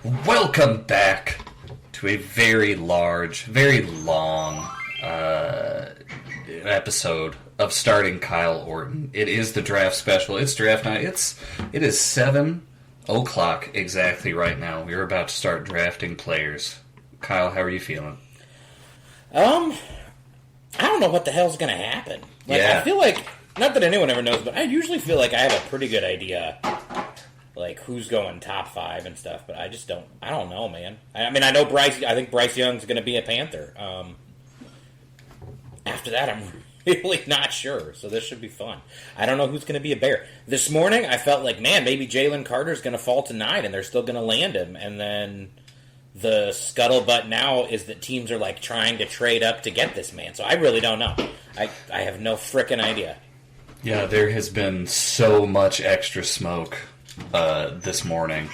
Welcome back to a very large, very long episode of Starting Kyle Orton. It is the draft special. It's draft night. It is 7 o'clock exactly right now. We're about to start drafting players. Kyle, how are you feeling? I don't know what the hell's going to happen. I feel like, not that anyone ever knows, but I usually feel like I have a pretty good idea, like, who's going top 5 and stuff, but I don't know, man. I think Bryce Young's going to be a Panther. After that, I'm really not sure, so this should be fun. I don't know who's going to be a Bear. This morning, I felt like, man, maybe Jalen Carter's going to fall to 9, and they're still going to land him, and then the scuttlebutt now is that teams are, like, trying to trade up to get this man, so I really don't know. I have no frickin' idea. Yeah, there has been so much extra smoke this morning,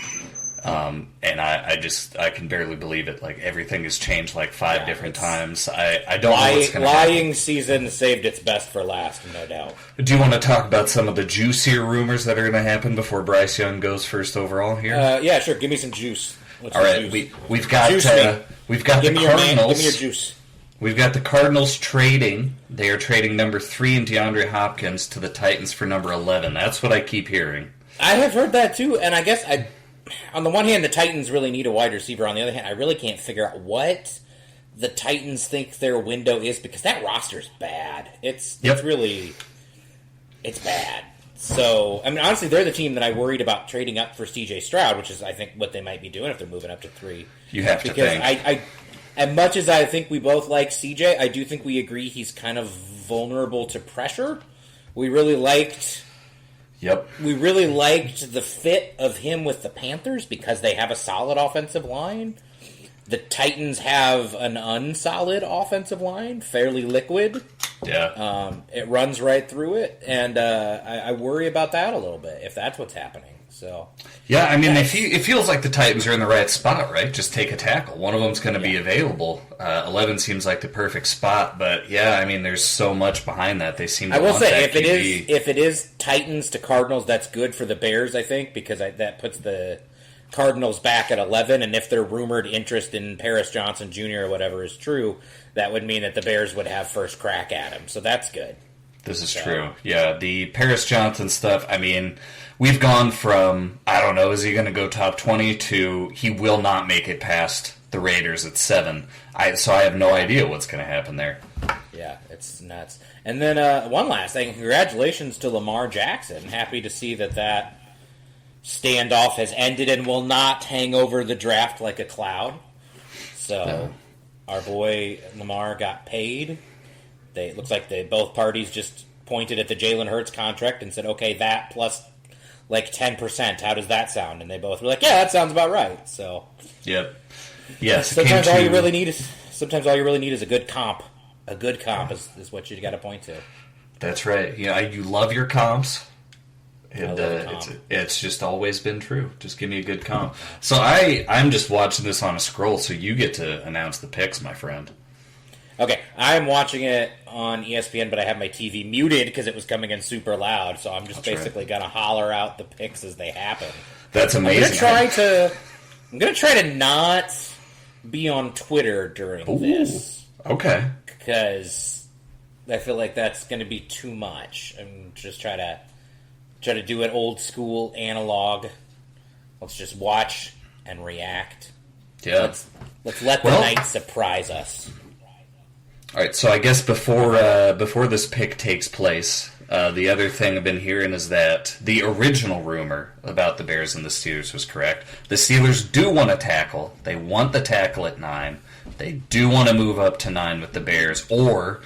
and I can barely believe it. Like, everything has changed like 5 different times. I don't know what's going to happen. Lying season saved its best for last, no doubt. Do you want to talk about some of the juicier rumors that are going to happen before Bryce Young goes first overall here? Yeah, sure. Give me some juice. All right, we've got the Cardinals. Give me your juice. We've got the Cardinals trading. They are trading number 3 in DeAndre Hopkins to the Titans for number 11. That's what I keep hearing. I have heard that too, and I guess on the one hand, the Titans really need a wide receiver. On the other hand, I really can't figure out what the Titans think their window is, because that roster is bad. It's bad. So, I mean, honestly, they're the team that I worried about trading up for C.J. Stroud, which is, I think, what they might be doing if they're moving up to 3. You have to think. Because as much as I think we both like C.J., I do think we agree he's kind of vulnerable to pressure. We really liked the fit of him with the Panthers because they have a solid offensive line. The Titans have an unsolid offensive line, fairly liquid. Yeah. It runs right through it, and I worry about that a little bit, if that's what's happening. So, yeah, I mean, it feels like the Titans are in the right spot, right? Just take a tackle. One of them's going to be available. 11 seems like the perfect spot, but yeah, I mean, there's so much behind that. They seem to want that QB. If it is Titans to Cardinals, that's good for the Bears, I think, because that puts the Cardinals back at 11, and if their rumored interest in Paris Johnson Jr. or whatever is true, that would mean that the Bears would have first crack at him. So that's good. This is true. Yeah, the Paris Johnson stuff, I mean, we've gone from, I don't know, is he going to go top 20 to he will not make it past the Raiders at 7. So I have no idea what's going to happen there. Yeah, it's nuts. And then one last thing, congratulations to Lamar Jackson. Happy to see that standoff has ended and will not hang over the draft like a cloud. So our boy Lamar got paid. It looks like both parties just pointed at the Jalen Hurts contract and said, okay, that plus like 10%, how does that sound? And they both were like, yeah, that sounds about right. So, yep. Yes. Sometimes all you really need is a good comp. A good comp is what you got to point to. That's right. Yeah, you love your comps. And it's just always been true. Just give me a good comp. So I'm just watching this on a scroll, so you get to announce the picks, my friend. Okay, I'm watching it on ESPN, but I have my TV muted because it was coming in super loud, so I'm just basically going to holler out the picks as they happen. That's amazing. I'm going to try to not be on Twitter during this. Okay. Because I feel like that's going to be too much. I'm just try to do it old school analog. Let's just watch and react. Yeah. Let's let the night surprise us. All right, so I guess before this pick takes place, the other thing I've been hearing is that the original rumor about the Bears and the Steelers was correct. The Steelers do want a tackle. They want the tackle at 9. They do want to move up to 9 with the Bears. Or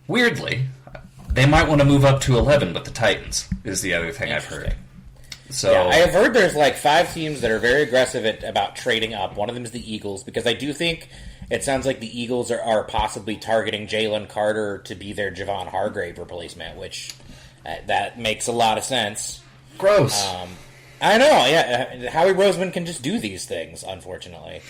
weirdly, they might want to move up to 11 with the Titans, is the other thing I've heard. So yeah, I have heard there's like 5 teams that are very aggressive about trading up. One of them is the Eagles, because I do think it sounds like the Eagles are possibly targeting Jalen Carter to be their Javon Hargrave replacement, which that makes a lot of sense. Gross. I know, yeah. Howie Roseman can just do these things, unfortunately.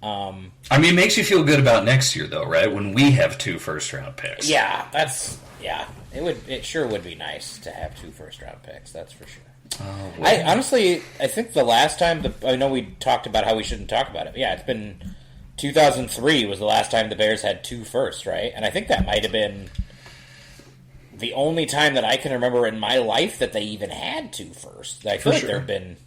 I mean, it makes you feel good about next year, though, right? When we have 2 first-round picks. Yeah, it sure would be nice to have 2 first-round picks, that's for sure. Oh, well. I think the last time, I know we talked about how we shouldn't talk about it. Yeah, it's been 2003 was the last time the Bears had 2 firsts, right? And I think that might have been the only time that I can remember in my life that they even had 2 firsts. I feel like there have been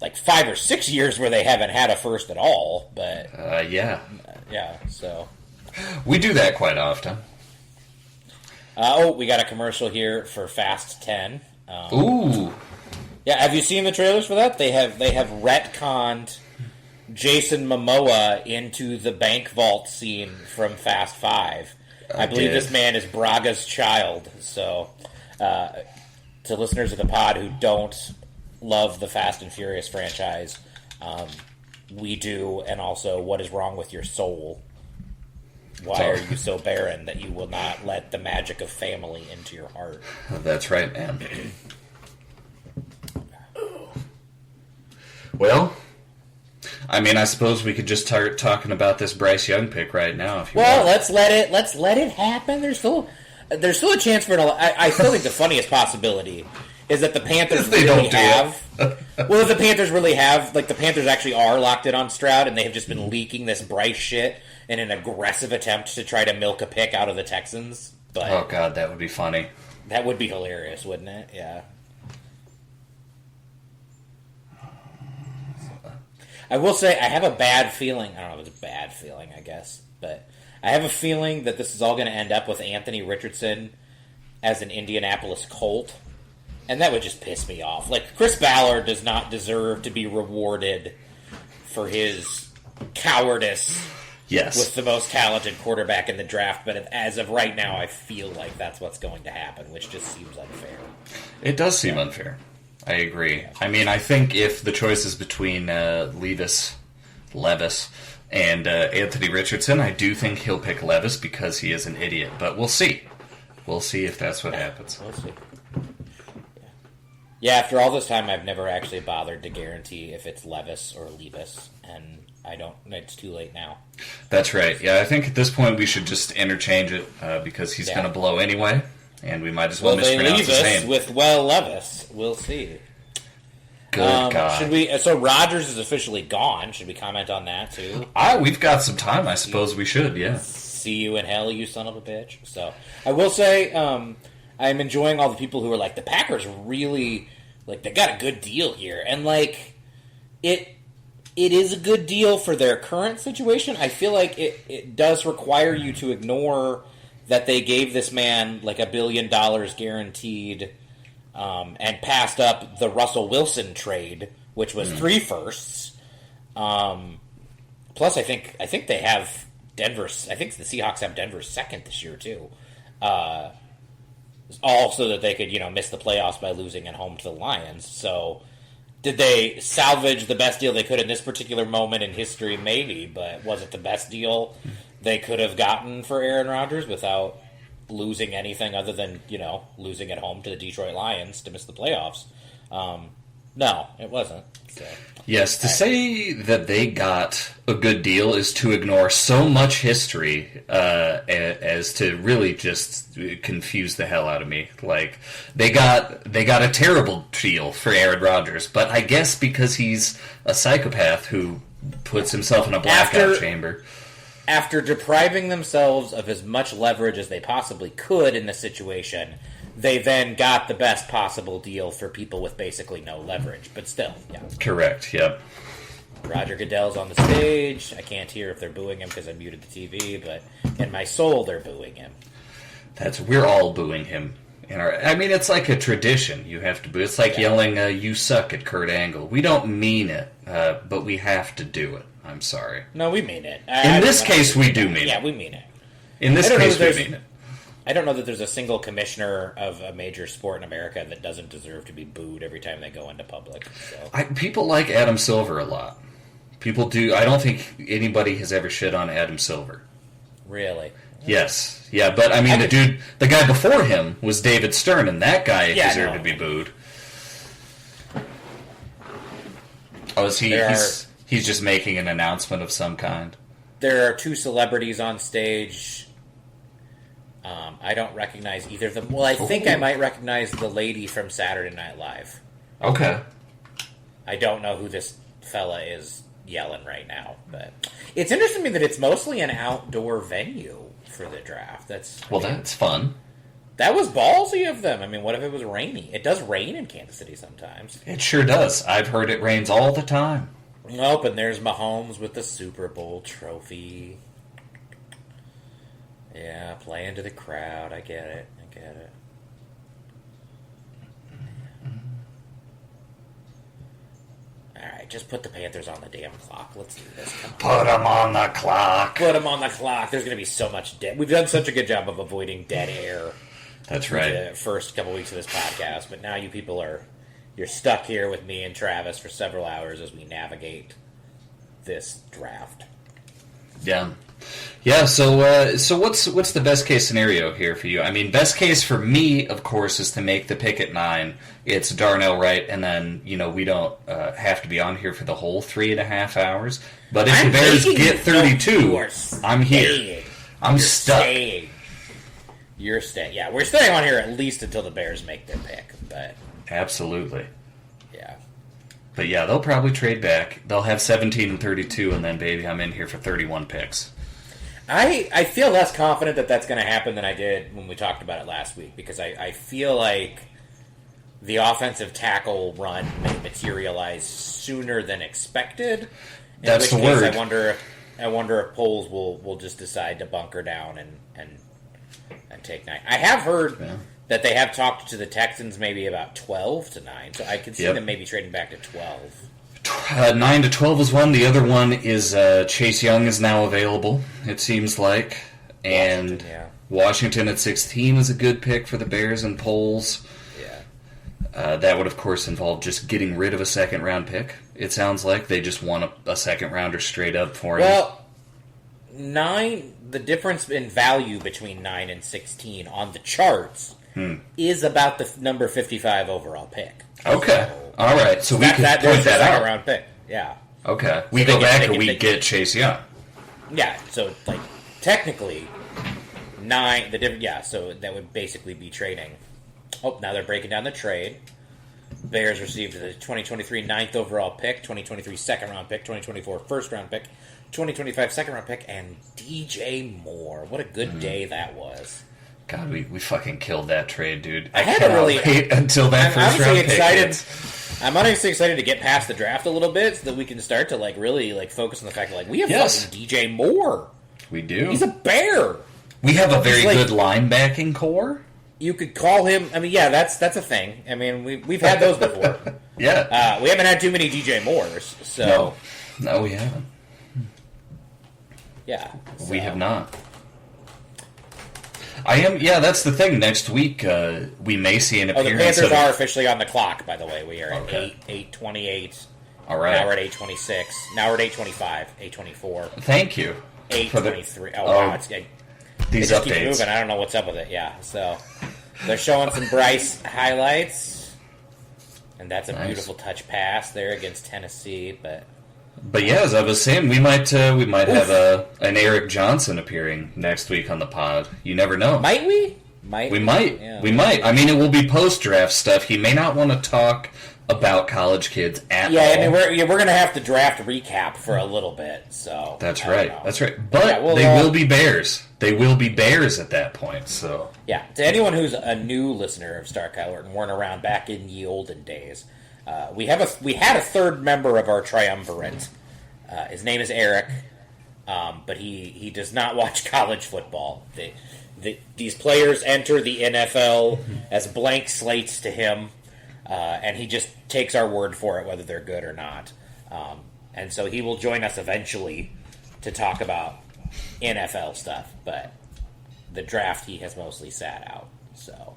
like 5 or 6 years where they haven't had a first at all. But yeah, so we do that quite often. We got a commercial here for Fast 10. Ooh, yeah. Have you seen the trailers for that? They have retconned Jason Momoa into the bank vault scene from Fast 5. I believe this man is Braga's child. So, to listeners of the pod who don't love the Fast and Furious franchise, we do, and also, what is wrong with your soul? Why are you so barren that you will not let the magic of family into your heart? That's right, man. Well, I mean, I suppose we could just start talking about this Bryce Young pick right now. If you want. Let's let it happen. There's still a chance for it. I still think the funniest possibility is that the Panthers really have. Well, if the Panthers really have, like the Panthers actually are locked in on Stroud, and they have just been leaking this Bryce shit in an aggressive attempt to try to milk a pick out of the Texans. But oh god, that would be funny. That would be hilarious, wouldn't it? Yeah. I will say I have a bad feeling. I don't know if it's a bad feeling, I guess, but I have a feeling that this is all going to end up with Anthony Richardson as an Indianapolis Colt, and that would just piss me off. Like, Chris Ballard does not deserve to be rewarded for his cowardice with the most talented quarterback in the draft, but as of right now, I feel like that's what's going to happen, which just seems unfair. It does seem unfair. I agree. I mean, I think if the choice is between Levis, and Anthony Richardson, I do think he'll pick Levis because he is an idiot. But we'll see. We'll see if that's what happens. We'll see. Yeah, after all this time, I've never actually bothered to guarantee if it's Levis or Levis, and I don't. It's too late now. That's right. Yeah, I think at this point we should just interchange it because he's going to blow anyway. And we might as well mispronounce his name. With Levis. We'll see. Good God. Should we? So Rodgers is officially gone. Should we comment on that too? We've got some time. I suppose we should. Yeah. See you in hell, you son of a bitch. So I will say, I'm enjoying all the people who are like, the Packers really, like, they got a good deal here, and like it is a good deal for their current situation. I feel like it does require you to ignore that they gave this man like $1 billion guaranteed, and passed up the Russell Wilson trade, which was 3 firsts. Plus, I think they have Denver's. I think the Seahawks have Denver's second this year too. All so that they could miss the playoffs by losing at home to the Lions. So, did they salvage the best deal they could in this particular moment in history? Maybe, but was it the best deal they could have gotten for Aaron Rodgers without losing anything other than, losing at home to the Detroit Lions to miss the playoffs? No, it wasn't. So, yes, to say that they got a good deal is to ignore so much history as to really just confuse the hell out of me. Like, they got a terrible deal for Aaron Rodgers, but I guess because he's a psychopath who puts himself in a blackout chamber. After depriving themselves of as much leverage as they possibly could in this situation, they then got the best possible deal for people with basically no leverage. But still, yeah. Correct, yep. Roger Goodell's on the stage. I can't hear if they're booing him because I muted the TV, but in my soul, they're booing him. We're all booing him. It's like a tradition. You have to boo. It's like yelling, "You suck" at Kurt Angle. We don't mean it, but we have to do it. I'm sorry. No, we mean it. In this case, we do mean it. Yeah, we mean it. In this case, we mean it. I don't know that there's a single commissioner of a major sport in America that doesn't deserve to be booed every time they go into public. So. People like Adam Silver a lot. People do. I don't think anybody has ever shit on Adam Silver. Really? Yes. Yeah, but I mean, the guy before him was David Stern, and that guy deserved to be booed. Oh, is he? He's just making an announcement of some kind. There are 2 celebrities on stage. I don't recognize either of them. Well, I think I might recognize the lady from Saturday Night Live. Okay. I don't know who this fella is yelling right now, but it's interesting to me that it's mostly an outdoor venue for the draft. That's fun. That was ballsy of them. I mean, what if it was rainy? It does rain in Kansas City sometimes. It sure does. I've heard it rains all the time. Nope, and there's Mahomes with the Super Bowl trophy. Yeah, playing to the crowd. I get it. Alright, just put the Panthers on the damn clock. Let's do this. Come on. Put them on the clock. Put them on the clock. There's going to be so much dead. We've done such a good job of avoiding dead air. That's right. The first couple weeks of this podcast, but now you people you're stuck here with me and Travis for several hours as we navigate this draft. Yeah. Yeah, so what's the best case scenario here for you? I mean, best case for me, of course, is to make the pick at 9. It's Darnell Wright, and then, we don't have to be on here for the whole 3.5 hours. But if the Bears get 32, I'm here. I'm stuck. Staying. You're staying. Yeah, we're staying on here at least until the Bears make their pick. But absolutely. Yeah. But yeah, they'll probably trade back. They'll have 17 and 32, and then, baby, I'm in here for 31 picks. I feel less confident that that's going to happen than I did when we talked about it last week, because I feel like the offensive tackle run may materialize sooner than expected. That's the word. I wonder if Poles will just decide to bunker down and take 9. I have heard that they have talked to the Texans maybe about 12 to 9, so I could see them maybe trading back to 12. 9 to 12 is one. The other one is Chase Young is now available, it seems like. And Washington at 16 is a good pick for the Bears and Poles. Yeah. That would, of course, involve just getting rid of a second-round pick. It sounds like they just want a second-rounder straight up for him. Well, 9, the difference in value between 9 and 16 on the charts is about the number 55 overall pick. Okay. So, all right. So we can point that out. Round pick. Yeah. Okay. We go back and we get Chase Young. Yeah. So technically 9. The different. Yeah. So that would basically be trading. Oh, now they're breaking down the trade. Bears received the 2023 9th overall pick, 2023 second round pick, 2024 first round pick, 2025 second round pick, and DJ Moore. What a good day that was. God, we fucking killed that trade, dude. I cannot wait until that first round pick. I'm honestly excited to get past the draft a little bit so that we can start to really focus on the fact that we have fucking DJ Moore. We do. He's a Bear. We have a very good linebacking core. You could call him. I mean, yeah, that's a thing. I mean, we've had those before. Yeah, we haven't had too many DJ Moores. So no, we haven't. Yeah, we have not. That's the thing. Next week, we may see an appearance. The Panthers are officially on the clock, by the way. We are at 8:28. All right. Now we're at 8:26. Now we're at 8:25, 8:24. Thank you. 8:23. Wow. These just updates. Keep moving. I don't know what's up with it. Yeah. So they're showing some Bryce highlights. And that's a beautiful touch pass there against Tennessee. But yeah, as I was saying, we might have an Eric Johnson appearing next week on the pod. You never know. Might we? We might. Yeah. We might. I mean, it will be post-draft stuff. He may not want to talk about college kids at all. I mean, we're going to have to draft recap for a little bit. So that's right. That's right. But they will be Bears. They will be Bears at that point. So yeah. To anyone who's a new listener of Star Kyle and weren't around back in ye olden days. We had a third member of our triumvirate. His name is Eric, but he does not watch college football. These players enter the NFL as blank slates to him, and he just takes our word for it, whether they're good or not. And so he will join us eventually to talk about NFL stuff, but the draft he has mostly sat out. So.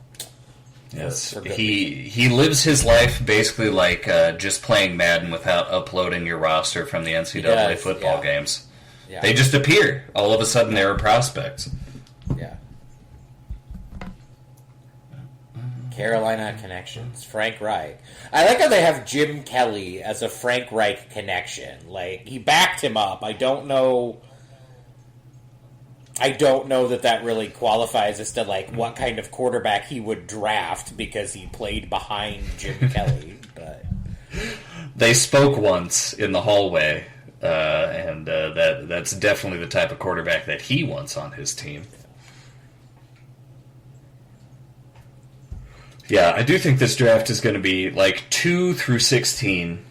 Yes, he lives his life basically like just playing Madden without uploading your roster from the NCAA football games. Yeah. They just appear. All of a sudden, they're prospects. Yeah. Carolina connections. Frank Reich. I like how they have Jim Kelly as a Frank Reich connection. Like, he backed him up. I don't know I don't know that really qualifies as to like what kind of quarterback he would draft because he played behind Jim Kelly. But they spoke once in the hallway, and that's definitely the type of quarterback that he wants on his team. Yeah, I do think this draft is going to be like 2 through 16.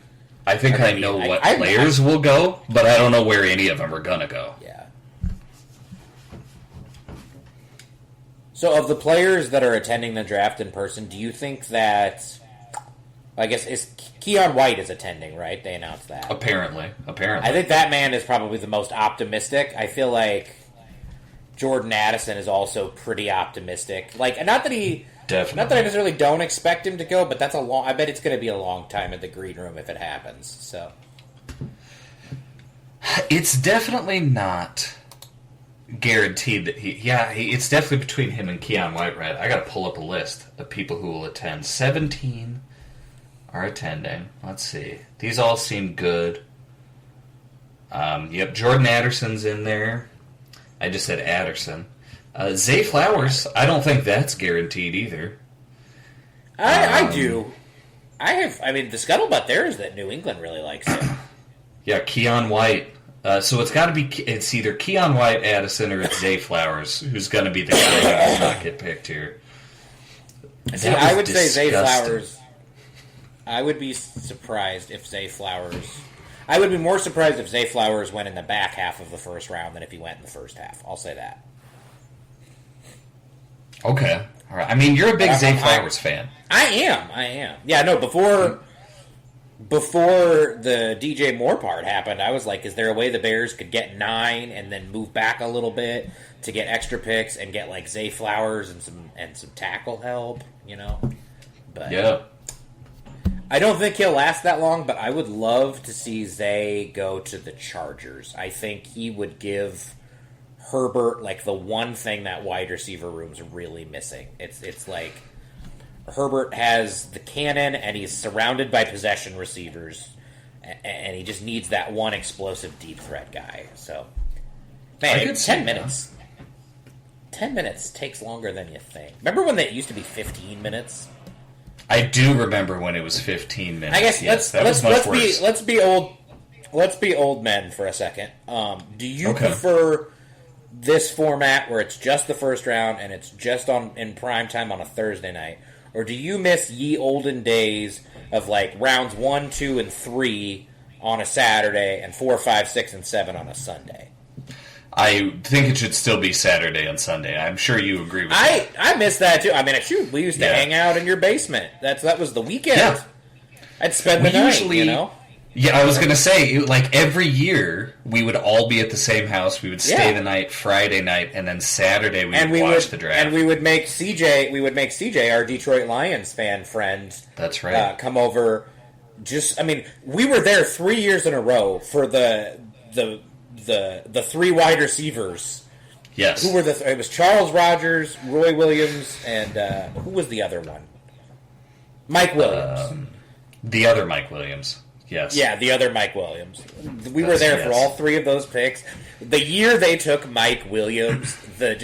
I think I know what players will go, but I don't know where any of them are going to go. Yeah. So, of the players that are attending the draft in person, do you think that... I guess Keon White is attending, right? They announced that. Apparently. I think that man is probably the most optimistic. I feel like Jordan Addison is also pretty optimistic. Like, not that I necessarily don't expect him to go, but I bet it's going to be a long time in the green room if it happens. So, it's definitely not guaranteed that it's definitely between him and Keon White, right? I got to pull up a list of people who will attend. 17 are attending. Let's see. These all seem good. Yep, Jordan Addison's in there. I just said Adderson. Zay Flowers, I don't think that's guaranteed either. I do. The scuttlebutt there is that New England really likes him. Yeah, Keon White. So it's got to be, it's either Keon White, Addison, or it's Zay Flowers, who's going to be the guy that will not get picked here. See, I would say Zay Flowers. I would be surprised if Zay Flowers... I would be more surprised if Zay Flowers went in the back half of the first round than if he went in the first half. I'll say that. Okay. All right. I mean, you're a big Zay Flowers fan. I am. Yeah, no, before the DJ Moore part happened, I was like, is there a way the Bears could get 9 and then move back a little bit to get extra picks and get like Zay Flowers and some tackle help, But yeah. I don't think he'll last that long, but I would love to see Zay go to the Chargers. I think he would give Herbert like the one thing that wide receiver room's really missing. It's like Herbert has the cannon and he's surrounded by possession receivers, and he just needs that one explosive deep threat guy. So, man, 10 minutes. 10 minutes takes longer than you think. Remember when that used to be 15 minutes? I do remember when it was 15 minutes. I guess let's be old men for a second. Do you prefer this format where it's just the first round and it's just in prime time on a Thursday night, or do you miss ye olden days of like rounds 1, 2, and 3 on a Saturday and 4, 5, 6, and 7 on a Sunday? I think it should still be Saturday and Sunday. I'm sure you agree with that. I miss that too. I mean, shoot, we used to hang out in your basement. That was the weekend. Yeah. I'd spend the night, Yeah, I was going to say, like every year, we would all be at the same house. We would stay the night, Friday night, and then Saturday we would watch the draft. And we would make CJ, our Detroit Lions fan friend, that's right, come over. We were there 3 years in a row for the 3 wide receivers. Yes. Who were it was Charles Rogers, Roy Williams, and who was the other one? Mike Williams. The other Mike Williams. Yes. Yeah, the other Mike Williams. We were there for all 3 of those picks. The year they took Mike Williams, the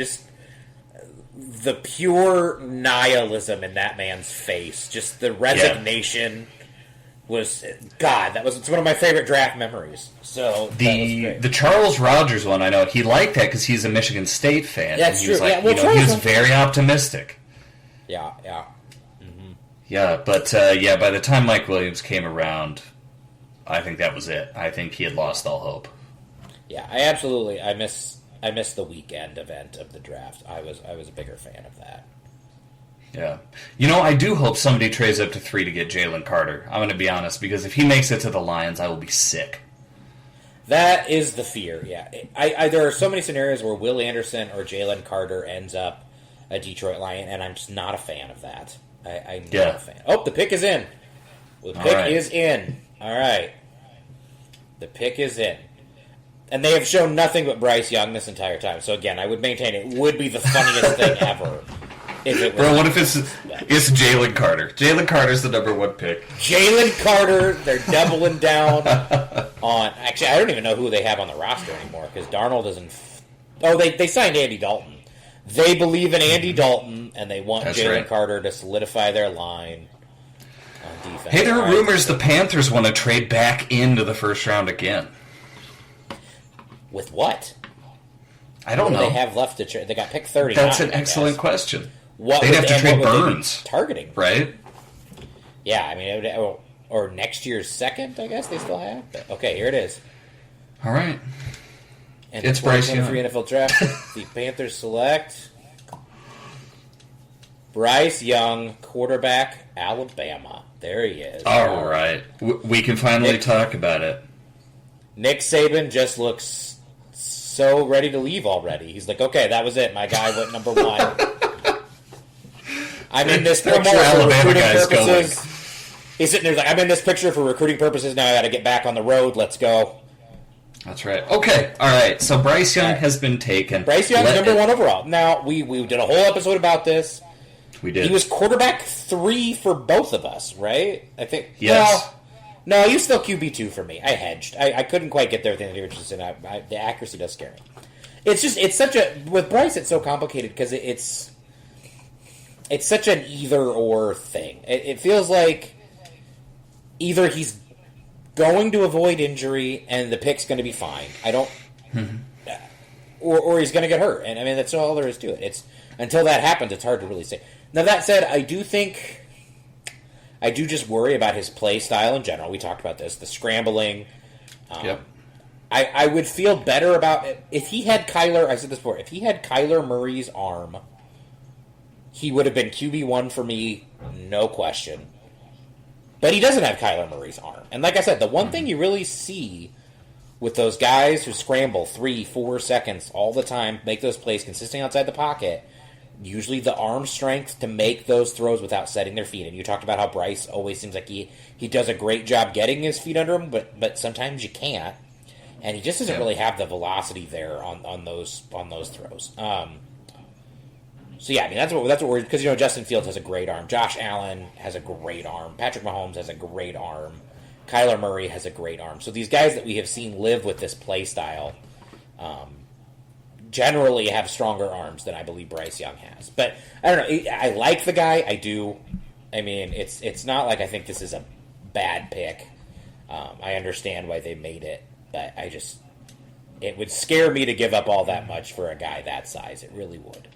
pure nihilism in that man's face, just the resignation was it's one of my favorite draft memories. So the Charles Rogers one, I know he liked that because he's a Michigan State fan. That's and he true. Was like, he was very optimistic. Yeah. Mm-hmm. Yeah, but by the time Mike Williams came around, I think that was it. I think he had lost all hope. Yeah, I miss the weekend event of the draft. I was a bigger fan of that. Yeah. I do hope somebody trades up to 3 to get Jalen Carter. I'm going to be honest, because if he makes it to the Lions, I will be sick. That is the fear, yeah. There are so many scenarios where Will Anderson or Jalen Carter ends up a Detroit Lion, and I'm just not a fan of that. I'm not a fan. Oh, the pick is in. The pick is in. All right. The pick is in. And they have shown nothing but Bryce Young this entire time. So, again, I would maintain it would be the funniest thing ever. Bro, what if it's Jalen Carter? Jalen Carter's the number 1 pick. Jalen Carter, they're doubling down on... Actually, I don't even know who they have on the roster anymore, because Darnold is in they signed Andy Dalton. They believe in Andy Dalton, and they want Jalen Carter to solidify their line on defense. Hey, there are rumors the Panthers want to trade back into the first round again. With what? I don't know. They have left to trade. They got pick 30. That's an excellent question. They'd have to trade Burns, targeting, right? Yeah, I mean, or next year's second. I guess they still have. But, okay, here it is. All right. And it's Bryce Young. Free NFL draft. The Panthers select Bryce Young, quarterback, Alabama. There he is. All right. We can finally talk about it. Nick Saban just looks so ready to leave already. He's like, okay, that was it. My guy went number 1. I'm in this picture for recruiting purposes. He's sitting there like, I'm in this picture for recruiting purposes. Now I got to get back on the road. Let's go. That's right. Okay. All right. So Bryce Young has been taken. Bryce Young, number 1 overall. Now, we did a whole episode about this. We did. He was quarterback 3 for both of us, right? I think. Yes. Well, no, he was still QB2 for me. I hedged. I couldn't quite get there with Anthony Richardson. The accuracy does scare me. It's such a... With Bryce, it's so complicated because it's such an either-or thing. It feels like either he's going to avoid injury and the pick's going to be fine. I don't... or he's going to get hurt. And, I mean, that's all there is to it. It's until that happens, it's hard to really say. Now, that said, I do just worry about his play style in general. We talked about this, the scrambling. Yep. I would feel better about it if he had Kyler. I said this before. If he had Kyler Murray's arm, he would have been QB1 for me, no question. But he doesn't have Kyler Murray's arm. And like I said, the one thing you really see with those guys who scramble 3-4 seconds all the time, make those plays consistently outside the pocket, usually the arm strength to make those throws without setting their feet. And you talked about how Bryce always seems like he does a great job getting his feet under him, but sometimes you can't. And he just doesn't really have the velocity there on those throws. So yeah, I mean that's what we're, because Justin Fields has a great arm, Josh Allen has a great arm, Patrick Mahomes has a great arm, Kyler Murray has a great arm. So these guys that we have seen live with this play style, generally have stronger arms than I believe Bryce Young has. But I don't know. I like the guy. I do. I mean, it's not like I think this is a bad pick. I understand why they made it, but it would scare me to give up all that much for a guy that size. It really would.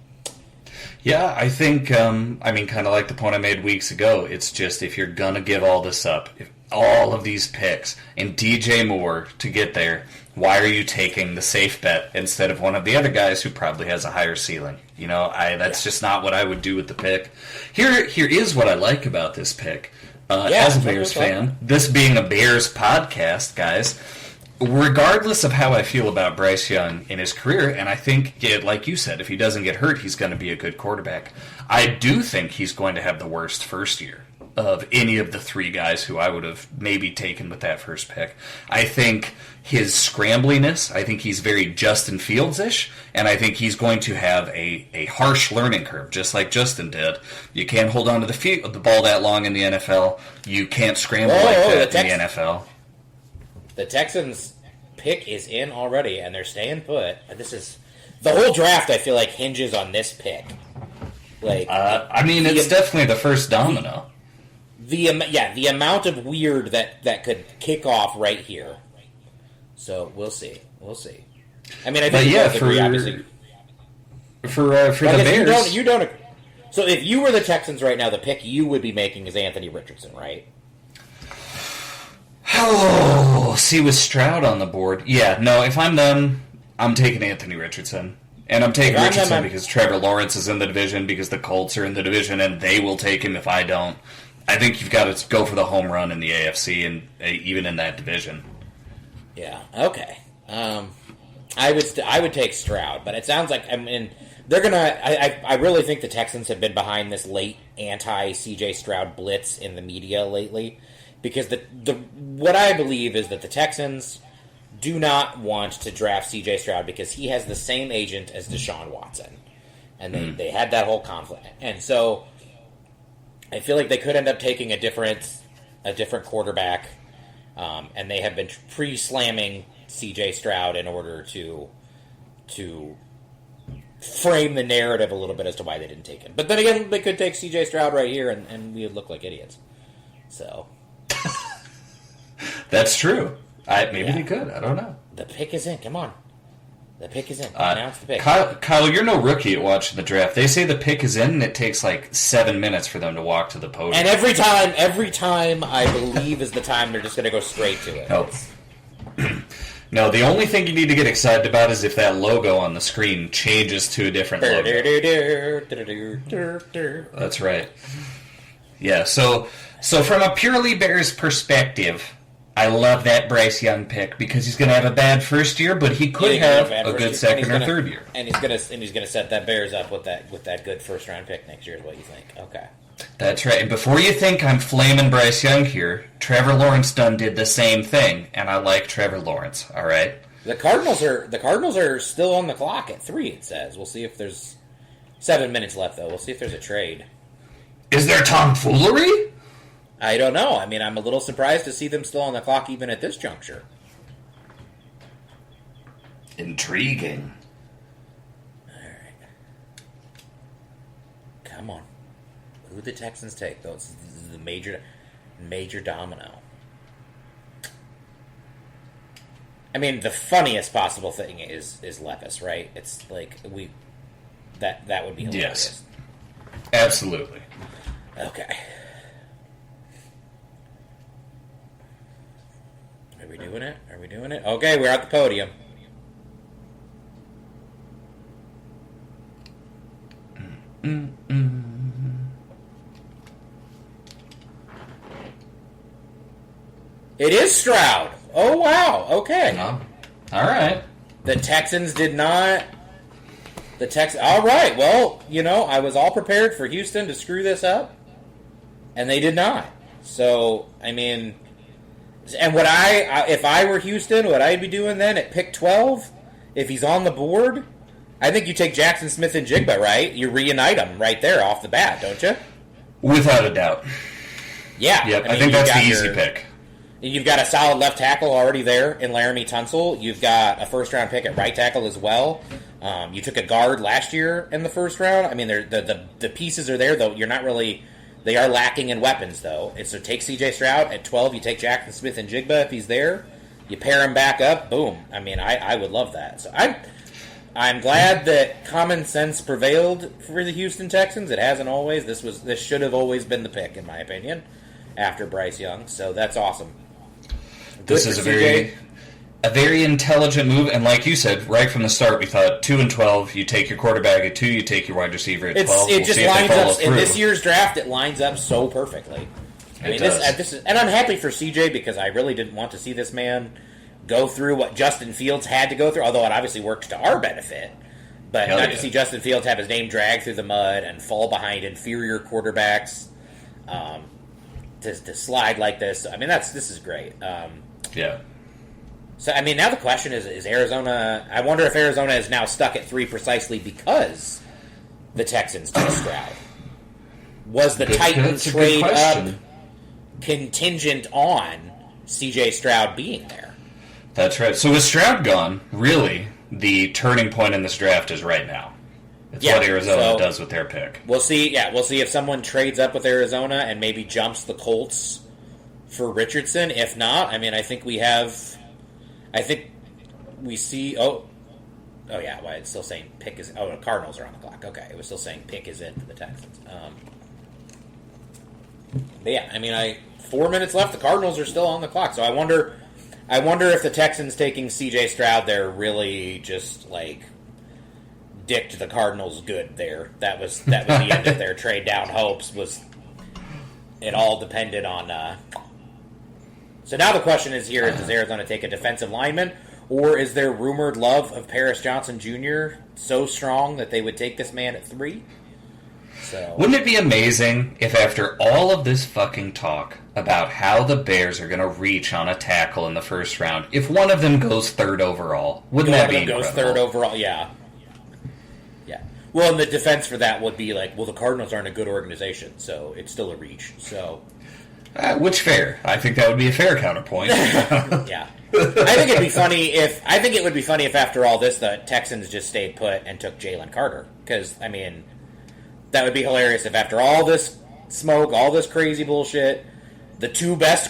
Yeah, I think, kind of like the point I made weeks ago, it's just if you're going to give all this up, if all of these picks, and DJ Moore to get there, why are you taking the safe bet instead of one of the other guys who probably has a higher ceiling? That's just not what I would do with the pick. Here is what I like about this pick. As a Bears fan, this being a Bears podcast, guys, regardless of how I feel about Bryce Young in his career, and I think, like you said, if he doesn't get hurt, he's going to be a good quarterback. I do think he's going to have the worst first year of any of the 3 guys who I would have maybe taken with that first pick. I think his scrambliness, I think he's very Justin Fields-ish, and I think he's going to have a harsh learning curve, just like Justin did. You can't hold on to the ball that long in the NFL. You can't scramble that in the NFL. The Texans' pick is in already, and they're staying put. This is the whole draft. I feel like hinges on this pick. It's definitely the first domino. The amount of weird that could kick off right here. So we'll see. I mean, I think for the Bears, you don't. So if you were the Texans right now, the pick you would be making is Anthony Richardson, right? Oh, see, with Stroud on the board, if I'm them, I'm taking Anthony Richardson. And I'm taking Richardson because Trevor Lawrence is in the division, because the Colts are in the division, and they will take him if I don't. I think you've got to go for the home run in the AFC, and even in that division. Yeah, okay. I would take Stroud, but it sounds like, they're going to... I really think the Texans have been behind this late anti-CJ Stroud blitz in the media lately. Because what I believe is that the Texans do not want to draft C.J. Stroud because he has the same agent as Deshaun Watson. And they had that whole conflict. And so I feel like they could end up taking a different quarterback. And they have been pre-slamming C.J. Stroud in order to frame the narrative a little bit as to why they didn't take him. But then again, they could take C.J. Stroud right here, and we would look like idiots. So that's true. Maybe they could. I don't know. The pick is in. Come on. The pick is in. Announce the pick. Kyle, you're no rookie at watching the draft. They say the pick is in, and it takes like 7 minutes for them to walk to the podium. And every time I believe is the time they're just going to go straight to it. Nope. No, the only thing you need to get excited about is if that logo on the screen changes to a different logo. That's right. Yeah, so from a purely Bears perspective, I love that Bryce Young pick because he's going to have a bad first year, but he could have a good second or third year. And he's going to set that Bears up with that good first round pick next year is what you think. Okay. That's right. And before you think I'm flaming Bryce Young here, Trevor Lawrence did the same thing, and I like Trevor Lawrence. All right. The Cardinals are still on the clock at 3. It says. We'll see if there's 7 minutes left though. We'll see if there's a trade. Is there tomfoolery? I don't know. I mean, I'm a little surprised to see them still on the clock even at this juncture. Intriguing. All right. Come on. Who the Texans take, though? This is the major domino. I mean, the funniest possible thing is Levis, right? It's like that would be hilarious. Yes, absolutely. Okay. Are we doing it? Okay, we're at the podium. It is Stroud. Oh, wow. Okay. No. All right. The Texans did not... All right. Well, I was all prepared for Houston to screw this up, and they did not. So, I mean... And if I were Houston, what I'd be doing then at pick 12, if he's on the board, I think you take Jackson Smith and Jigba, right? You reunite them right there off the bat, don't you? Without a doubt. Yeah. Yep, I think that's the easy pick. You've got a solid left tackle already there in Laramie Tunsil. You've got a first-round pick at right tackle as well. You took a guard last year in the first round. I mean, the pieces are there, though. You're not really... They are lacking in weapons, though. So take C.J. Stroud. At 12, you take Jackson Smith and Jigba if he's there. You pair him back up. Boom. I mean, I would love that. So I'm glad that common sense prevailed for the Houston Texans. It hasn't always. This should have always been the pick, in my opinion, after Bryce Young. So that's awesome. This is a very intelligent move, and like you said, right from the start, we thought 2 and 12. You take your quarterback at 2, you take your wide receiver at 12. It just lines up in this year's draft. It lines up so perfectly. I mean, this is, and I'm happy for CJ because I really didn't want to see this man go through what Justin Fields had to go through. Although it obviously worked to our benefit, but not to see Justin Fields have his name dragged through the mud and fall behind inferior quarterbacks to slide like this. I mean, this is great. Yeah. So, I mean, now the question is Arizona... I wonder if Arizona is now stuck at 3 precisely because the Texans took Stroud. Was the Titans trade up contingent on C.J. Stroud being there? That's right. So with Stroud gone, really, the turning point in this draft is right now. It's what Arizona does with their pick. We'll see. Yeah, we'll see if someone trades up with Arizona and maybe jumps the Colts for Richardson. If not, I mean, I think we see. Oh yeah. Well, it's still saying pick is. Oh, the Cardinals are on the clock. Okay, it was still saying pick is in for the Texans. But yeah, I mean, 4 minutes left. The Cardinals are still on the clock. So I wonder if the Texans taking C.J. Stroud there really just like dicked the Cardinals good there. That was the end of their trade down hopes. It all depended on. So now the question is here: does Arizona take a defensive lineman, or is their rumored love of Paris Johnson Jr. so strong that they would take this man at 3? So, wouldn't it be amazing if after all of this fucking talk about how the Bears are going to reach on a tackle in the first round, if one of them goes 3rd overall? Wouldn't that be incredible? Goes 3rd overall, yeah. Yeah. Well, and the defense for that would be like, well, the Cardinals aren't a good organization, so it's still a reach. So, Which fair? I think that would be a fair counterpoint. Yeah. I think it would be funny if after all this the Texans just stayed put and took Jalen Carter. Because, I mean, that would be hilarious if after all this smoke, all this crazy bullshit, the two top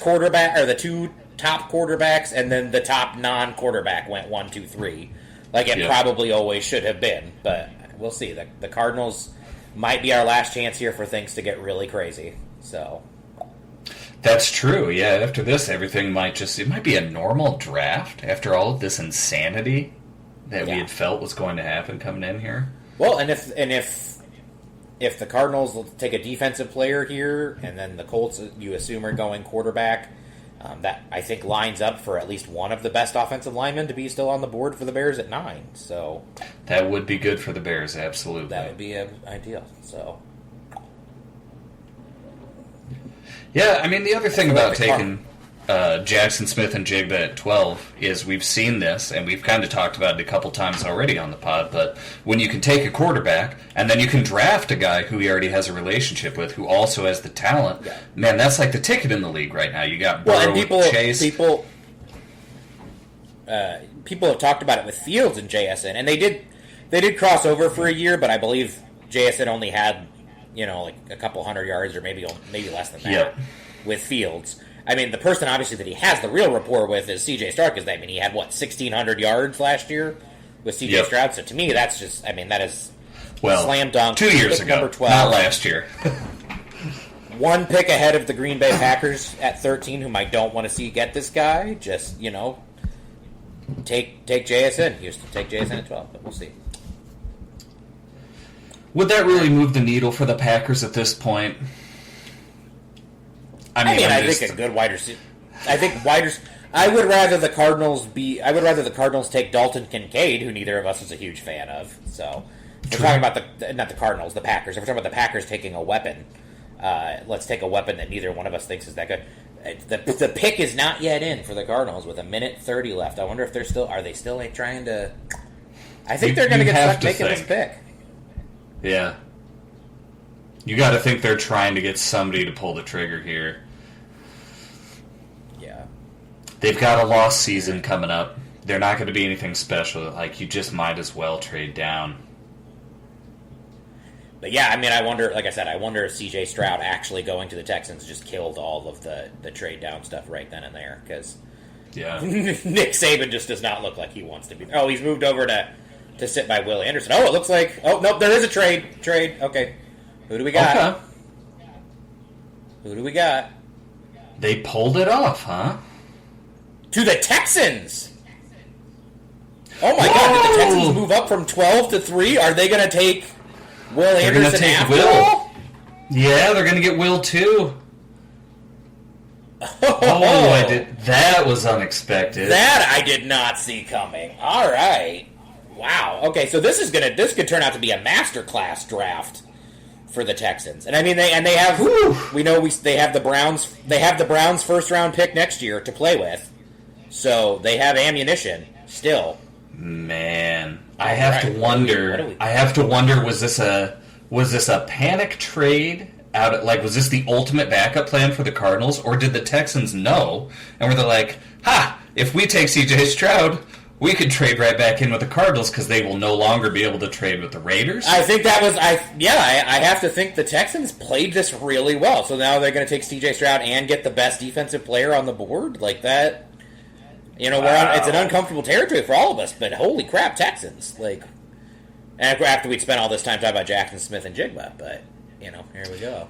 quarterbacks and then the top non-quarterback went 1, 2, 3. Like it probably always should have been. But we'll see. The Cardinals might be our last chance here for things to get really crazy. So... That's true, yeah. After this, everything it might be a normal draft after all of this insanity that we had felt was going to happen coming in here. Well, and if the Cardinals will take a defensive player here, and then the Colts, you assume, are going quarterback, that I think lines up for at least one of the best offensive linemen to be still on the board for the Bears at 9. So that would be good for the Bears, absolutely. That would be ideal. So. Yeah, I mean, the other thing about taking Jackson Smith and Jigba at 12 is we've seen this, and we've kind of talked about it a couple times already on the pod, but when you can take a quarterback, and then you can draft a guy who he already has a relationship with, who also has the talent, man, that's like the ticket in the league right now. You got Burrow with Chase. People have talked about it with Fields and JSN, and they did cross over for a year, but I believe JSN only had like a couple hundred yards or maybe less than that with Fields. I mean, the person obviously that he has the real rapport with is C.J. Stroud, because he had 1,600 yards last year with C.J. Stroud. So to me, that's just that is slam dunk. 2 years ago, number 12, not last year. One pick ahead of the Green Bay Packers at 13, whom I don't want to see get this guy. Just take JSN. Houston, take JSN at 12, but we'll see. Would that really move the needle for the Packers at this point? I think a good wide receiver. I would rather the Cardinals take Dalton Kincaid, who neither of us is a huge fan of. So if we're talking about not the Cardinals, the Packers. If we're talking about the Packers taking a weapon, let's take a weapon that neither one of us thinks is that good. The pick is not yet in for the Cardinals with 1:30 left. I wonder if are they still trying to? I think they're going to get stuck making this pick. Yeah. You got to think they're trying to get somebody to pull the trigger here. Yeah. They've got a lost season coming up. They're not going to be anything special. Like, you just might as well trade down. But yeah, I mean, I wonder if C.J. Stroud actually going to the Texans just killed all of the trade down stuff right then and there. Because Nick Saban just does not look like he wants to be. Oh, he's moved over to sit by Will Anderson. Oh, it looks like... Oh, nope, there is a trade. Okay. Who do we got? Okay. Who do we got? They pulled it off, huh? To the Texans! Oh my God, did the Texans move up from 12 to 3? Are they going to take Will Anderson after all? Yeah, they're going to get Will too. I did. That was unexpected. That I did not see coming. All right. Wow. Okay, so this could turn out to be a masterclass draft for the Texans. And I mean they have they have the Browns first round pick next year to play with. So they have ammunition still. Man, I have to wonder. Was this a panic trade was this the ultimate backup plan for the Cardinals, or did the Texans know and were they like, if we take C.J. Stroud, we could trade right back in with the Cardinals because they will no longer be able to trade with the Raiders? I think that was... I have to think the Texans played this really well. So now they're going to take C.J. Stroud and get the best defensive player on the board? Like that... it's an uncomfortable territory for all of us, but holy crap, Texans. And after we'd spent all this time talking about Jackson Smith and Jigba, but... here we go.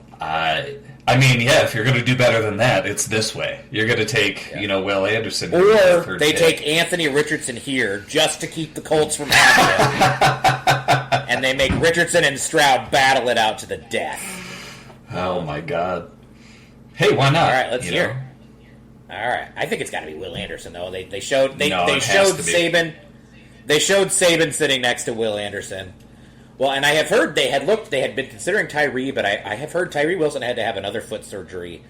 If you're going to do better than that, it's this way. You're going to take, Will Anderson. Or they take Anthony Richardson here just to keep the Colts from having him. And they make Richardson and Stroud battle it out to the death. Oh, my God. Hey, why not? All right, let's hear. All right. I think it's got to be Will Anderson, though. They showed Saban. They showed Saban sitting next to Will Anderson. Well, and I have heard they had been considering Tyree, but I have heard Tyree Wilson had to have another foot surgery,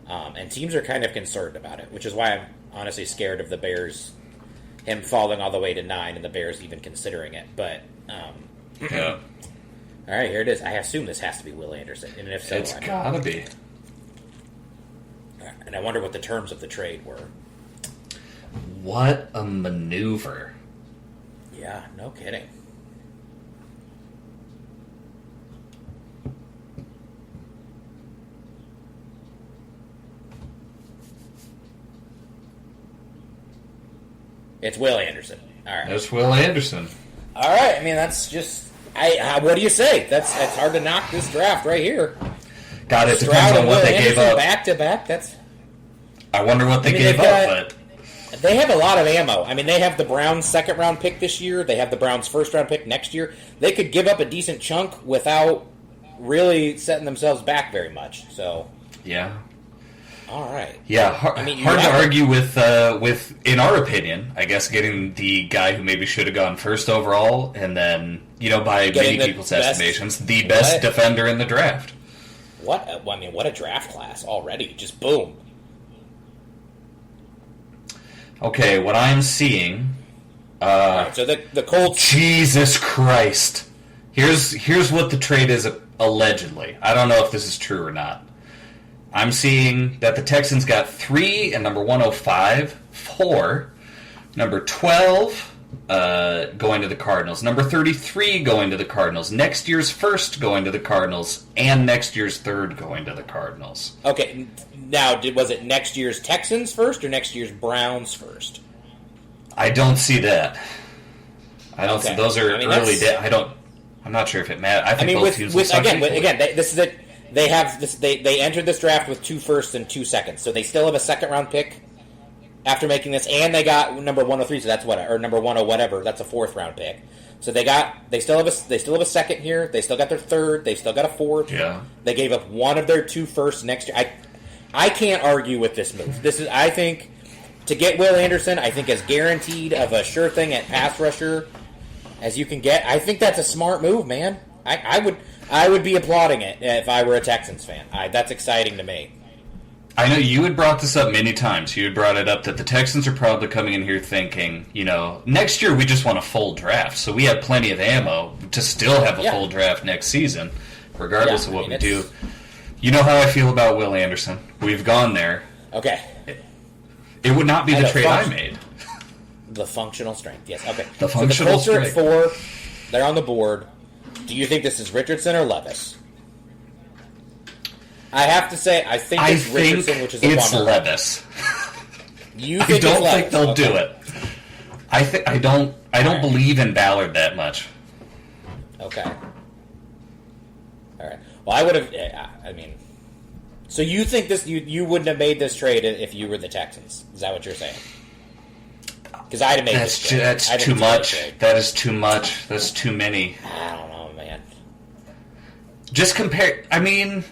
and teams are kind of concerned about it, which is why I'm honestly scared of the Bears, him falling all the way to 9 and the Bears even considering it. But, yeah. All right, here it is. I assume this has to be Will Anderson, and if so, it's gotta be. All And I wonder what the terms of the trade were. What a maneuver. Yeah, no kidding. It's Will Anderson. All right. That's Will Anderson. All right. I mean, that's just... what do you say? It's hard to knock this draft right here. God, it depends on what they gave up. Back-to-back, that's... I wonder what they gave up, but... They have a lot of ammo. I mean, they have the Browns' second-round pick this year. They have the Browns' first-round pick next year. They could give up a decent chunk without really setting themselves back very much. So... Yeah. All right. Yeah, hard to argue with, in our opinion, I guess, getting the guy who maybe should have gone first overall, and then, by many people's estimations, the best defender in the draft. What a draft class already. Just boom. Okay, what I'm seeing... All right, so the Colts... Jesus Christ. Here's what the trade is, allegedly. I don't know if this is true or not. I'm seeing that the Texans got 3 and number 105, 4, number 12 going to the Cardinals, number 33 going to the Cardinals, next year's first going to the Cardinals, and next year's third going to the Cardinals. Okay, now was it next year's Texans first or next year's Browns first? I don't see that. I don't see those are early. I'm not sure if it matters. I think both teams this is it. They have this. They entered this draft with 2 firsts and 2 seconds, so they still have a second-round pick after making this, and they got number 103. So that's or number 10 whatever. That's a 4th-round pick. So they still have a second here. They still got their third. They still got a 4th. Yeah. They gave up one of their 2 firsts next year. I can't argue with this move. I think to get Will Anderson, I think as guaranteed of a sure thing at pass rusher as you can get. I think that's a smart move, man. I would be applauding it if I were a Texans fan. That's exciting to me. I know you had brought this up many times. You had brought it up that the Texans are probably coming in here thinking, next year we just want a full draft, so we have plenty of ammo to still have a full draft next season, regardless of what we do. You know how I feel about Will Anderson. We've gone there. Okay. It would not be the trade I made. The functional strength, yes. Okay. The functional strength. So the Colts are at 4. They're on the board. Do you think this is Richardson or Levis? I have to say, I think it's Richardson, which is a bummer. It's Levis. You think I don't think they'll do it. I don't believe in Ballard that much. Okay. All right. Well, I would have. So you think this? You wouldn't have made this trade if you were the Texans? Is that what you're saying? Because I'd have made this trade. That's too much. That is too much. That's too many. I don't know, man. Just compare.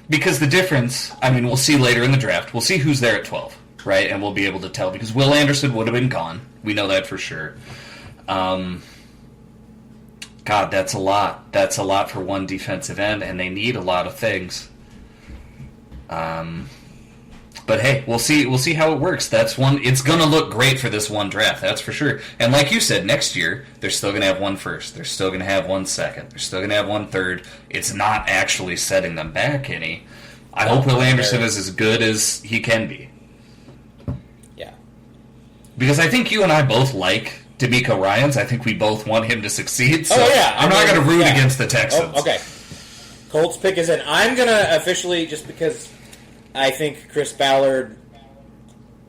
Because the difference. We'll see later in the draft. We'll see who's there at 12, right? And we'll be able to tell because Will Anderson would have been gone. We know that for sure. God, that's a lot. That's a lot for one defensive end, and they need a lot of things. But hey, we'll see how it works. It's going to look great for this one draft, that's for sure. And like you said, next year they're still going to have 1 first. They're still going to have 1 second. They're still going to have 1 third. It's not actually setting them back any. I hope Will Anderson is as good as he can be. Yeah. Because I think you and I both like DeMeco Ryans. I think we both want him to succeed. So I'm not going to root against the Texans. Oh, okay. Colts pick is in. I'm going to officially, just because I think Chris Ballard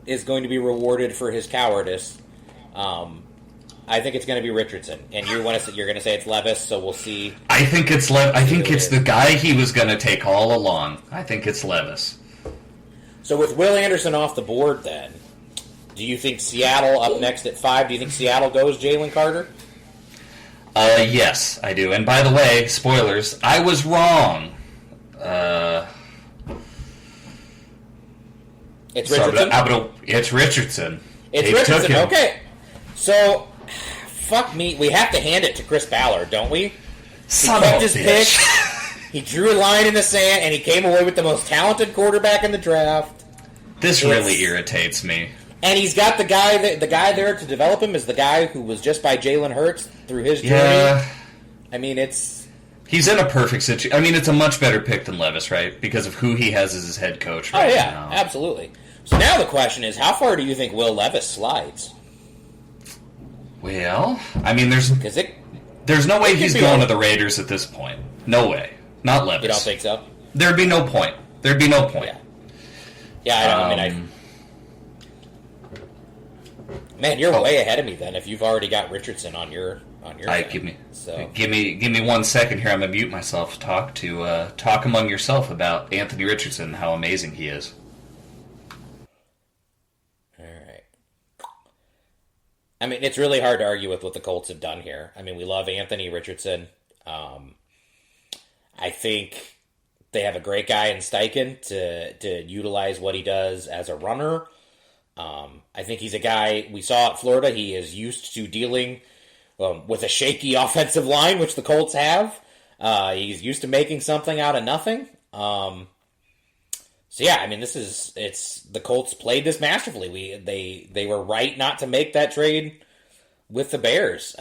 is going to be rewarded for his cowardice. I think it's going to be Richardson, and you're going to say it's Levis. So we'll see. I think it's I think it's the guy he was going to take all along. I think it's Levis. So with Will Anderson off the board, then do you think Seattle up next at 5? Do you think Seattle goes Jalen Carter? Yes, I do. And by the way, spoilers, I was wrong. It's Richardson? It's Richardson. It's Richardson, okay. So, fuck me. We have to hand it to Chris Ballard, don't we? He kept his pick. He drew a line in the sand, and he came away with the most talented quarterback in the draft. This really irritates me. And he's got the guy there to develop him is the guy who was just by Jalen Hurts through his journey. Yeah. He's in a perfect situation. It's a much better pick than Levis, right? Because of who he has as his head coach right now. Absolutely. So now the question is, how far do you think Will Levis slides? Well, I mean, there's no way he's going to the Raiders at this point. No way. Not Levis. You don't think so? There'd be no point. Yeah, I don't. Man, you're way ahead of me then. If you've already got Richardson on your give me 1 second here. I'm gonna mute myself. Talk among yourself about Anthony Richardson and how amazing he is. All right. I mean, it's really hard to argue with what the Colts have done here. I mean, we love Anthony Richardson. I think they have a great guy in Steichen to utilize what he does as a runner. I think he's a guy, we saw at Florida, he is used to dealing with a shaky offensive line, which the Colts have. He's used to making something out of nothing. So yeah, I mean, the Colts played this masterfully. They were right not to make that trade with the Bears.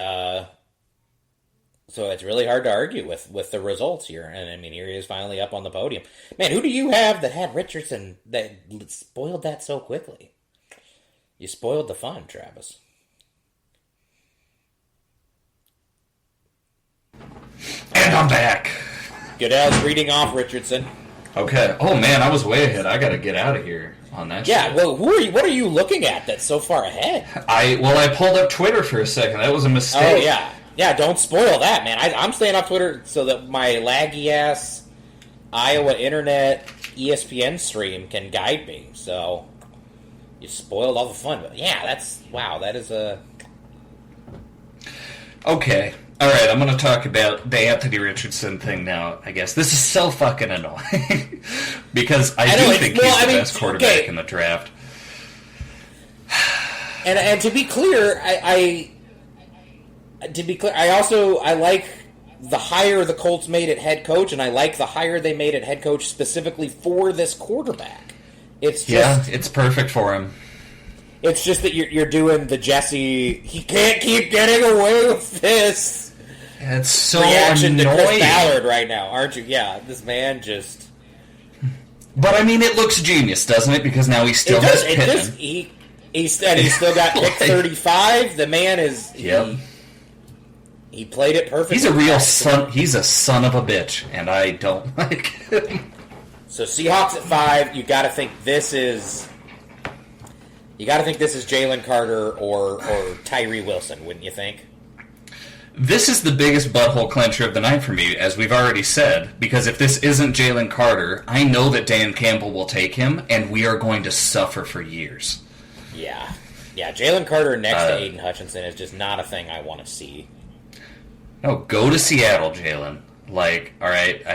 So it's really hard to argue with the results here. And I mean, here he is finally up on the podium. Man, who do you have that had Richardson that spoiled that so quickly? You spoiled the fun, Travis. And I'm back. Goodell's reading off Richardson. Okay. Oh man, I was way ahead. I got to get out of here on that. Yeah. Shit. Well, what are you looking at that's so far ahead? I pulled up Twitter for a second. That was a mistake. Oh yeah. Yeah, don't spoil that, man. I'm staying off Twitter so that my laggy-ass Iowa Internet ESPN stream can guide me. So, you spoiled all the fun. But yeah, that is a... Okay. All right, I'm going to talk about the Anthony Richardson thing now, I guess. This is so fucking annoying. Because I do think he's the best quarterback in the draft. And to be clear, I like the hire the Colts made at head coach, and I like the hire they made at head coach specifically for this quarterback. It's perfect for him. It's just that you're doing the Jesse, he can't keep getting away with this. It's so reaction annoying. To Chris Ballard right now, aren't you? Yeah, this man just... But I mean, it looks genius, doesn't it? Because now he still has Pittman. He's still got pick 35. The man is... Yep. He played it perfectly. He's a real son. He's a son of a bitch, and I don't like him. So Seahawks at 5. You got to think this is Jalen Carter or Tyree Wilson, wouldn't you think? This is the biggest butthole clencher of the night for me, as we've already said, because if this isn't Jalen Carter, I know that Dan Campbell will take him, and we are going to suffer for years. Yeah. Yeah, Jalen Carter next to Aiden Hutchinson is just not a thing I want to see. No, go to Seattle, Jalen. Like, all right,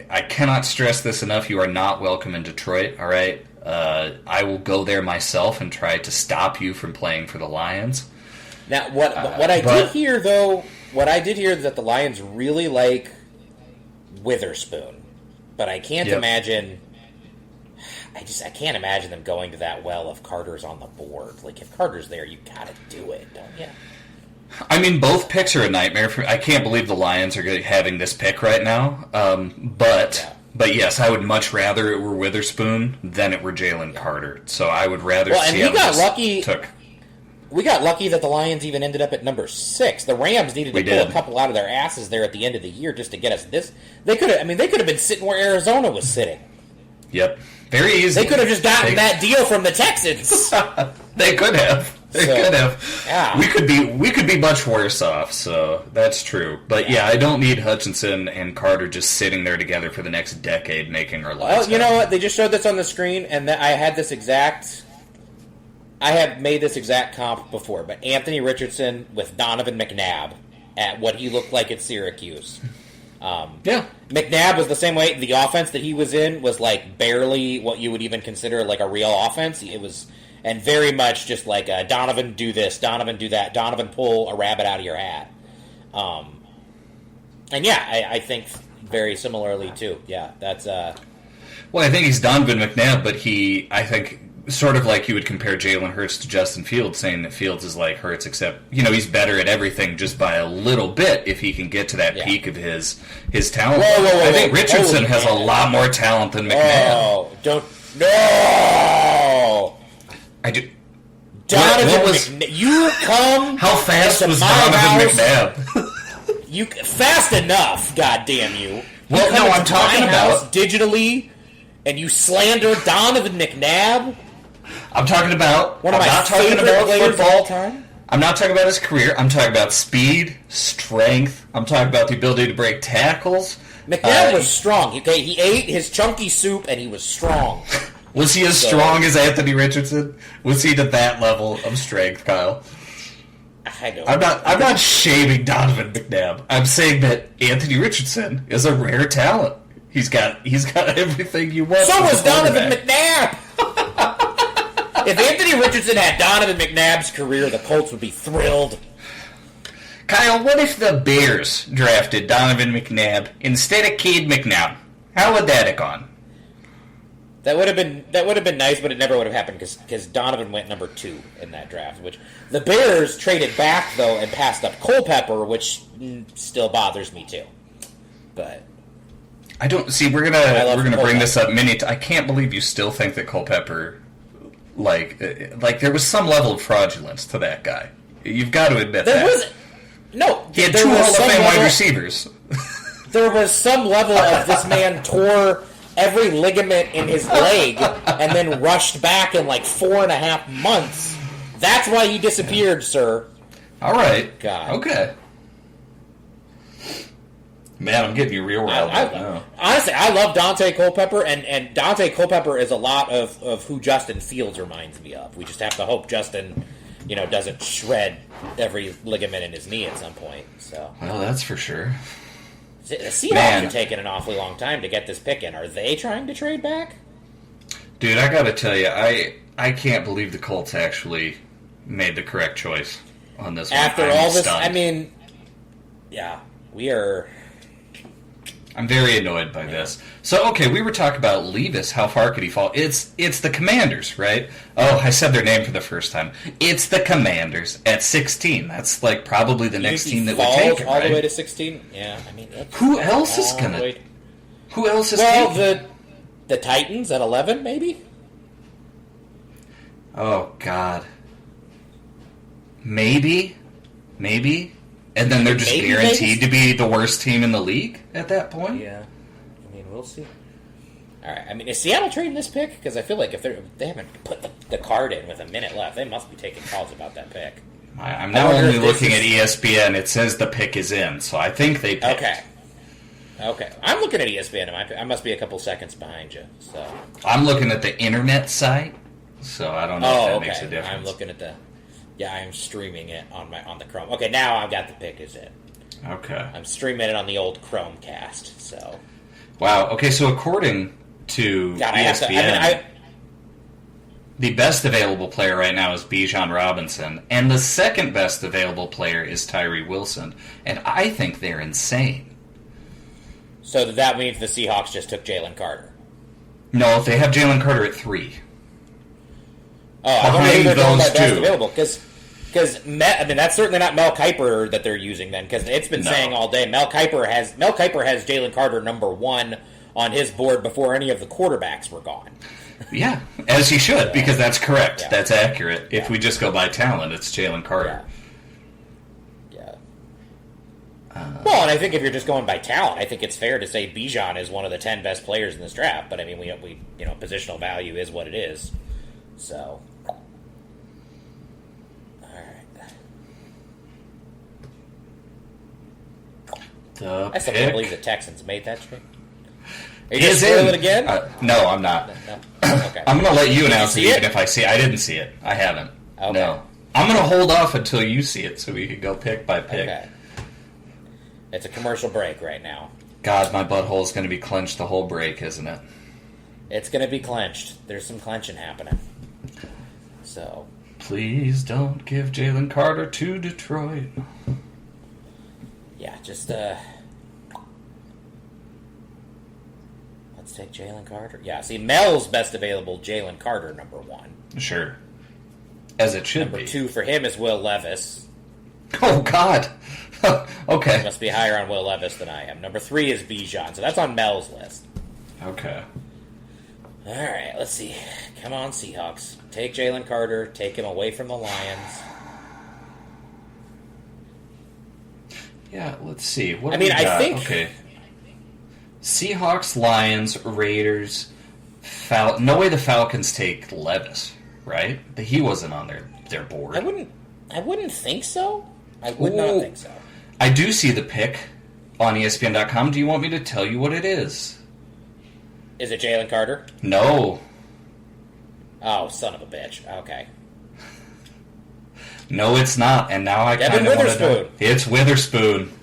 I cannot stress this enough. You are not welcome in Detroit, all right? I will go there myself and try to stop you from playing for the Lions. Now, what I did hear is that the Lions really like Witherspoon, but I can't imagine. I can't imagine them going to that well if Carter's on the board. Like, if Carter's there, you gotta do it, don't you? I mean, both picks are a nightmare. I can't believe the Lions are having this pick right now. But yes, I would much rather it were Witherspoon than it were Jalen Carter. So I would rather see we got lucky that the Lions even ended up at number 6. The Rams needed to pull a couple out of their asses there at the end of the year just to get us this. They could have been sitting where Arizona was sitting. Yep. Very easy. They could have just gotten that deal from the Texans. They could have. They could have. Yeah. We could be much worse off, so that's true. But yeah, I don't need Hutchinson and Carter just sitting there together for the next decade making our lives. Well, you know what? They just showed this on the screen, and I had made this exact comp before, but Anthony Richardson with Donovan McNabb at what he looked like at Syracuse. McNabb was the same way. The offense that he was in was like barely what you would even consider like a real offense. It was, and very much just like Donovan do this, Donovan do that, Donovan pull a rabbit out of your hat. And yeah, I think very similarly too. Yeah, that's. Well, I think he's Donovan McNabb, but I think. Sort of like you would compare Jalen Hurts to Justin Fields, saying that Fields is like Hurts, except, he's better at everything just by a little bit if he can get to that peak of his talent. I think Richardson has a lot more talent than McNabb. No! I do. Donovan what was, McNabb. You come. How fast into was my Donovan house, McNabb? You fast enough, goddamn you. Well, no, I'm talking about digitally, and you slander Donovan McNabb. I'm talking about one of my favorite players of all time. I'm not talking about his career. I'm talking about speed, strength. I'm talking about the ability to break tackles. McNabb was strong. He ate his chunky soup, and he was strong. Was he as strong as Anthony Richardson? Was he to that level of strength, Kyle? I'm not shaming Donovan McNabb. I'm saying that Anthony Richardson is a rare talent. He's got everything you want. So was Donovan McNabb. If Anthony Richardson had Donovan McNabb's career, the Colts would be thrilled. Kyle, what if the Bears drafted Donovan McNabb instead of Cade McNown? How would that have gone? That would have been nice, but it never would have happened because Donovan went number 2 in that draft. Which the Bears traded back though and passed up Culpepper, which still bothers me too. But I don't see. We're gonna bring this up many. I can't believe you still think that Culpepper, like there was some level of fraudulence to that guy. You've got to admit that. He had 2 Hall of Fame wide receivers. There was some level of this man tore every ligament in his leg and then rushed back in like 4.5 months. That's why he disappeared, sir. All right. God. Okay. Man, I'm getting you real riled up now. Honestly, I love Dante Culpepper, and Dante Culpepper is a lot of who Justin Fields reminds me of. We just have to hope Justin, doesn't shred every ligament in his knee at some point. So. Well, that's for sure. The Seahawks are taking an awfully long time to get this pick in. Are they trying to trade back? Dude, I gotta tell you, I can't believe the Colts actually made the correct choice on this one. After all this, I mean, yeah, we are... I'm very annoyed by this. So, okay, we were talking about Levis. How far could he fall? It's the Commanders, right? Oh, I said their name for the first time. It's the Commanders at 16. That's like probably the next team that would take it, all right? the way to 16? Yeah, I mean... Who else is going to... Who else is taking? The Titans at 11, maybe? Oh, God. Maybe? And then they're just guaranteed to be the worst team in the league at that point? Yeah. I mean, we'll see. All right. I mean, is Seattle trading this pick? Because I feel like if they haven't put the card in with a minute left, they must be taking calls about that pick. I'm now only looking at ESPN. It says the pick is in, so I think they picked. Okay. I'm looking at ESPN. I must be a couple seconds behind you. So I'm looking at the internet site, so I don't know if that makes a difference. I'm looking at I am streaming it on the Chrome. Okay, now I've got the pick is in. Okay. I'm streaming it on the old Chromecast, so. Wow, okay, so according to ESPN, the best available player right now is Bijan Robinson, and the second best available player is Tyree Wilson, and I think they're insane. So that means the Seahawks just took Jalen Carter? No, they have Jalen Carter at 3. Oh, I wonder who they're going by best available, because that's certainly not Mel Kiper that they're using then, because it's been saying all day Mel Kiper has Jalen Carter number 1 on his board before any of the quarterbacks were gone. Yeah, as he should, because that's correct. Yeah. That's accurate. If we just go by talent, it's Jalen Carter. Yeah. Well, and I think if you're just going by talent, I think it's fair to say Bijan is one of the 10 best players in this draft. But I mean, we positional value is what it is. So. I still can't believe the Texans made that trade. Are you going to spoil it again? No, I'm not. No. Okay. I'm going to let you announce it even if I see it. I didn't see it. I haven't. Okay. No. I'm going to hold off until you see it so we can go pick by pick. Okay. It's a commercial break right now. God, my butthole is going to be clenched the whole break, isn't it? It's going to be clenched. There's some clenching happening. So. Please don't give Jalen Carter to Detroit. Yeah, just, let's take Jalen Carter. Yeah, see, Mel's best available, Jalen Carter, number 1. Sure. As it should be. Number 2 for him is Will Levis. Oh, God. Okay. He must be higher on Will Levis than I am. Number 3 is Bijan, so that's on Mel's list. Okay. All right, let's see. Come on, Seahawks. Take Jalen Carter. Take him away from the Lions. Yeah, let's see. I mean, I think... Okay. Seahawks, Lions, Raiders, no way the Falcons take Levis, right? He wasn't on their board. I wouldn't think so. I would not think so. I do see the pick on ESPN.com. Do you want me to tell you what it is? Is it Jalen Carter? No. Oh, son of a bitch. Okay. No, it's not. And now I kind of want to know. It's Witherspoon.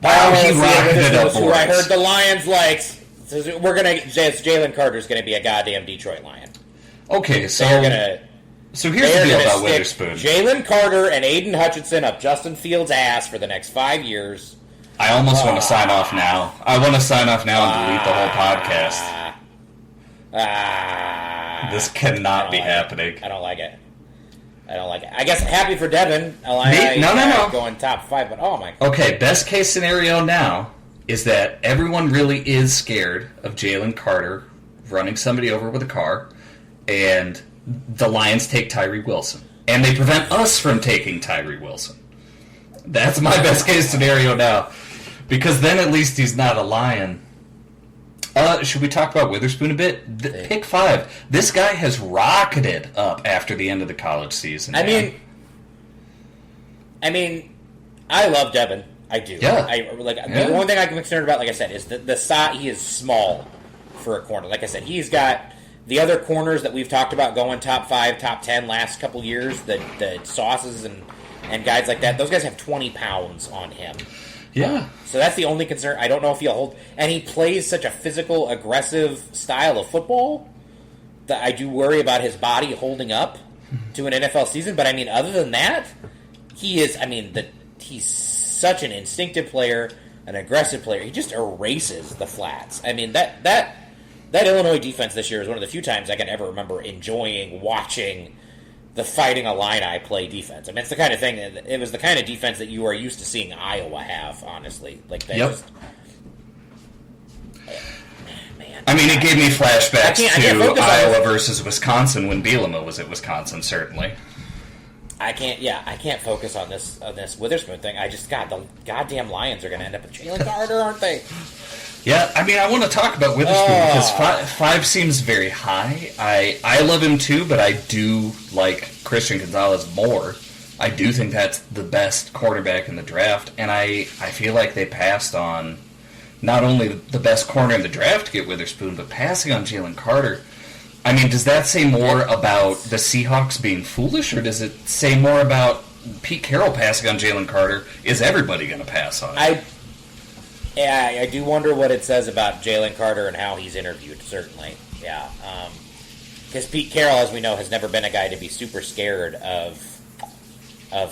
Wow, he rocketed it up. Who I heard the Lions likes. Jalen Carter's going to be a goddamn Detroit Lion. Okay, so here's the deal about Witherspoon. Jalen Carter and Aiden Hutchinson up Justin Fields' ass for the next 5 years. I almost want to sign off now. I want to sign off now and delete the whole podcast. This cannot be happening. I don't like it. I guess happy for Devin. No. Going top 5, but oh my God. Okay, best case scenario now is that everyone really is scared of Jalen Carter running somebody over with a car, and the Lions take Tyree Wilson. And they prevent us from taking Tyree Wilson. That's my best case scenario now. Because then at least he's not a Lion. Should we talk about Witherspoon a bit? Pick 5. This guy has rocketed up after the end of the college season. I mean, I love Devin. I do. Yeah. The only thing I'm concerned about, like I said, is the size. He is small for a corner. Like I said, he's got the other corners that we've talked about going top 5, top 10 last couple years. The Sauces and guys like that. Those guys have 20 pounds on him. Yeah. So that's the only concern. I don't know if he'll hold. And he plays such a physical, aggressive style of football that I do worry about his body holding up to an NFL season. But I mean, other than that, he's such an instinctive player, an aggressive player. He just erases the flats. I mean, that Illinois defense this year is one of the few times I can ever remember enjoying watching the Fighting Illini play defense. I mean, it's the kind of thing. It was the kind of defense that you are used to seeing Iowa have. Honestly, like that. Yep. I mean, it gave me flashbacks to Iowa versus Wisconsin when Bielema was at Wisconsin. Certainly. I can't focus on this Witherspoon thing. The goddamn Lions are going to end up with Jalen Carter, aren't they? Yeah, I mean, I want to talk about Witherspoon because 5 seems very high. I love him too, but I do like Christian Gonzalez more. I do think that's the best quarterback in the draft, and I feel like they passed on not only the best corner in the draft to get Witherspoon, but passing on Jalen Carter. I mean, does that say more about the Seahawks being foolish, or does it say more about Pete Carroll passing on Jalen Carter? Is everybody going to pass on it? I do wonder what it says about Jalen Carter and how he's interviewed, certainly. Yeah. Because Pete Carroll, as we know, has never been a guy to be super scared of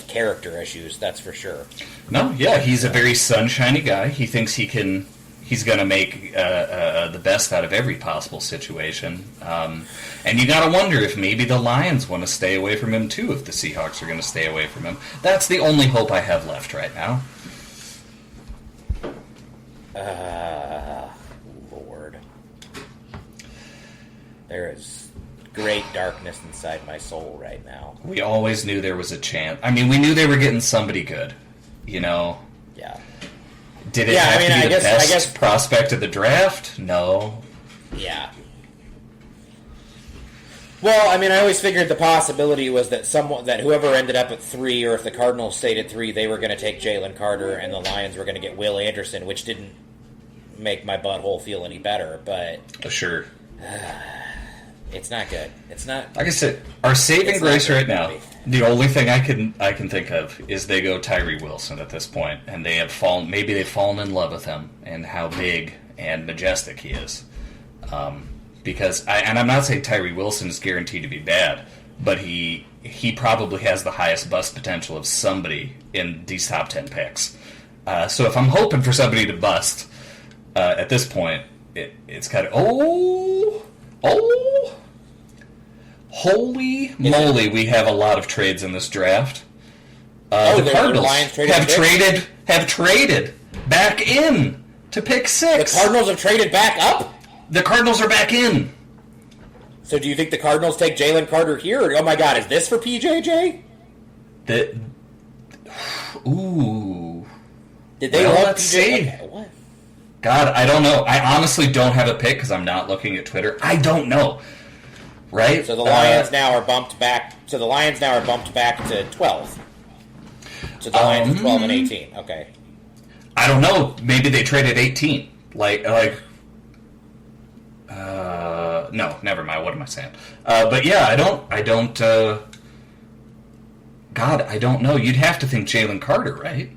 character issues, that's for sure. No, yeah, he's a very sunshiny guy. He thinks he's going to make the best out of every possible situation. And you got to wonder if maybe the Lions want to stay away from him, too, if the Seahawks are going to stay away from him. That's the only hope I have left right now. Lord. There is great darkness inside my soul right now. We always knew there was a chance. I mean, we knew they were getting somebody good, you know? Yeah. Did it have to be the best prospect of the draft? No. Yeah. Well, I mean, I always figured the possibility was that whoever ended up at 3, or if the Cardinals stayed at 3, they were going to take Jalen Carter, and the Lions were going to get Will Anderson, which didn't make my butthole feel any better. But sure, it's not good. It's not. Like I said, our saving grace right now. The only thing I can think of is they go Tyree Wilson at this point, and they have fallen. Maybe they've fallen in love with him and how big and majestic he is. Because I'm not saying Tyree Wilson is guaranteed to be bad, but he probably has the highest bust potential of somebody in these top 10 picks. So if I'm hoping for somebody to bust at this point, it's kind of holy moly! We have a lot of trades in this draft. The Cardinals have traded back in to pick 6. The Cardinals have traded back up? The Cardinals are back in. So do you think the Cardinals take Jalen Carter here? Or, oh my God, is this for PJJ? Ooh. Did they love PJJ? Okay, what? God, I don't know. I honestly don't have a pick because I'm not looking at Twitter. I don't know. Right? So the Lions now are bumped back. So the Lions now are bumped back to 12. So the Lions are 12 and 18. Okay. I don't know. Maybe they traded 18. No, never mind. What am I saying? But yeah, I don't. God, I don't know. You'd have to think Jalen Carter, right?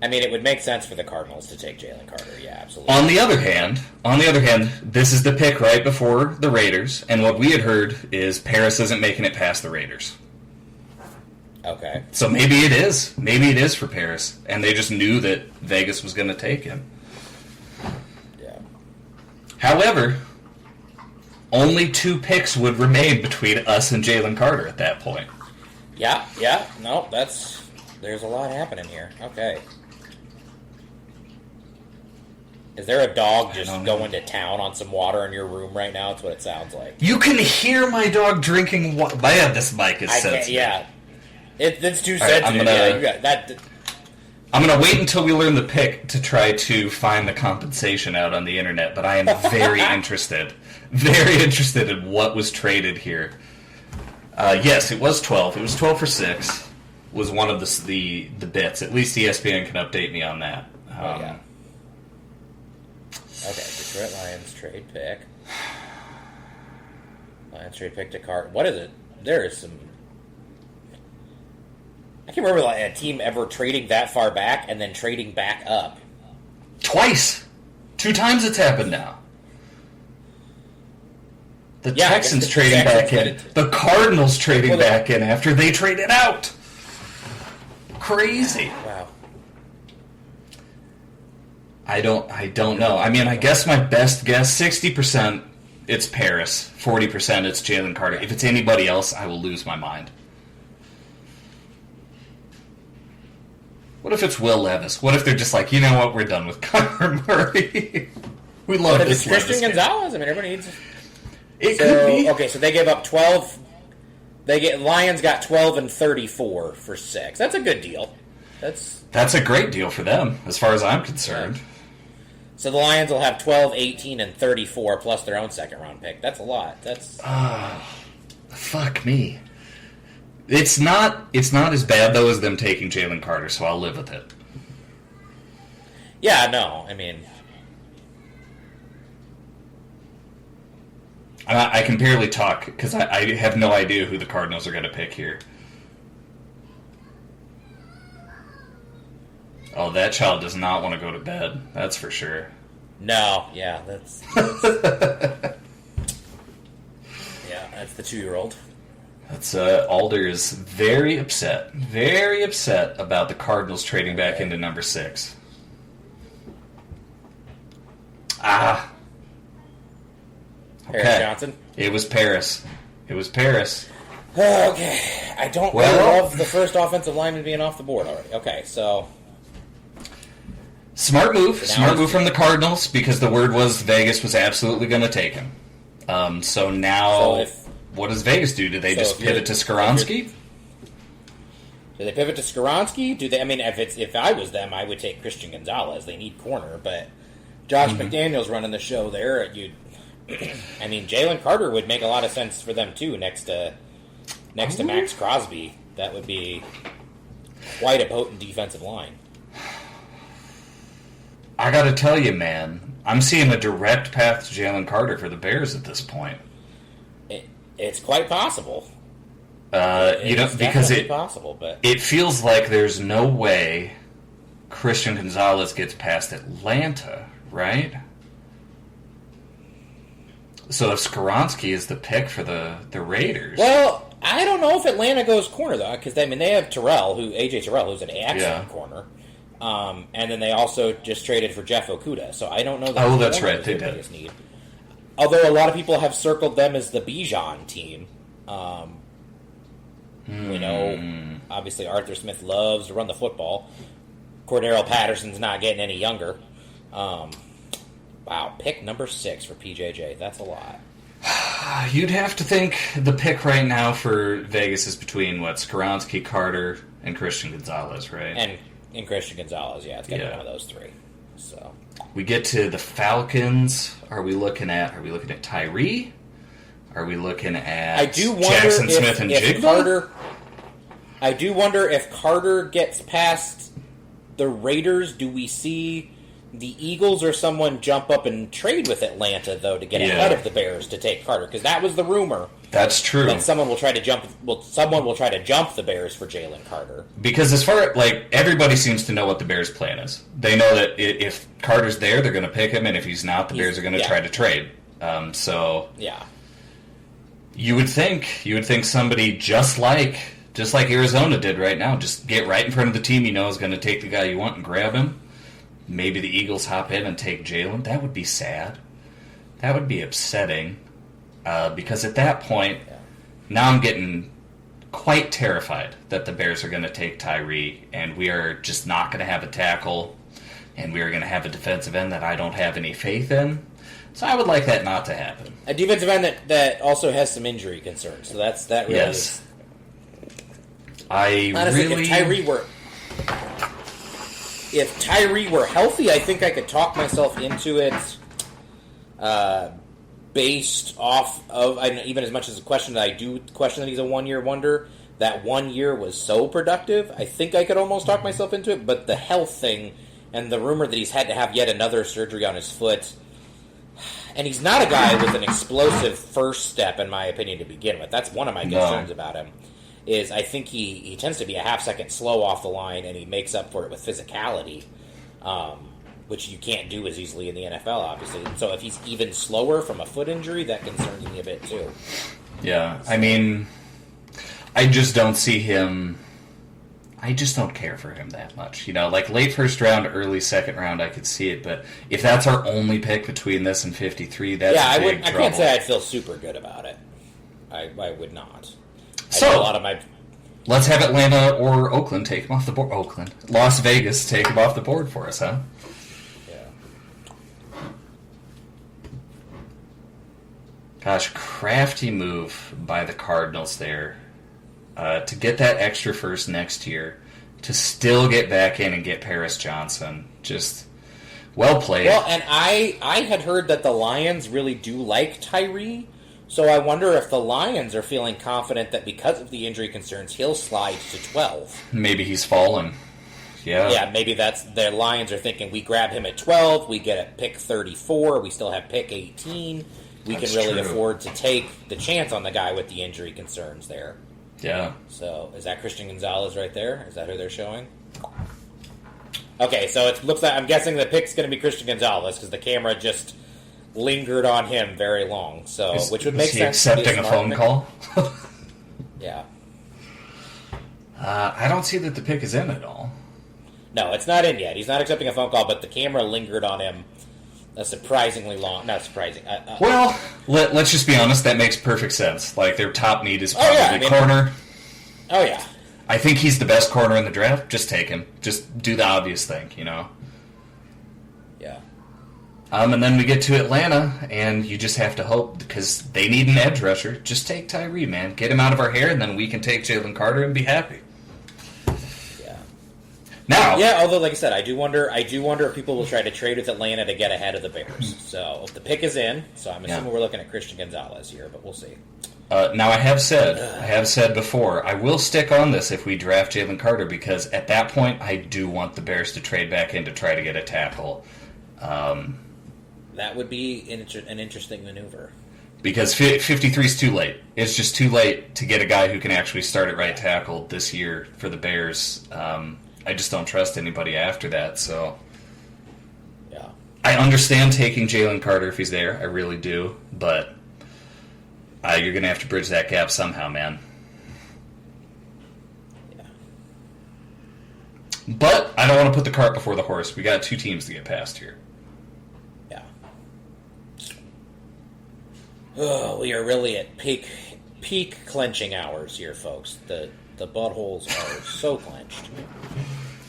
I mean, it would make sense for the Cardinals to take Jalen Carter. Yeah, absolutely. On the other hand, this is the pick right before the Raiders, and what we had heard is Paris isn't making it past the Raiders. Okay. So maybe it is. Maybe it is for Paris, and they just knew that Vegas was going to take him. Yeah. However, only 2 picks would remain between us and Jalen Carter at that point. Yeah. No, there's a lot happening here. Okay. Is there a dog just going to town on some water in your room right now? That's what it sounds like. You can hear my dog drinking water. Man, this mic is sensitive. Yeah. It's too sensitive. I'm going to wait until we learn the pick to try to find the compensation out on the internet, but I am very interested in what was traded here. Yes, it was 12. It was 12 for 6. Was one of the bits. At least ESPN can update me on that. Yeah. Okay, Detroit Lions trade pick. Lions trade pick to Carter. What is it? There is some... I can't remember a team ever trading that far back and then trading back up. Twice! 2 times it's happened now. The Texans trading back in. The Cardinals trading back in after they traded out. Crazy. Wow. I don't know. I mean, I guess my best guess, 60% it's Paris, 40% it's Jalen Carter. If it's anybody else, I will lose my mind. What if it's Will Levis? What if they're just like, you know what, we're done with Kyler Murray. We love this. What if it's Christian Gonzalez? I mean, everybody needs... It could be. Okay, so they gave up 12... Lions got 12 and 34 for 6. That's a good deal. That's a great deal for them, as far as I'm concerned. Yeah. So the Lions will have 12, 18, and 34 plus their own second-round pick. That's a lot. That's... Fuck me. It's not as bad, though, as them taking Jalen Carter, so I'll live with it. Yeah, no, I mean... I can barely talk, because I have no idea who the Cardinals are going to pick here. Oh, that child does not want to go to bed. That's for sure. No, yeah, that's yeah, that's the 2-year-old. That's Alder is very upset about the Cardinals trading back into number 6. Paris Johnson. It was Paris. Okay, I don't really love the first offensive lineman being off the board already. Okay, so. Smart move from the Cardinals, because the word was Vegas was absolutely going to take him. So now, what does Vegas do? Do they just pivot to Skoronski? Do they pivot to Skoronski? Do they? I mean, if I was them, I would take Christian Gonzalez. They need corner, but Josh McDaniels running the show there. I mean, Jalen Carter would make a lot of sense for them too. Next to Max Crosby, that would be quite a potent defensive line. I gotta tell you, man, I'm seeing a direct path to Jalen Carter for the Bears at this point. It's quite possible. Because possible, but it feels like there's no way Christian Gonzalez gets past Atlanta, right? So if Skoronski is the pick for the Raiders... Well, I don't know if Atlanta goes corner, though, because, I mean, they have AJ Terrell, who's an excellent corner. And then they also just traded for Jeff Okudah, so I don't know that... Oh, that's right, they did. Need. Although a lot of people have circled them as the Bijan team. You know, obviously Arthur Smith loves to run the football. Cordero Patterson's not getting any younger. Wow, pick number 6 for PJJ. That's a lot. You'd have to think the pick right now for Vegas is between, Skoronski, Carter, and Christian Gonzalez, right? And Christian Gonzalez, yeah. It's going to be one of those 3. So we get to the Falcons. Are we looking at Tyree? Are we looking at Jackson Smith and Jigba? I do wonder if Carter gets past the Raiders. Do we see the Eagles or someone jump up and trade with Atlanta, though, to get ahead of the Bears to take Carter? Because that was the rumor. That's true. That someone will try to jump. Well, someone will try to jump the Bears for Jalen Carter. Because everybody seems to know what the Bears' plan is. They know that if Carter's there, they're going to pick him, and if he's not, the Bears are going to try to trade. You would think somebody just like Arizona did right now, just get right in front of the team you know is going to take the guy you want and grab him. Maybe the Eagles hop in and take Jalen. That would be sad. That would be upsetting. Because at that point, now I'm getting quite terrified that the Bears are going to take Tyree, and we are just not going to have a tackle, and we are going to have a defensive end that I don't have any faith in. So I would like that not to happen. A defensive end that also has some injury concerns. So that really is. If Tyree were healthy, I think I could talk myself into it. Based off of, even as much as a question that I do question that he's a one-year wonder, that 1 year was so productive, I think I could almost talk myself into it. But the health thing and the rumor that he's had to have yet another surgery on his foot, and he's not a guy with an explosive first step, in my opinion, to begin with. That's one of my concerns about him. Is I think he tends to be a half-second slow off the line, and he makes up for it with physicality, which you can't do as easily in the NFL, obviously. So if he's even slower from a foot injury, that concerns me a bit, too. Yeah, I mean, I just don't see him... I just don't care for him that much. Late first round, early second round, I could see it, but if that's our only pick between this and 53, that's big trouble. I can't say I'd feel super good about it. I would not. Let's have Atlanta or Oakland take him off the board. Las Vegas take him off the board for us, huh? Yeah. Gosh, crafty move by the Cardinals there to get that extra first next year, to still get back in and get Paris Johnson. Just well played. Well, and I had heard that the Lions really do like Tyree. So I wonder if the Lions are feeling confident that because of the injury concerns, he'll slide to 12. Maybe he's fallen. Yeah. Yeah, maybe the Lions are thinking, we grab him at 12, we get a pick 34, we still have pick 18. We can really afford to take the chance on the guy with the injury concerns there. Yeah. So is that Christian Gonzalez right there? Is that who they're showing? Okay, so it looks like, I'm guessing the pick's going to be Christian Gonzalez because the camera just lingered on him very long, which would make sense. Is he accepting a phone call? Yeah. I don't see that the pick is in at all. No, it's not in yet. He's not accepting a phone call, but the camera lingered on him a surprisingly long... Not surprising. Well, let's just be honest. That makes perfect sense. Their top need is probably corner. Oh, yeah. I think he's the best corner in the draft. Just take him. Just do the obvious thing, Yeah. And then we get to Atlanta, and you just have to hope, because they need an edge rusher. Just take Tyree, man. Get him out of our hair, and then we can take Jalen Carter and be happy. Yeah. Now, although, like I said, I do wonder if people will try to trade with Atlanta to get ahead of the Bears. So, if the pick is in, so I'm assuming we're looking at Christian Gonzalez here, but we'll see. Now, I have said before, I will stick on this if we draft Jalen Carter, because at that point, I do want the Bears to trade back in to try to get a tackle. That would be an interesting maneuver. Because 53 is too late. It's just too late to get a guy who can actually start at right tackle this year for the Bears. I just don't trust anybody after that. So, yeah, I understand taking Jalen Carter if he's there. I really do. But you're going to have to bridge that gap somehow, man. Yeah. But I don't want to put the cart before the horse. We got 2 teams to get past here. Oh, we are really at peak clenching hours here, folks. The buttholes are so clenched.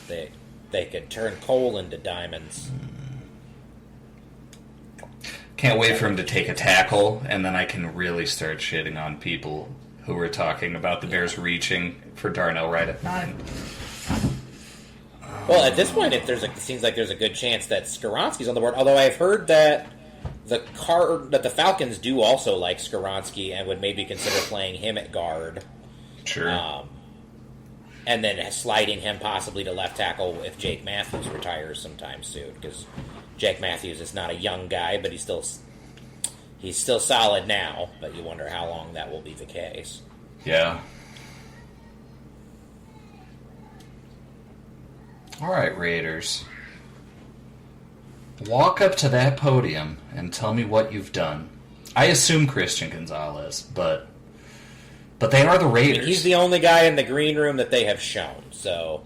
They could turn coal into diamonds. Can't wait for him to take a tackle, and then I can really start shitting on people who were talking about the Bears reaching for Darnell right at 9. Well, at this point, it seems like there's a good chance that Skoronski's on the board. Although I've heard that the Falcons do also like Skoronski and would maybe consider playing him at guard. Sure. And then sliding him possibly to left tackle if Jake Matthews retires sometime soon, because Jake Matthews is not a young guy, but he's still solid now. But you wonder how long that will be the case. Yeah. All right, Raiders. Walk up to that podium and tell me what you've done. I assume Christian Gonzalez, but they are the Raiders. I mean, he's the only guy in the green room that they have shown, so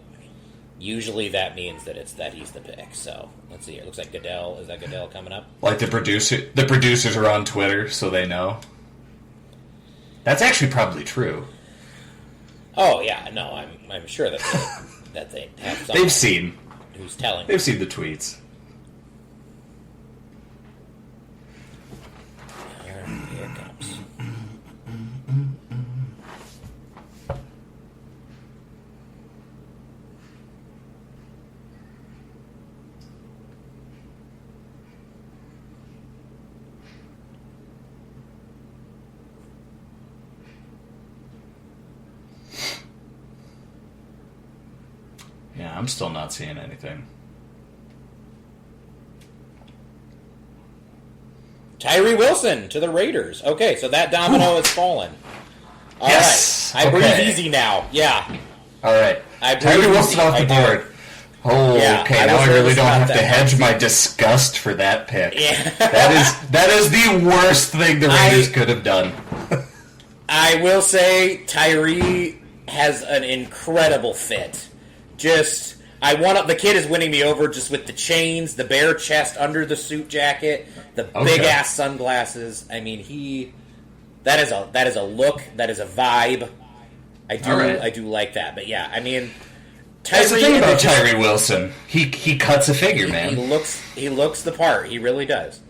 usually that means that he's the pick. So let's see. It looks like Goodell. Is that Goodell coming up? Like the producers are on Twitter, so they know. That's actually probably true. Oh yeah, no, I'm sure that they have someone They've seen who's telling. They've seen the tweets. Here it comes. Yeah, I'm still not seeing anything. Tyree Wilson to the Raiders. Okay, so that domino has fallen. All yes! right. I breathe easy now. Yeah. All right. I breathe Tyree Wilson easy. off the board. Oh, yeah, okay. Now I really don't have to hedge my disgust for that pick. Yeah. that is the worst thing the Raiders could have done. I will say Tyree has an incredible fit. The kid is winning me over just with the chains, the bare chest under the suit jacket, the big ass sunglasses. I mean, that is a look, that is a vibe. I do like that. But yeah, I mean, that's the thing about Tyree Wilson. He cuts a figure, man. He looks the part. He really does.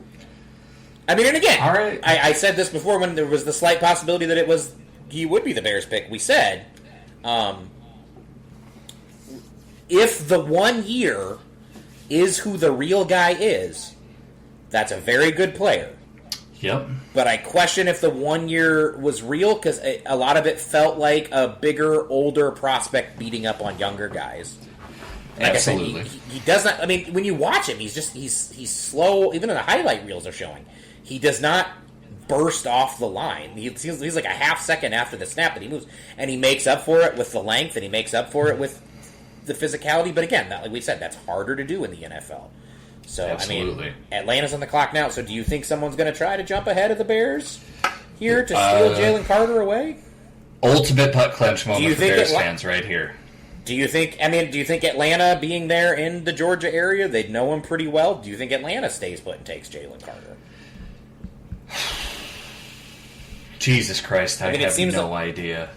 I mean, and again, all right. I said this before when there was the slight possibility that he would be the Bears pick. We said, if the 1 year is who the real guy is, that's a very good player. Yep. But I question if the 1 year was real, because a lot of it felt like a bigger, older prospect beating up on younger guys. Like absolutely. I said, he does not. I mean, when you watch him, he's slow. Even in the highlight reels are showing, he does not burst off the line. He's like a half second after the snap that he moves, and he makes up for it with the length, and he makes up for it with the physicality. But again, like we said, that's harder to do in the NFL. So, absolutely. I mean, Atlanta's on the clock now, so do you think someone's going to try to jump ahead of the Bears here to steal Jalen Carter away? Ultimate putt clench moment for Bears fans right here. Do you think Atlanta being there in the Georgia area, they'd know him pretty well? Do you think Atlanta stays put and takes Jalen Carter? Jesus Christ, I have no idea.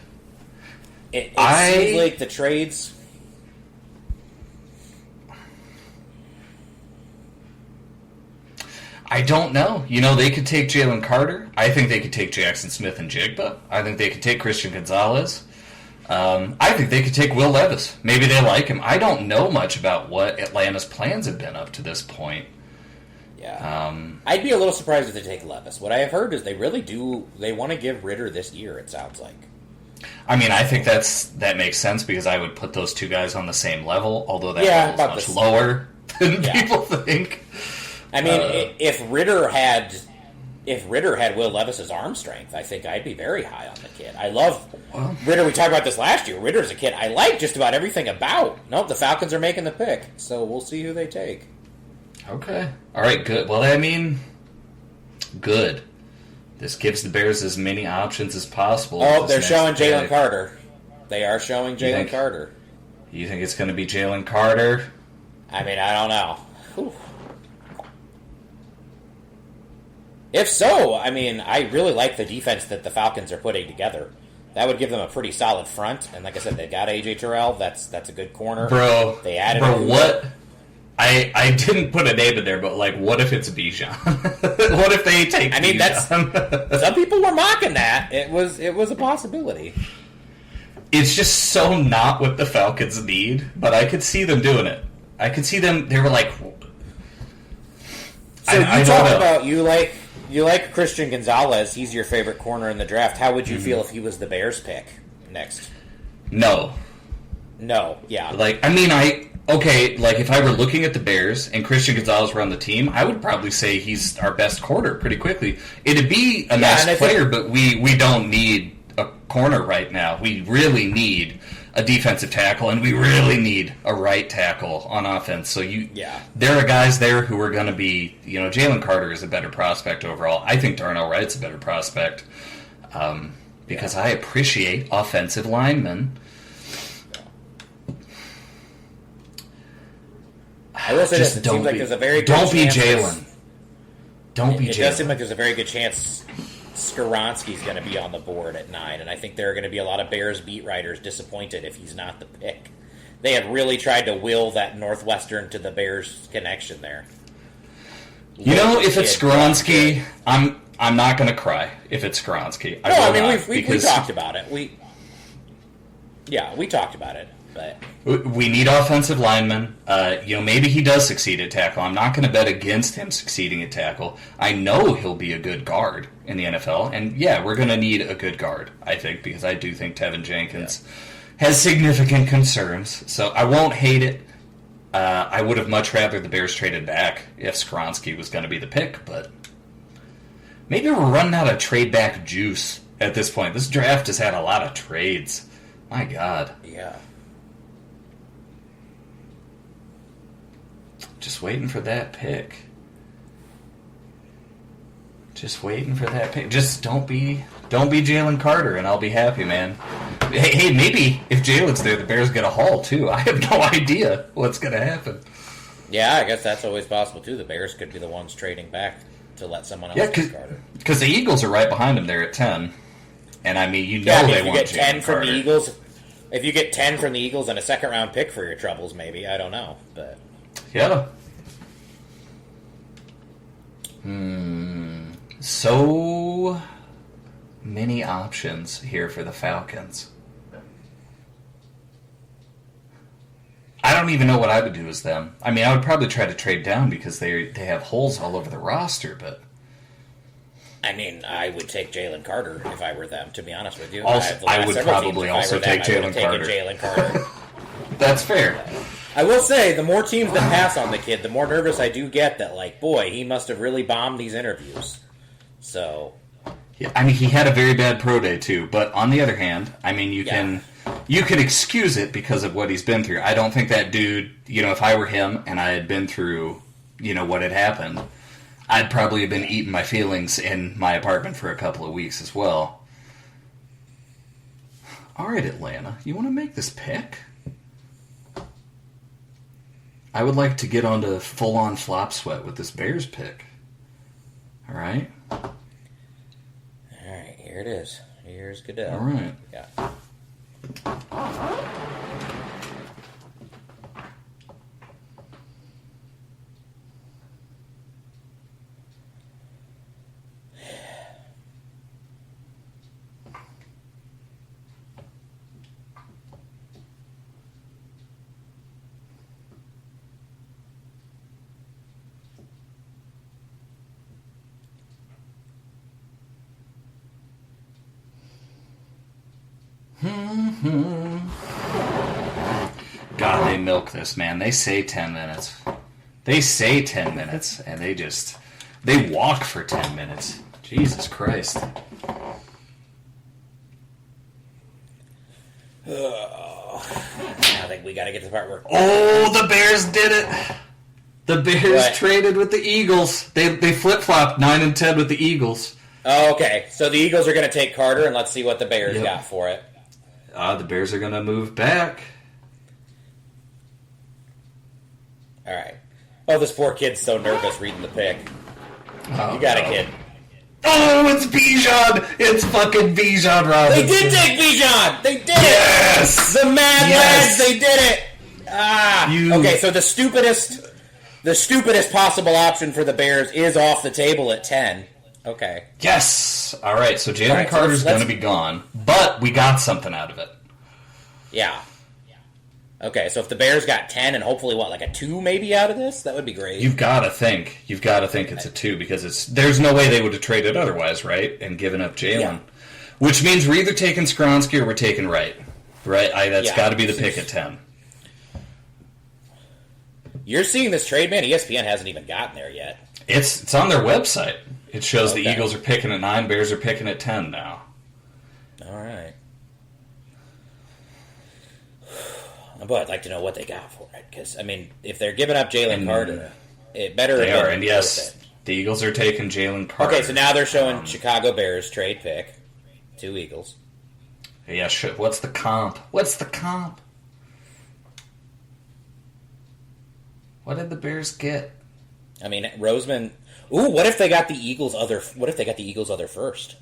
It seems like the trades... I don't know. They could take Jalen Carter. I think they could take Jackson Smith and Jigba. I think they could take Christian Gonzalez. I think they could take Will Levis. Maybe they like him. I don't know much about what Atlanta's plans have been up to this point. Yeah. I'd be a little surprised if they take Levis. What I have heard is they really do. They want to give Ritter this year, it sounds like. I mean, I think that makes sense because I would put those two guys on the same level, although that level is much lower than people think. I mean, if Ritter had Will Levis's arm strength, I think I'd be very high on the kid. I love Ritter. We talked about this last year. Ritter's a kid I like just about everything about. Nope, the Falcons are making the pick, so we'll see who they take. Okay. All right, good. Well, I mean, good. This gives the Bears as many options as possible. Oh, they're showing Jalen Carter. They are showing Jalen Carter. You think it's going to be Jalen Carter? I mean, I don't know. Whew. If so, I mean, I really like the defense that the Falcons are putting together. That would give them a pretty solid front. And like I said, they've got A.J. Terrell. That's a good corner. Bro, they added what? I didn't put a name in there, but like, what if it's Bijan? What if they take? I mean, Bijan? Some people were mocking that. It was a possibility. It's just so not what the Falcons need, but I could see them doing it. I could see them. They were like, so you talk about you like Christian Gonzalez. He's your favorite corner in the draft. How would you feel if he was the Bears pick next? No, yeah. Like, I mean, like if I were looking at the Bears and Christian Gonzalez were on the team, I would probably say he's our best corner pretty quickly. It'd be a nice player, but we don't need a corner right now. We really need a defensive tackle, and we really need a right tackle on offense. So there are guys there who are going to be, Jalen Carter is a better prospect overall. I think Darnell Wright's a better prospect because I appreciate offensive linemen. I will say this: it seems like there's a very good chance. Don't be Jalen. Don't be Jalen. It does seem like there's a very good chance Skoronski's going to be on the board at 9, and I think there are going to be a lot of Bears beat writers disappointed if he's not the pick. They have really tried to will that Northwestern to the Bears connection there. If it's Skoronski, I'm not going to cry if it's Skoronski. We talked about it. We talked about it. But we need offensive linemen. Maybe he does succeed at tackle. I'm not going to bet against him succeeding at tackle. I know he'll be a good guard in the NFL. And, we're going to need a good guard, I think, because I do think Tevin Jenkins has significant concerns. So I won't hate it. I would have much rather the Bears traded back if Skoronski was going to be the pick. But maybe we're running out of trade-back juice at this point. This draft has had a lot of trades. My God. Yeah. Just waiting for that pick. Just don't be Jalen Carter, and I'll be happy, man. Hey, maybe if Jalen's there, the Bears get a haul too. I have no idea what's going to happen. Yeah, I guess that's always possible too. The Bears could be the ones trading back to let someone else get Carter. Because the Eagles are right behind them there at 10, and I mean, they want Jalen Carter. The Eagles. If you get 10 from the Eagles and a second-round pick for your troubles, maybe. I don't know. But yeah. So many options here for the Falcons. I don't even know what I would do as them. I mean, I would probably try to trade down because they have holes all over the roster, but I mean, I would take Jalen Carter if I were them, to be honest with you. I would probably also take Jalen Carter. That's fair. I will say, the more teams that pass on the kid, the more nervous I do get that, like, boy, he must have really bombed these interviews. So, yeah, I mean, he had a very bad pro day too. But on the other hand, I mean, you can excuse it because of what he's been through. I don't think that dude, if I were him and I had been through, what had happened, I'd probably have been eating my feelings in my apartment for a couple of weeks as well. All right, Atlanta, you want to make this pick? I would like to get onto full-on flop sweat with this Bears pick. All right? All right, here it is. Here's Goodell. All right. Yeah. God, they milk this, man. They say 10 minutes. And they walk for 10 minutes. Jesus Christ. I think we got to get to the part where... Oh, the Bears did it! The Bears traded with the Eagles. They flip-flopped 9 and 10 with the Eagles. Oh, okay. So the Eagles are going to take Carter, and let's see what the Bears got for it. The Bears are going to move back. All right. Oh, this poor kid's so nervous reading the pick. You got it, kid. Oh, it's Bijan! It's fucking Bijan Robinson. They did take Bijan! They did yes! it! The Mad Lads, they did it! Okay, so the stupidest the stupidest possible option for the Bears is off the table at 10. Okay. Yes! All right, so Jalen Carter's going to be gone, but we got something out of it. Yeah. Okay, so if the Bears got 10 and hopefully, like a 2 maybe out of this, that would be great. You've got to think it's a 2 because there's no way they would have traded otherwise, right? And given up Jalen. Yeah. Which means we're either taking Skronsky or we're taking Wright. Right? That's got to be the pick at 10. You're seeing this trade, man. ESPN hasn't even gotten there yet. It's on their website. It shows the Eagles are picking at 9, Bears are picking at 10 now. All right. But I'd like to know what they got for it. Because, I mean, if they're giving up Jalen Carter, it better They are, and yes, the Eagles are taking Jalen Carter. Okay, so now they're showing Chicago Bears trade pick. 2 Eagles. Yeah, sure. What's the comp? What did the Bears get? I mean, Roseman. Ooh, what if they got the Eagles' other first?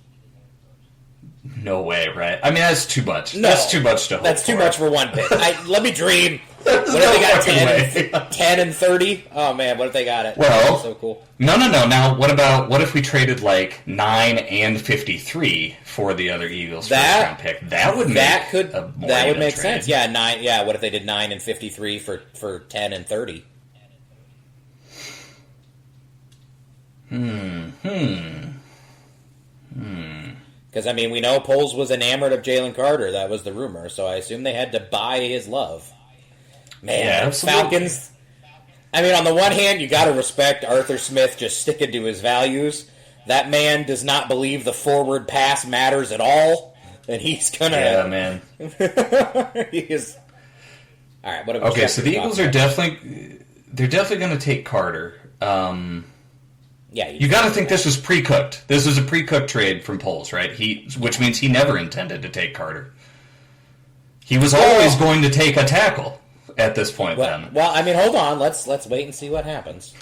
No way, right? I mean, that's too much. No, that's too much to hope That's too much for one pick. Let me dream. What if they got 10 and 30? Oh, man, what if they got it? Well, so cool. No. Now, what if we traded, 9 and 53 for the other Eagles first-round pick? That would make sense. Yeah, 9. Yeah, what if they did 9 and 53 for 10 and 30? Because, I mean, we know Poles was enamored of Jalen Carter. That was the rumor. So I assume they had to buy his love. Man, yeah, Falcons. I mean, on the one hand, you got to respect Arthur Smith just sticking to his values. That man does not believe the forward pass matters at all. And he's going to... Yeah, man. He is... All right, what about... Okay, so the Eagles are definitely... They're definitely going to take Carter. Yeah, you got to think this was pre-cooked. This was a pre-cooked trade from Poles, right? Which means he never intended to take Carter. He was always going to take a tackle at this point. Then, well, I mean, hold on. Let's wait and see what happens.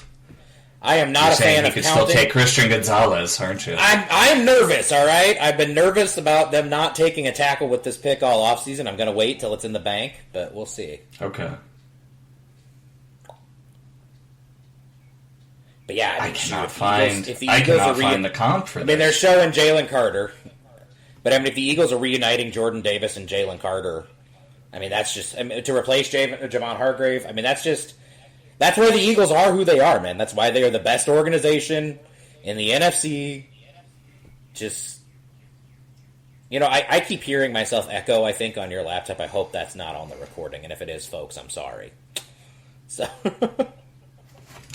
I am not a fan of counting. You could still take Christian Gonzalez, aren't you? I'm nervous. All right, I've been nervous about them not taking a tackle with this pick all offseason. I'm going to wait till it's in the bank, but we'll see. Okay. But yeah, I cannot find the comp for this. I mean, they're showing Jalen Carter, but I mean, if the Eagles are reuniting Jordan Davis and Jalen Carter, I mean, that's just to replace Javon Hargrave. I mean, that's where the Eagles are who they are, man. That's why they are the best organization in the NFC. Just, I keep hearing myself echo. I think on your laptop. I hope that's not on the recording, and if it is, folks, I'm sorry. So.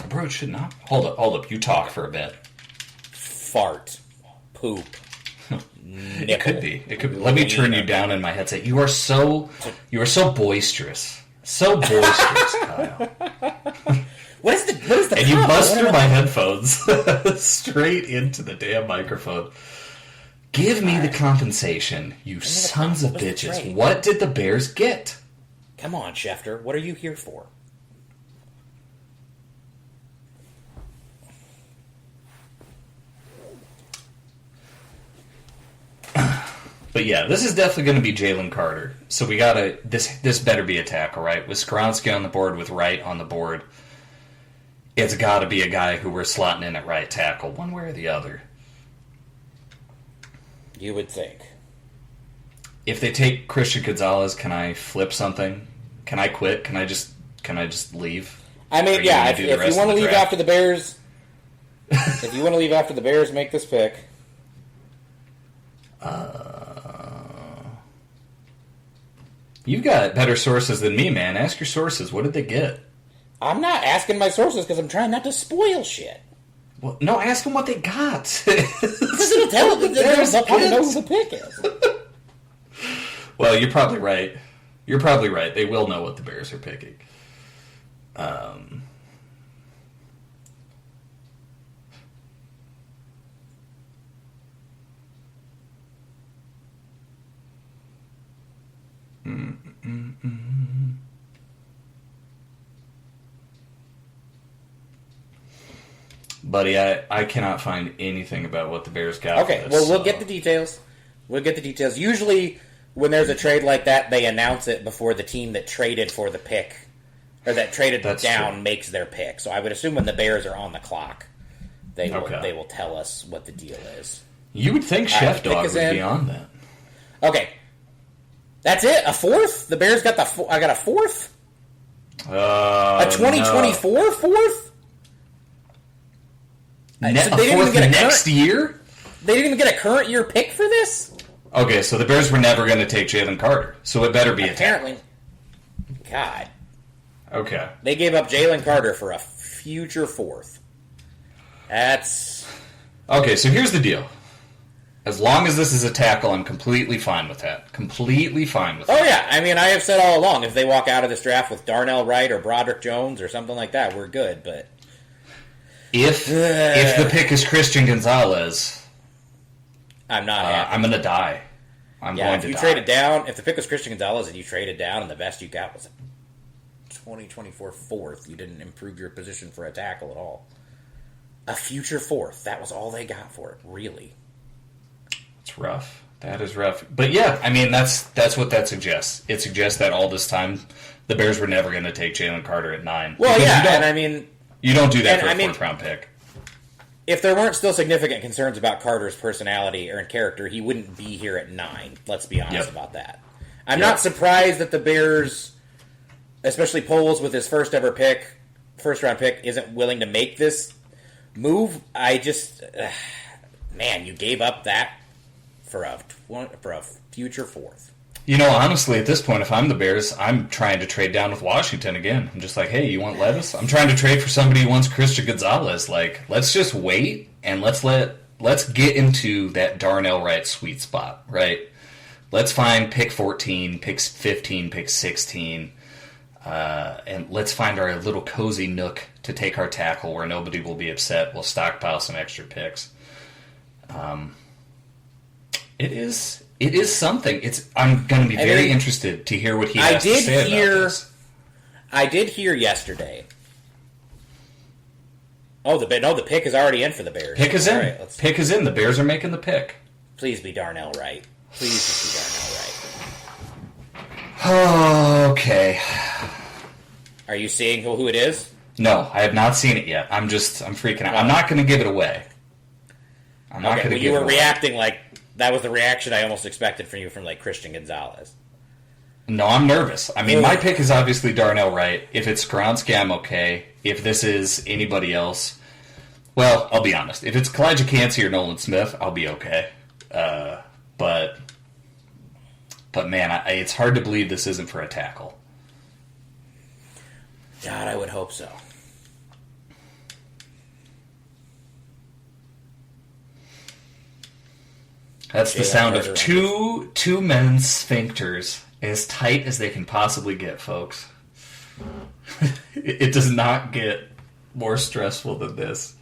Bro, it should not. Hold up. You talk for a bit. Fart. Poop. It could be. Let me turn you down in my headset. You are so boisterous. So boisterous, Kyle. What is the And you bust through my headphones straight into the damn microphone. Give me the compensation, you sons of bitches. What did the Bears get? Come on, Schefter. What are you here for? But yeah, this is definitely going to be Jalen Carter. So we gotta this better be a tackle, right? With Skronsky on the board, with Wright on the board, it's got to be a guy who we're slotting in at right tackle, one way or the other. You would think. If they take Christian Gonzalez, can I flip something? Can I quit? Can I just leave? I mean, yeah. If you want to leave after the Bears, make this pick. You've got better sources than me, man. Ask your sources. What did they get? I'm not asking my sources because I'm trying not to spoil shit. Well, no, ask them what they got. Because it'll tell them that they know who the pick is. Well, you're probably right. They will know what the Bears are picking. Buddy, I cannot find anything about what the Bears got. Okay, we'll get the details. Usually, when there's a trade like that, they announce it before the team that traded for the pick or that traded That's down true. makes their pick. So I would assume when the Bears are on the clock, they Okay. will tell us what the deal is. You would think Chef pick Dog is would in. be on that. Okay, that's it. A fourth. The Bears got I got a fourth. A 2024 fourth. So A they didn't even fourth get a next year? They didn't even get a current year pick for this. Okay, so the Bears were never going to take Jalen Carter, so it better be a tackle. Apparently, God, Okay. they gave up Jalen Carter for a future fourth. That's Okay, so here's the deal. As long as this is a tackle, I'm completely fine with that. Completely fine with that. Oh, yeah. I mean, I have said all along, if they walk out of this draft with Darnell Wright or Broderick Jones or something like that, we're good. But If the pick is Christian Gonzalez, I'm not happy. I'm going to die. I'm going if to you die. traded down, if the pick was Christian Gonzalez and you traded down and the best you got was a 2024 fourth, you didn't improve your position for a tackle at all. A future fourth. That was all they got for it, really. It's rough. That is rough. But yeah, I mean, that's what that suggests. It suggests that all this time, the Bears were never going to take Jalen Carter at 9. Well, Because yeah, and I mean... You don't do that and for a I mean- fourth-round pick. If there weren't still significant concerns about Carter's personality or in character, he wouldn't be here at 9. Let's be honest about that. I'm not surprised that the Bears, especially Poles with his first round pick, isn't willing to make this move. I just, man, you gave up that for a future fourth. You know, honestly, at this point, if I'm the Bears, I'm trying to trade down with Washington again. I'm just like, hey, you want Levis? I'm trying to trade for somebody who wants Christian Gonzalez. Like, let's just wait and let's get into that Darnell Wright sweet spot, right? Let's find pick 14, pick 15, pick 16, and let's find our little cozy nook to take our tackle where nobody will be upset. We'll stockpile some extra picks. It is something. I'm going to be very interested to hear what he has to say about this. I did hear yesterday. The pick is already in for the Bears. Pick is in. Right, pick is in. The Bears are making the pick. Please be Darnell Wright. Please just be Darnell Wright. Okay. Are you seeing who it is? No, I have not seen it yet. I'm freaking out. I'm not going to give it away. I'm not going to give it away. You were reacting like that was the reaction I almost expected from you from like Christian Gonzalez. No, I'm nervous. I mean, my pick is obviously Darnell Wright. If it's Skoronski, I'm okay. If this is anybody else, well, I'll be honest. If it's Kalijah Cansey or Nolan Smith, I'll be okay. But man, it's hard to believe this isn't for a tackle. God, I would hope so. That's the sound of two men's sphincters as tight as they can possibly get, folks. It does not get more stressful than this.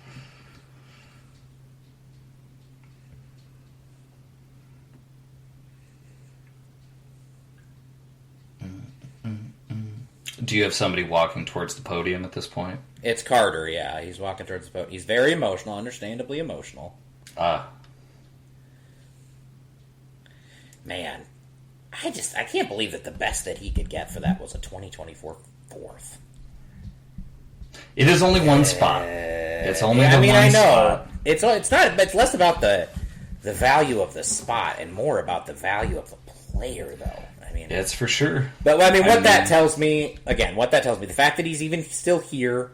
Do you have somebody walking towards the podium at this point? It's Carter, yeah. He's walking towards the boat. He's very emotional, understandably emotional. Man, I can't believe that the best that he could get for that was a 2024 fourth. It is only one spot. It's only the one I know. spot. It's not. It's less about the value of the spot and more about the value of the player, though. I mean, It's for sure. But that tells me, the fact that he's even still here,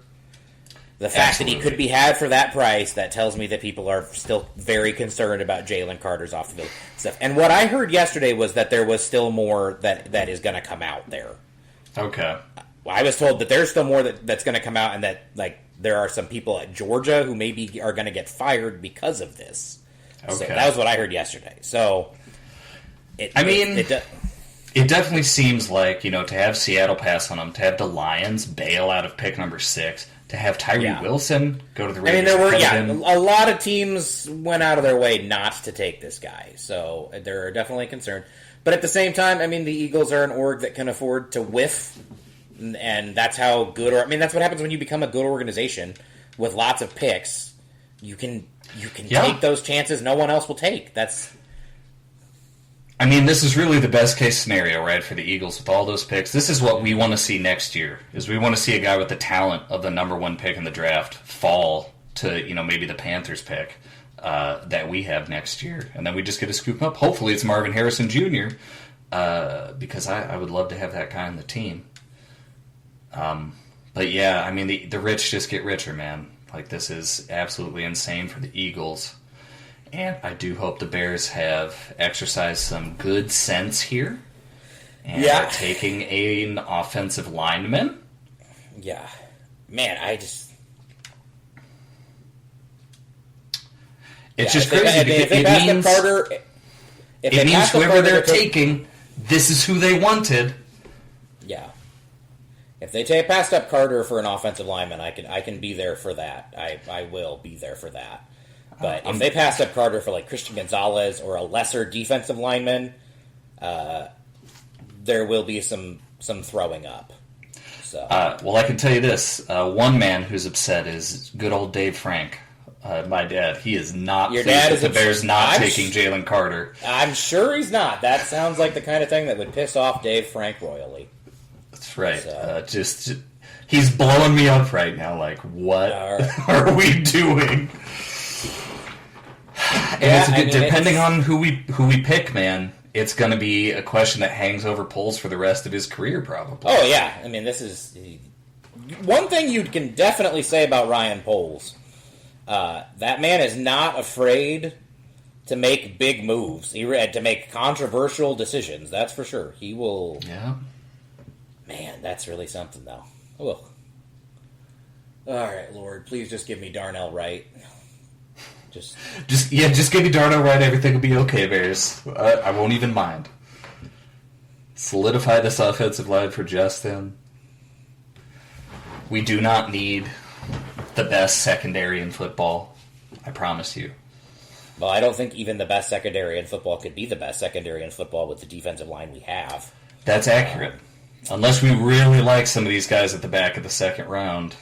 the fact that he could be had for that price, that tells me that people are still very concerned about Jalen Carter's off the field stuff. And what I heard yesterday was that there was still more that is going to come out there. Okay. I was told that there's still more that's going to come out, and that there are some people at Georgia who maybe are going to get fired because of this. Okay. So that was what I heard yesterday. So, it definitely seems like, to have Seattle pass on them, to have the Lions bail out of pick number 6, to have Tyree Wilson go to the Raiders. A lot of teams went out of their way not to take this guy. So they're definitely concerned. But at the same time, the Eagles are an org that can afford to whiff. And that's how good, that's what happens when you become a good organization with lots of picks. You can take those chances no one else will take. I mean, this is really the best case scenario, right, for the Eagles with all those picks. This is what we want to see next year, is we want to see a guy with the talent of the number one pick in the draft fall to, maybe the Panthers pick that we have next year. And then we just get to scoop him up. Hopefully it's Marvin Harrison Jr., because I would love to have that guy on the team. But yeah, I mean, the rich just get richer, man. Like, this is absolutely insane for the Eagles. And I do hope the Bears have exercised some good sense here and are taking an offensive lineman. Yeah. Man, It's just crazy because it means whoever they're taking, this is who they wanted. Yeah. If they passed up Carter for an offensive lineman, I can be there for that. I will be there for that. But if they passed up Carter for like Christian Gonzalez or a lesser defensive lineman, there will be some throwing up. So, well, I can tell you this: one man who's upset is good old Dave Frank, my dad. He is not pleased with the Bears not taking Jalen Carter. I'm sure he's not. That sounds like the kind of thing that would piss off Dave Frank royally. That's right. So. He's blowing me up right now. Like, what are we doing? And depending on who we pick, man, it's going to be a question that hangs over Poles for the rest of his career, probably. Oh yeah, I mean, this is one thing you can definitely say about Ryan Poles. That man is not afraid to make big moves, to make controversial decisions. That's for sure. He will. Yeah. Man, that's really something, though. Oh. All right, Lord, please just give me Darnell Wright. Just give me Darnell Wright. Everything will be okay, Bears. I won't even mind. Solidify this offensive line for Justin. We do not need the best secondary in football. I promise you. Well, I don't think even the best secondary in football could be the best secondary in football with the defensive line we have. That's accurate. Unless we really like some of these guys at the back of the second round.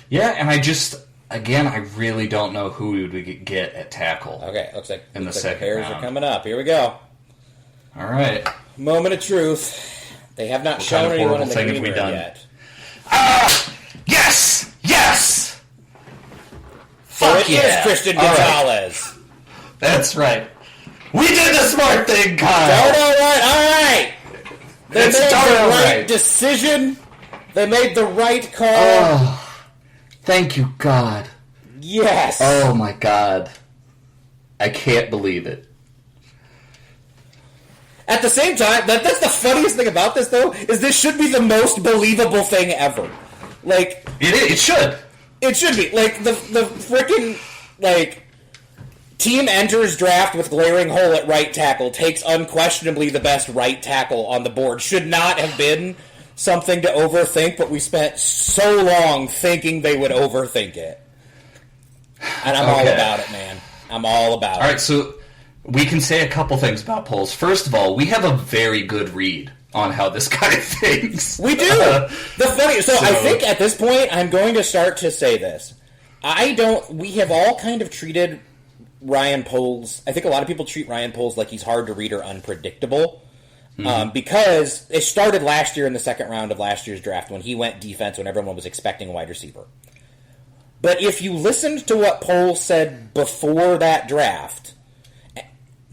Yeah, and I really don't know who we would get at tackle. Okay, looks like the second Bears round are coming up. Here we go. All right. Moment of truth. They have not shown anyone in the green room yet. Yes! Fuck yeah! It is Christian Gonzalez. Right. That's right. We did the smart thing, Kyle. All right. They made the right decision. They made the right call. Oh. Thank you, God. Yes. Oh, my God. I can't believe it. At the same time, that's the funniest thing about this, though, is this should be the most believable thing ever. Like... It should. It should be. Like, the freaking, team enters draft with glaring hole at right tackle, takes unquestionably the best right tackle on the board. Should not have been something to overthink, but we spent so long thinking they would overthink it. And I'm all about it, man. I'm all about it. All right, so we can say a couple things about Poles. First of all, we have a very good read on how this guy thinks. We do. I think at this point, I'm going to start to say this. We have all kind of treated Ryan Poles, I think a lot of people treat Ryan Poles like he's hard to read or unpredictable. Because it started last year in the second round of last year's draft when he went defense when everyone was expecting a wide receiver. But if you listened to what Poles said before that draft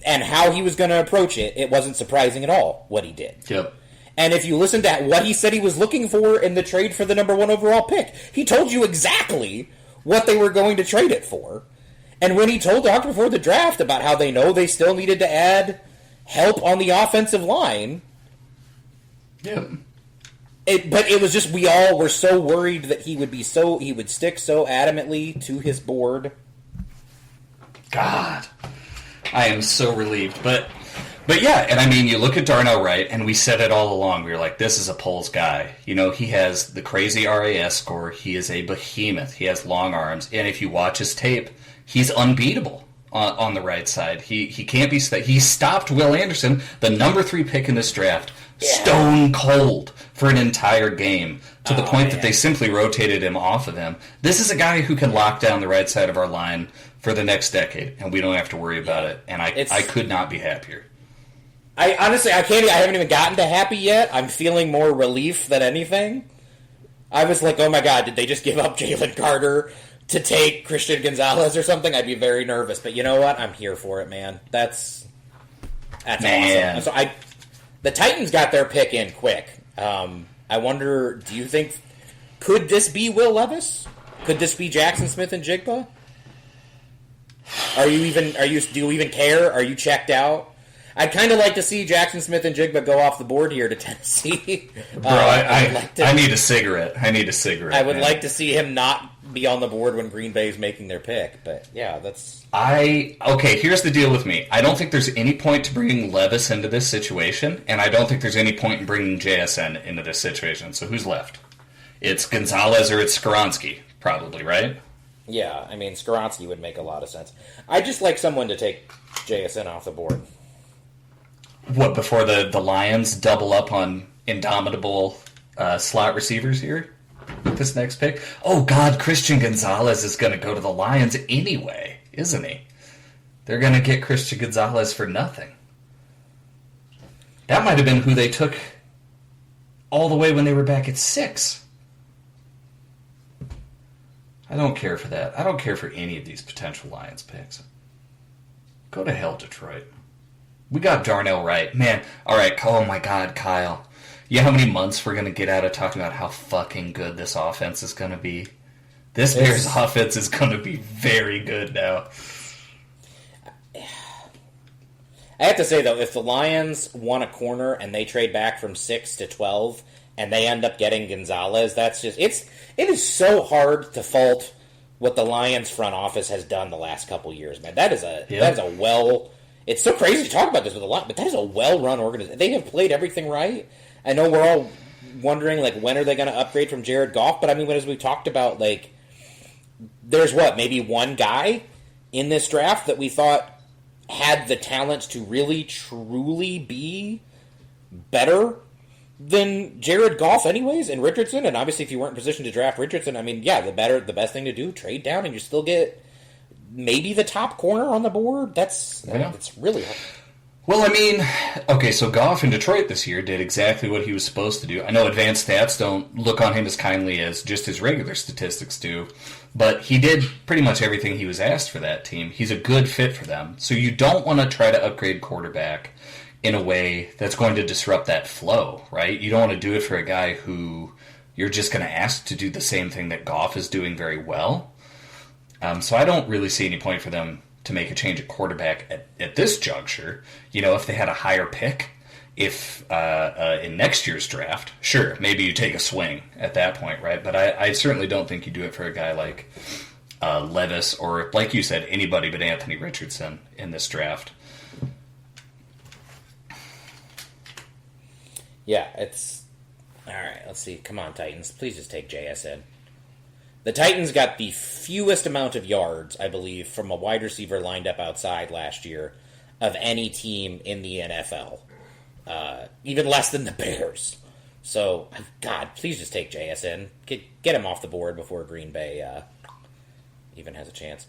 and how he was going to approach it, it wasn't surprising at all what he did. Yep. And if you listened to what he said he was looking for in the trade for the number one overall pick, he told you exactly what they were going to trade it for. And when he told Doctor before the draft about how they know they still needed to add help on the offensive line. Yep. But it was just we all were so worried that he would stick so adamantly to his board. God, I am so relieved. But yeah, and I mean, you look at Darnell Wright, and we said it all along. We were like, this is a Poles guy. He has the crazy RAS score. He is a behemoth. He has long arms, and if you watch his tape, he's unbeatable. On the right side. He can't be... He stopped Will Anderson, the number 3 pick in this draft, stone cold for an entire game, to the point man. that they simply rotated him off of him. This is a guy who can lock down the right side of our line for the next decade, and we don't have to worry about it. And I could not be happier. I honestly, I haven't even gotten to happy yet. I'm feeling more relief than anything. I was like, oh my god, did they just give up Jalen Carter to take Christian Gonzalez or something? I'd be very nervous. But you know what? I'm here for it, man. That's awesome. So the Titans got their pick in quick. I wonder, do you think, could this be Will Levis? Could this be Jackson Smith and Jigba? Do you even care? Are you checked out? I'd kind of like to see Jackson Smith and Jigba go off the board here to Tennessee. Bro, I need a cigarette. I would like to see him not be on the board when Green Bay is making their pick. But yeah, that's... Okay, here's the deal with me. I don't think there's any point to bringing Levis into this situation, and I don't think there's any point in bringing JSN into this situation. So who's left? It's Gonzalez or it's Skoronski, probably, right? Yeah, I mean, Skoronski would make a lot of sense. I'd just like someone to take JSN off the board. What, before the Lions double up on indomitable slot receivers here with this next pick? Oh, God, Christian Gonzalez is going to go to the Lions anyway, isn't he? They're going to get Christian Gonzalez for nothing. That might have been who they took all the way when they were back at 6. I don't care for that. I don't care for any of these potential Lions picks. Go to hell, Detroit. We got Darnell Wright. Man, alright, oh my god, Kyle. You know how many months we're going to get out of talking about how fucking good this offense is going to be? This Bears offense is going to be very good now. I have to say, though, if the Lions want a corner and they trade back from 6 to 12 and they end up getting Gonzalez, that's just... It is so hard to fault what the Lions front office has done the last couple years, man. That is a well... It's so crazy to talk about this with a lot, but that is a well-run organization. They have played everything right. I know we're all wondering, like, when are they going to upgrade from Jared Goff? But, I mean, as we talked about, like, there's maybe one guy in this draft that we thought had the talent to really, truly be better than Jared Goff anyways, and Richardson. And obviously, if you weren't in position to draft Richardson, I mean, yeah, the best thing to do, trade down, and you still get maybe the top corner on the board. That's really hard. Well, I mean, okay, so Goff in Detroit this year did exactly what he was supposed to do. I know advanced stats don't look on him as kindly as just his regular statistics do, but he did pretty much everything he was asked for that team. He's a good fit for them. So you don't want to try to upgrade quarterback in a way that's going to disrupt that flow, right? You don't want to do it for a guy who you're just going to ask to do the same thing that Goff is doing very well. So I don't really see any point for them to make a change at quarterback at this juncture. You know, if they had a higher pick, if in next year's draft, sure, maybe you take a swing at that point, right? But I certainly don't think you do it for a guy like Levis or, like you said, anybody but Anthony Richardson in this draft. Yeah, it's... All right, let's see. Come on, Titans. Please just take JSN. The Titans got the fewest amount of yards, I believe, from a wide receiver lined up outside last year of any team in the NFL. Even less than the Bears. So, God, please just take JSN. Get him off the board before Green Bay even has a chance.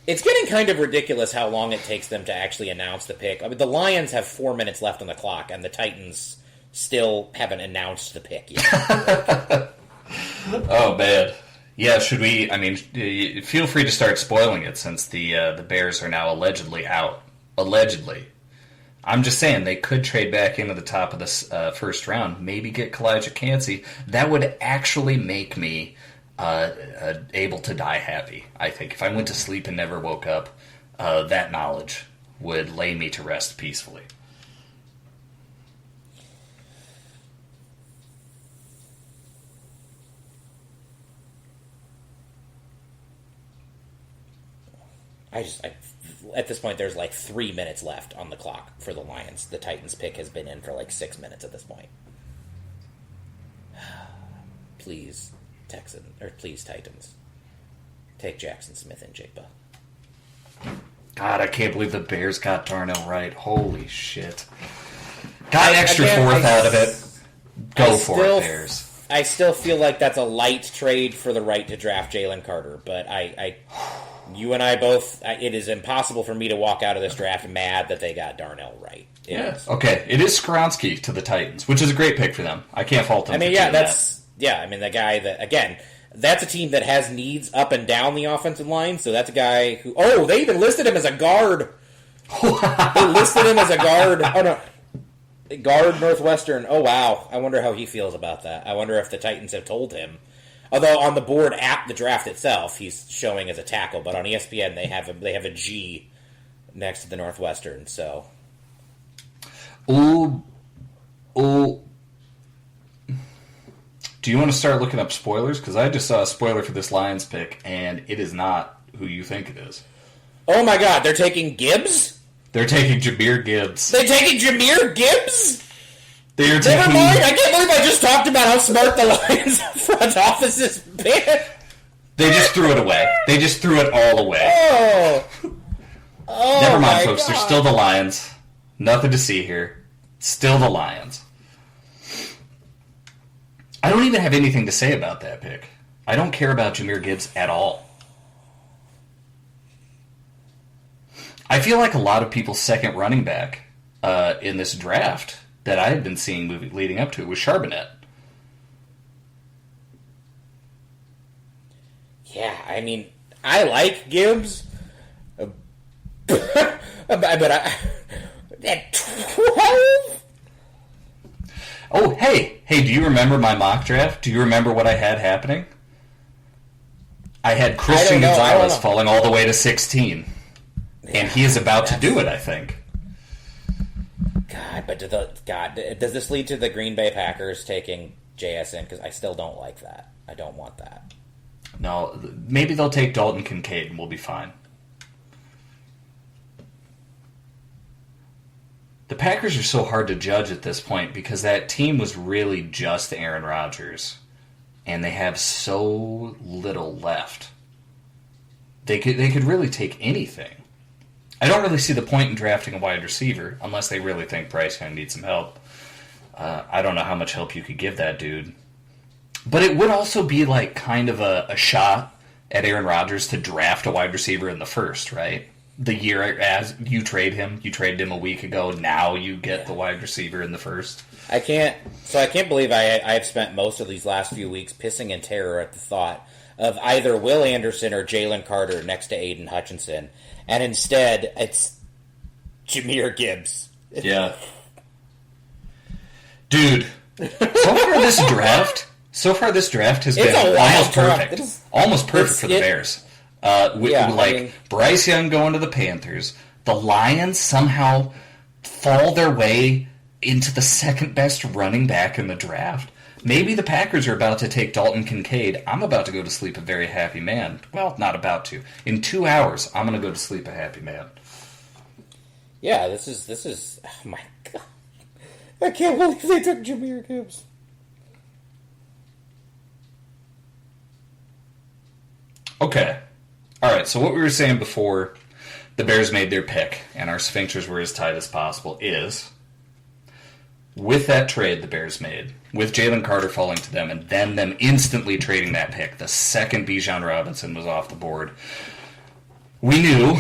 It's getting kind of ridiculous how long it takes them to actually announce the pick. I mean, the Lions have 4 minutes left on the clock, and the Titans still haven't announced the pick yet. Oh, man. Yeah, should we... I mean, feel free to start spoiling it since the Bears are now allegedly out. Allegedly. I'm just saying, they could trade back into the top of this first round, maybe get Kalijah Kancey. That would actually make me able to die happy, I think. If I went to sleep and never woke up, that knowledge would lay me to rest peacefully. At this point, there's like 3 minutes left on the clock for the Lions. The Titans pick has been in for like 6 minutes at this point. Please, please, Titans. Take Jackson Smith and Jigba. God, I can't believe the Bears got Darnell Wright. Holy shit. Got an extra fourth out of it. Go for it, Bears. I still feel like that's a light trade for the right to draft Jalen Carter, but you and I both, it is impossible for me to walk out of this draft mad that they got Darnell Wright. Okay. It is Skoronski to the Titans, which is a great pick for them. I can't fault them. I mean, the guy that, again, that's a team that has needs up and down the offensive line, so that's a guy who, they even listed him as a guard. They listed him as a guard. Oh, no. Guard Northwestern. Oh, wow. I wonder how he feels about that. I wonder if the Titans have told him. Although on the board at the draft itself, he's showing as a tackle, but on ESPN they have a G next to the Northwestern. So, do you want to start looking up spoilers? Because I just saw a spoiler for this Lions pick, and it is not who you think it is. Oh my God! They're taking Gibbs. They're taking Jahmyr Gibbs. They're taking Jahmyr Gibbs. Never mind. I can't believe I just talked about how smart the Lions front office has been. They just threw it away. They just threw it all away. Never mind, folks. God. They're still the Lions. Nothing to see here. Still the Lions. I don't even have anything to say about that pick. I don't care about Jahmyr Gibbs at all. I feel like a lot of people's second running back in this draft that I had been seeing leading up to it was Charbonnet. Yeah, I mean, I like Gibbs, but at 12? Oh, hey, do you remember my mock draft? Do you remember what I had happening? I had Christian Gonzalez falling all the way to 16. And he is about to do it, I think. Does this lead to the Green Bay Packers taking JSN? Because I still don't like that. I don't want that. No, maybe they'll take Dalton Kincaid and we'll be fine. The Packers are so hard to judge at this point because that team was really just Aaron Rodgers. And they have so little left. They could really take anything. I don't really see the point in drafting a wide receiver unless they really think Bryce Young needs some help. I don't know how much help you could give that dude. But it would also be like kind of a shot at Aaron Rodgers to draft a wide receiver in the first, right? The year as you traded him a week ago, now you get the wide receiver in the first. I can't believe I've spent most of these last few weeks pissing in terror at the thought of either Will Anderson or Jalen Carter next to Aiden Hutchinson. And instead, it's Jahmyr Gibbs. Yeah. Dude, so far this draft has been almost perfect. Almost perfect for the Bears. Bryce Young going to the Panthers. The Lions somehow fall their way into the second best running back in the draft. Maybe the Packers are about to take Dalton Kincaid. I'm about to go to sleep a very happy man. Well, not about to. In 2 hours, I'm going to go to sleep a happy man. Yeah, this is. Oh my God! I can't believe they took Jahmyr Gibbs. Okay, all right. So what we were saying before the Bears made their pick and our sphincters were as tight as possible is, with that trade the Bears made, with Jalen Carter falling to them, and then them instantly trading that pick the second Bijan Robinson was off the board, we knew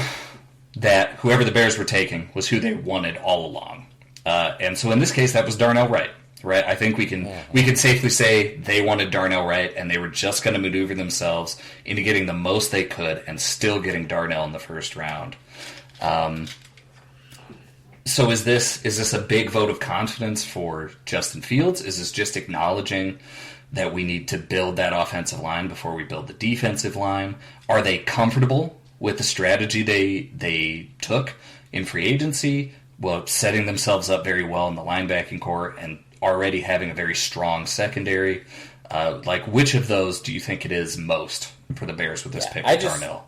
that whoever the Bears were taking was who they wanted all along. And so in this case, that was Darnell Wright. Right? I think we can safely say they wanted Darnell Wright, and they were just going to maneuver themselves into getting the most they could and still getting Darnell in the first round. So is this a big vote of confidence for Justin Fields? Is this just acknowledging that we need to build that offensive line before we build the defensive line? Are they comfortable with the strategy they took in free agency? Well, setting themselves up very well in the linebacking core and already having a very strong secondary. Which of those do you think it is most for the Bears with this pick with Darnell?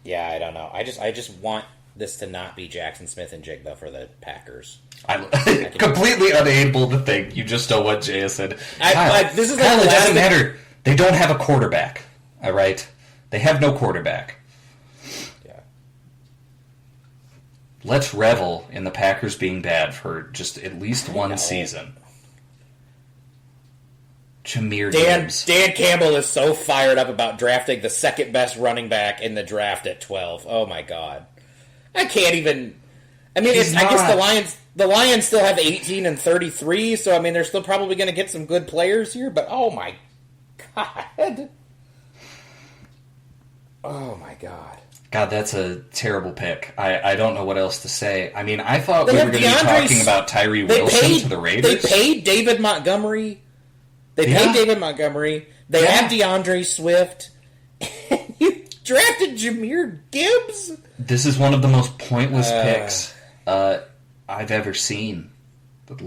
Yeah, I don't know. I just want this to not be Jackson Smith and Jigba for the Packers. I'm completely unable to think. You just know what Jay said. This is Kyle, it doesn't matter. They don't have a quarterback. All right? They have no quarterback. Yeah. let's revel in the Packers being bad for just at least one season. Jahmyr Gibbs. Dan Campbell is so fired up about drafting the second best running back in the draft at 12. Oh my god. I can't even... I mean, I guess the Lions still have 18 and 33, so I mean, they're still probably going to get some good players here, but oh my god. Oh my god. God, that's a terrible pick. I don't know what else to say. I mean, I thought we were going to be talking about Tyree Wilson to the Raiders. They paid David Montgomery. They have DeAndre Swift. And you drafted Jahmyr Gibbs? This is one of the most pointless picks I've ever seen. But,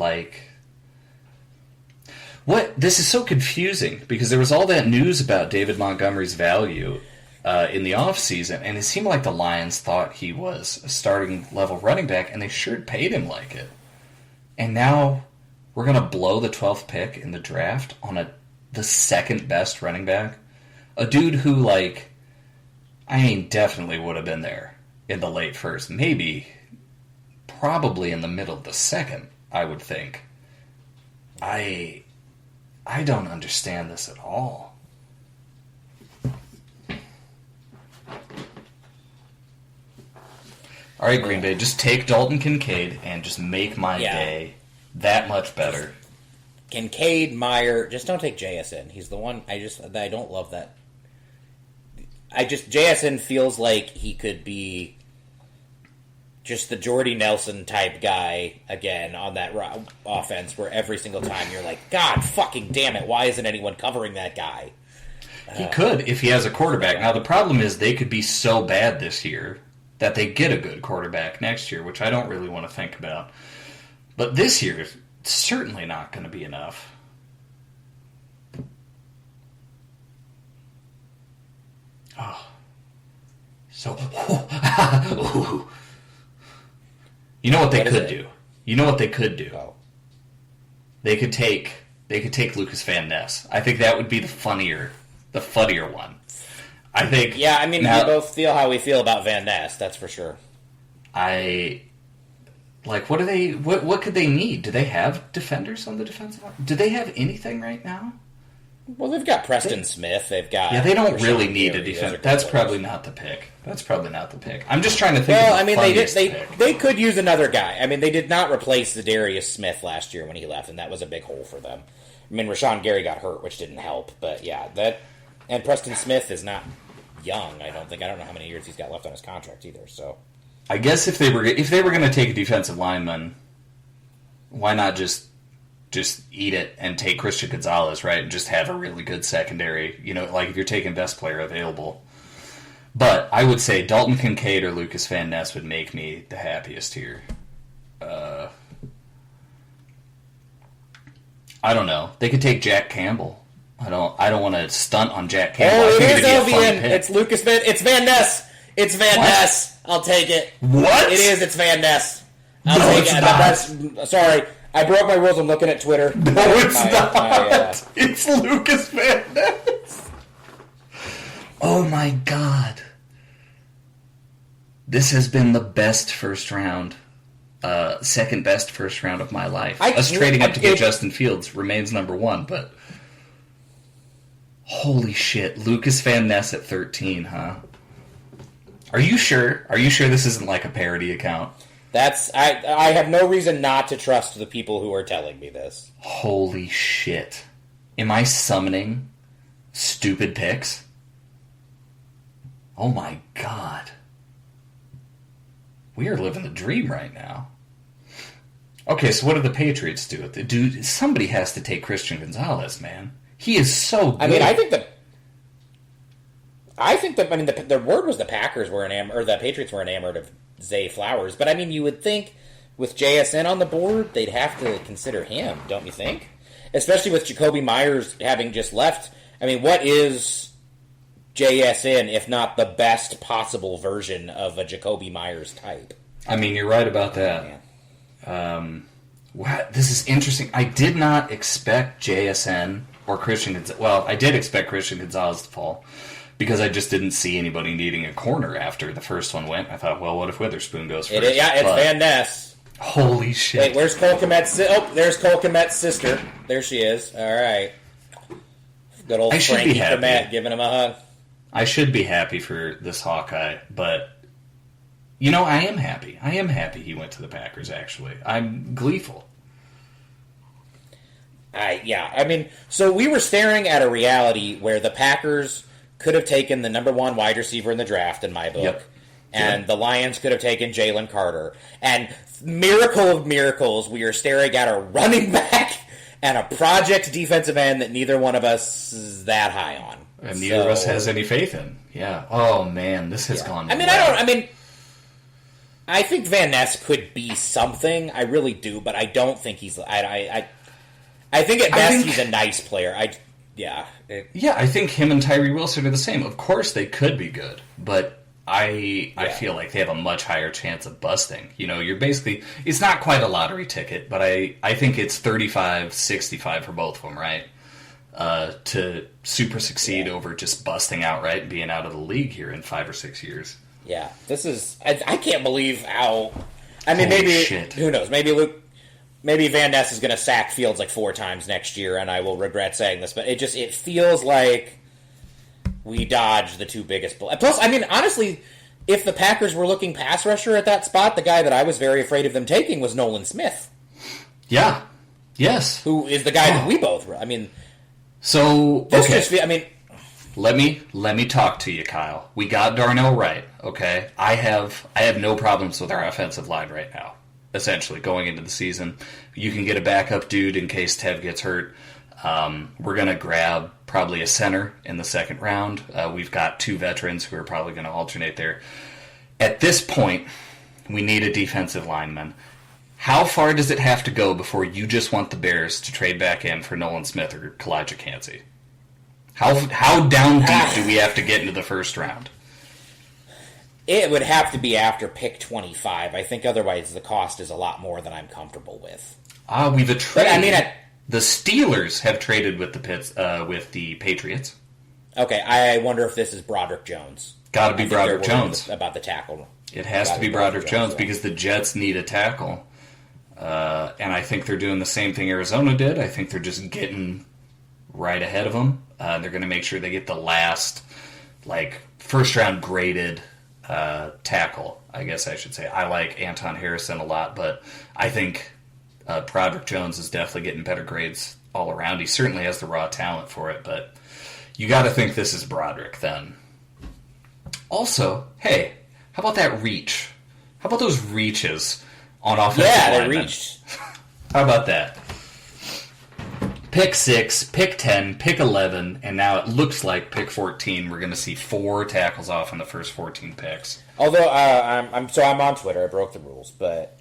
this is so confusing because there was all that news about David Montgomery's value in the offseason, and it seemed like the Lions thought he was a starting level running back, and they sure paid him like it. And now we're going to blow the 12th pick in the draft on the second best running back. A dude who, definitely would have been there in the late first. Probably in the middle of the second, I would think. I don't understand this at all. All right, Green Bay, just take Dalton Kincaid and just make my day that much better. Kincaid, Meyer, just don't take JSN. He's the one I don't love that. JSN feels like he could be just the Jordy Nelson type guy again on that offense where every single time you're like, God fucking damn it, why isn't anyone covering that guy? He could if he has a quarterback. Now the problem is they could be so bad this year that they get a good quarterback next year, which I don't really want to think about. But this year is certainly not going to be enough. Oh. So, you know what they could do? You know what they could do? Oh. They could take Lucas Van Ness. I think that would be the funnier one. I think. Yeah, I mean, we both feel how we feel about Van Ness. That's for sure. What do they? What could they need? Do they have defenders on the defensive line? Do they have anything right now? Well, they've got Preston Smith. They've got. Yeah, they don't really need a defense. That's probably not the pick. I'm just trying to think. Well, I mean, they could use another guy. I mean, they did not replace Zadarius Smith last year when he left, and that was a big hole for them. I mean, Rashawn Gary got hurt, which didn't help. But yeah, and Preston Smith is not young. I don't know how many years he's got left on his contract either. So, I guess if they were going to take a defensive lineman, why not just eat it and take Christian Gonzalez, right? And just have a really good secondary, if you're taking best player available. But I would say Dalton Kincaid or Lucas Van Ness would make me the happiest here. I don't know. They could take Jack Campbell. I don't want to stunt on Jack Campbell. Oh, it is LVN. It's Lucas Van. It's Van Ness. It's Van Ness. I'll take it. What? It is. It's Van Ness. I'll take it. Sorry. I broke my rules. I'm looking at Twitter. No, it's not. It's Lucas Van Ness. Oh my God. This has been the best first round, second best first round of my life. Us trading up to get Justin Fields remains number one, but holy shit, Lucas Van Ness at 13, huh? Are you sure? Are you sure this isn't like a parody account? I have no reason not to trust the people who are telling me this. Holy shit. Am I summoning stupid picks? Oh my God. We are living the dream right now. Okay, so what do the Patriots do with it? Dude, somebody has to take Christian Gonzalez, man. He is so good. I mean, the word was the Packers were enamored, or the Patriots were enamored of Zay Flowers. But I mean, you would think with JSN on the board, they'd have to consider him, don't you think? Especially with Jacoby Myers having just left. I mean, what is JSN if not the best possible version of a Jacoby Myers type? I mean, you're right about that. This is interesting. I did not expect JSN or Christian Gonzalez. Well, I did expect Christian Gonzalez to fall. because I just didn't see anybody needing a corner after the first one went. I thought, well, what if Witherspoon goes first? It's Van Ness. Holy shit. Wait, where's Cole Kmet's... Oh, there's Cole Kmet's sister. There she is. All right. Good old Frankie Kmet giving him a hug. I should be happy for this Hawkeye, but... You know, I am happy. I am happy he went to the Packers, actually. I'm gleeful. I mean, so we were staring at a reality where the Packers could have taken the number one wide receiver in the draft, in my book, and the Lions could have taken Jalen Carter. And miracle of miracles, we are staring at a running back and a project defensive end that neither one of us is that high on. And neither of us has any faith in. Yeah. Oh, man, this has gone I think Van Ness could be something. I really do, but I don't think he's... I think at best he's a nice player. I think him and Tyree Wilson are the same. Of course they could be good, but I feel like they have a much higher chance of busting. You know, you're basically... It's not quite a lottery ticket, but I think it's 35-65 for both of them, right? To super succeed over just busting outright and being out of the league here in 5 or 6 years. Yeah, this is... I can't believe how... I mean, maybe... Shit. Who knows? Maybe Van Ness is going to sack Fields like 4 times next year, and I will regret saying this, but it feels like we dodged the two biggest... Plus, I mean, honestly, if the Packers were looking pass rusher at that spot, the guy that I was very afraid of them taking was Nolan Smith. Yeah. Yes. Who is the guy that we both... I mean... So, I mean... Let me talk to you, Kyle. We got Darnell Wright, okay? I have no problems with our offensive line right now, essentially, going into the season. You can get a backup dude in case Tev gets hurt. We're going to grab probably a center in the second round. We've got 2 veterans who are probably going to alternate there. At this point, we need a defensive lineman. How far does it have to go before you just want the Bears to trade back in for Nolan Smith or Kalijah Kancey? How down deep do we have to get into the first round? It would have to be after pick 25. I think otherwise the cost is a lot more than I'm comfortable with. We've traded. The Steelers have traded with the Patriots. Okay, I wonder if this is Broderick Jones. Got to be Broderick Jones. About the tackle. It has to be Broderick Jones because the Jets need a tackle. And I think they're doing the same thing Arizona did. I think they're just getting right ahead of them. They're going to make sure they get the last, first-round graded tackle, I guess I should say. I like Anton Harrison a lot, but I think Broderick Jones is definitely getting better grades all around. He certainly has the raw talent for it, but you got to think this is Broderick then. Also, hey, how about that reach? How about those reaches on offensive linemen? They reached. How about that? Pick 6, pick 10, pick 11, and now it looks like pick 14. We're going to see 4 tackles off in the first 14 picks. Although I'm on Twitter. I broke the rules, but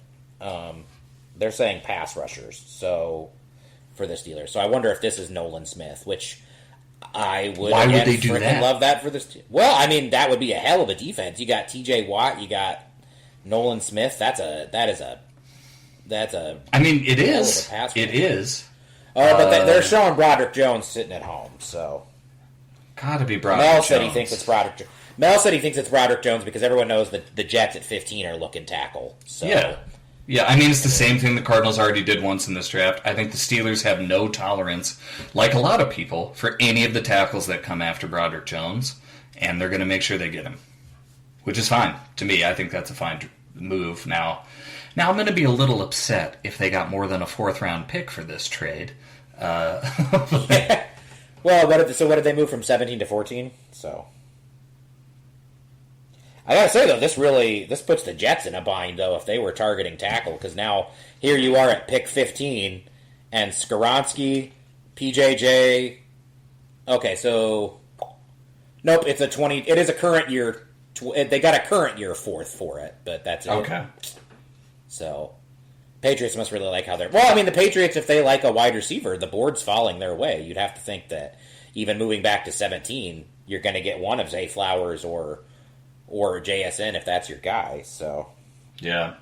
they're saying pass rushers. So for the Steelers, so I wonder if this is Nolan Smith, which I would. Why would they do that? Love that for this. Well, I mean that would be a hell of a defense. You got T.J. Watt. You got Nolan Smith. That is a. I mean, it is. It is. Oh, but they're showing Broderick Jones sitting at home, so... Gotta be Broderick Jones. Mel said he thinks it's Broderick Jones because everyone knows that the Jets at 15 are looking tackle. So. Yeah, I mean, it's the same thing the Cardinals already did once in this draft. I think the Steelers have no tolerance, like a lot of people, for any of the tackles that come after Broderick Jones, and they're going to make sure they get him, which is fine. To me, I think that's a fine move. Now I'm going to be a little upset if they got more than a 4th-round pick for this trade. Yeah. Well, what did they move from 17 to 14? So I gotta say though, this puts the Jets in a bind though if they were targeting tackle because now here you are at pick 15 and Skoronski, PJJ. Okay, so nope, it's a 20. It is a current year. They got a current year 4th for it, but that's it. Okay. So. Patriots must really like how they're... Well, I mean, the Patriots, if they like a wide receiver, the board's falling their way. You'd have to think that even moving back to 17, you're going to get one of Zay Flowers or JSN if that's your guy, so... Yeah.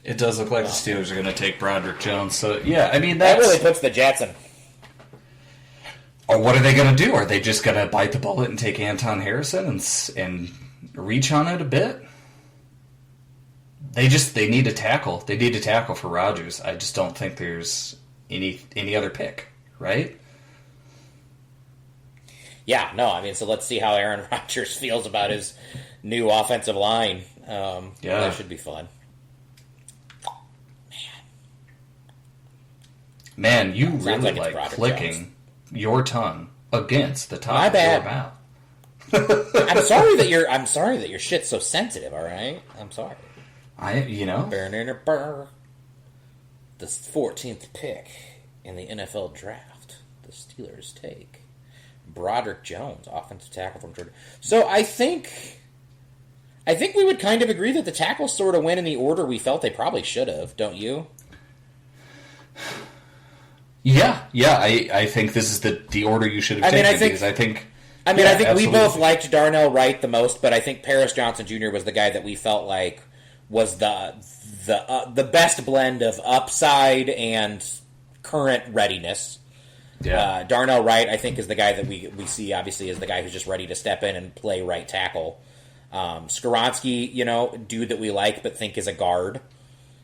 It does look like the Steelers are going to take Broderick Jones. So, yeah, I mean, that really puts the Jets in. Or what are they going to do? Are they just going to bite the bullet and take Anton Harrison and reach on it a bit? They need a tackle. They need a tackle for Rodgers. I just don't think there's any other pick, right? Yeah, no, I mean, so let's see how Aaron Rodgers feels about his new offensive line. That should be fun. Man, you really like clicking your tongue against the top My of bad. your mouth. I'm sorry that your shit's so sensitive, all right? I'm sorry. The 14th pick in the NFL draft, the Steelers take Broderick Jones, offensive tackle from Georgia. So I think we would kind of agree that the tackles sort of went in the order we felt they probably should have, don't you? Yeah, I think this is the order you should have taken. I think we both liked Darnell Wright the most, but I think Paris Johnson Jr. was the guy that we felt like was the best blend of upside and current readiness. Yeah. Darnell Wright, I think, is the guy that we see, obviously, as the guy who's just ready to step in and play right tackle. Skoronsky, dude that we like but think is a guard.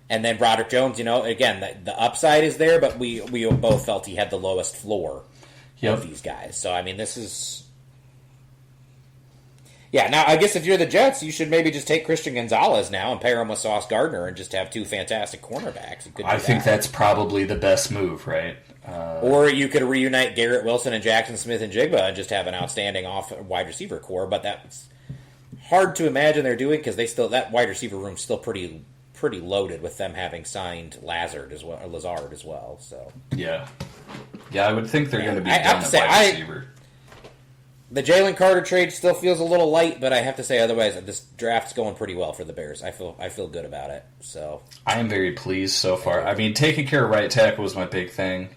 And then Broderick Jones, again, the upside is there, but we both felt he had the lowest floor of these guys. So, I mean, this is... Yeah, now, I guess if you're the Jets, you should maybe just take Christian Gonzalez now and pair him with Sauce Gardner and just have two fantastic cornerbacks. I think that's probably the best move, right? Or you could reunite Garrett Wilson and Jackson Smith and Jigba and just have an outstanding wide receiver core, but that's hard to imagine they're doing because that wide receiver room's still pretty loaded with them having signed Lazard as well. So yeah, I would think they're going to be done at wide receiver. The Jalen Carter trade still feels a little light, but I have to say otherwise, this draft's going pretty well for the Bears. I feel good about it. So I am very pleased so far. I mean, taking care of right tackle was my big thing.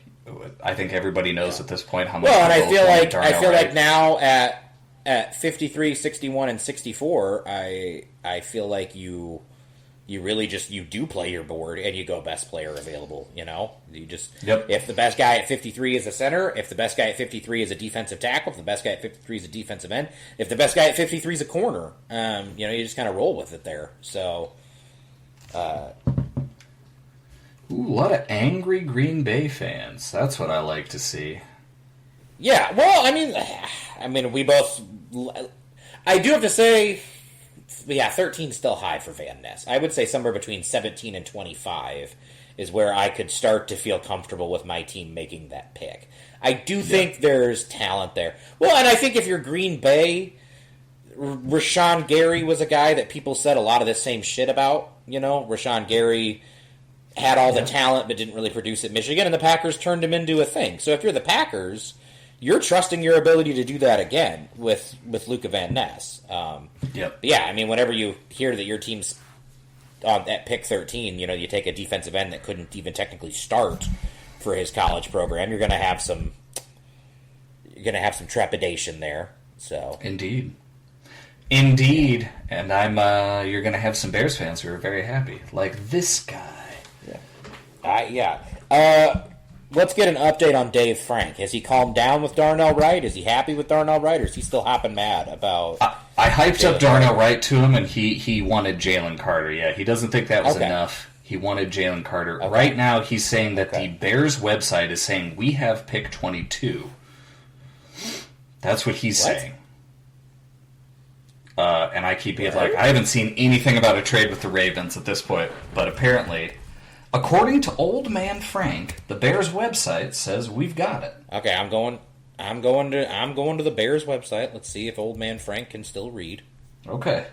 I think everybody knows at this point how much. Well, and I feel like now at 53, 61, and 64, I feel like you really just you do play your board and you go best player available. You just if the best guy at 53 is a center, if the best guy at 53 is a defensive tackle, if the best guy at 53 is a defensive end, if the best guy at 53 is a corner, you just kind of roll with it there. So, a lot of angry Green Bay fans. That's what I like to see. Yeah, well, I mean, we both. I do have to say. Yeah, 13 is still high for Van Ness. I would say somewhere between 17 and 25 is where I could start to feel comfortable with my team making that pick. I do think there's talent there. Well, and I think if you're Green Bay, Rashawn Gary was a guy that people said a lot of the same shit about. Rashawn Gary had all the talent but didn't really produce at Michigan, and the Packers turned him into a thing. So if you're the Packers, you're trusting your ability to do that again with Luka Van Ness. Yeah, whenever you hear that your team's at pick 13, you take a defensive end that couldn't even technically start for his college program, you're going to have some trepidation there. So Indeed, and you're going to have some Bears fans who are very happy, like this guy. Let's get an update on Dave Frank. Has he calmed down with Darnell Wright? Is he happy with Darnell Wright, or is he still hopping mad about... I hyped up Darnell Wright to him, and he wanted Jalen Carter. Yeah, he doesn't think that was enough. He wanted Jalen Carter. Okay. Right now, he's saying that the Bears website is saying, we have pick 22. That's what he's saying. And I keep being like, I haven't seen anything about a trade with the Ravens at this point, but apparently... According to Old Man Frank, the Bears website says we've got it. Okay, I'm going to the Bears website. Let's see if Old Man Frank can still read. Okay.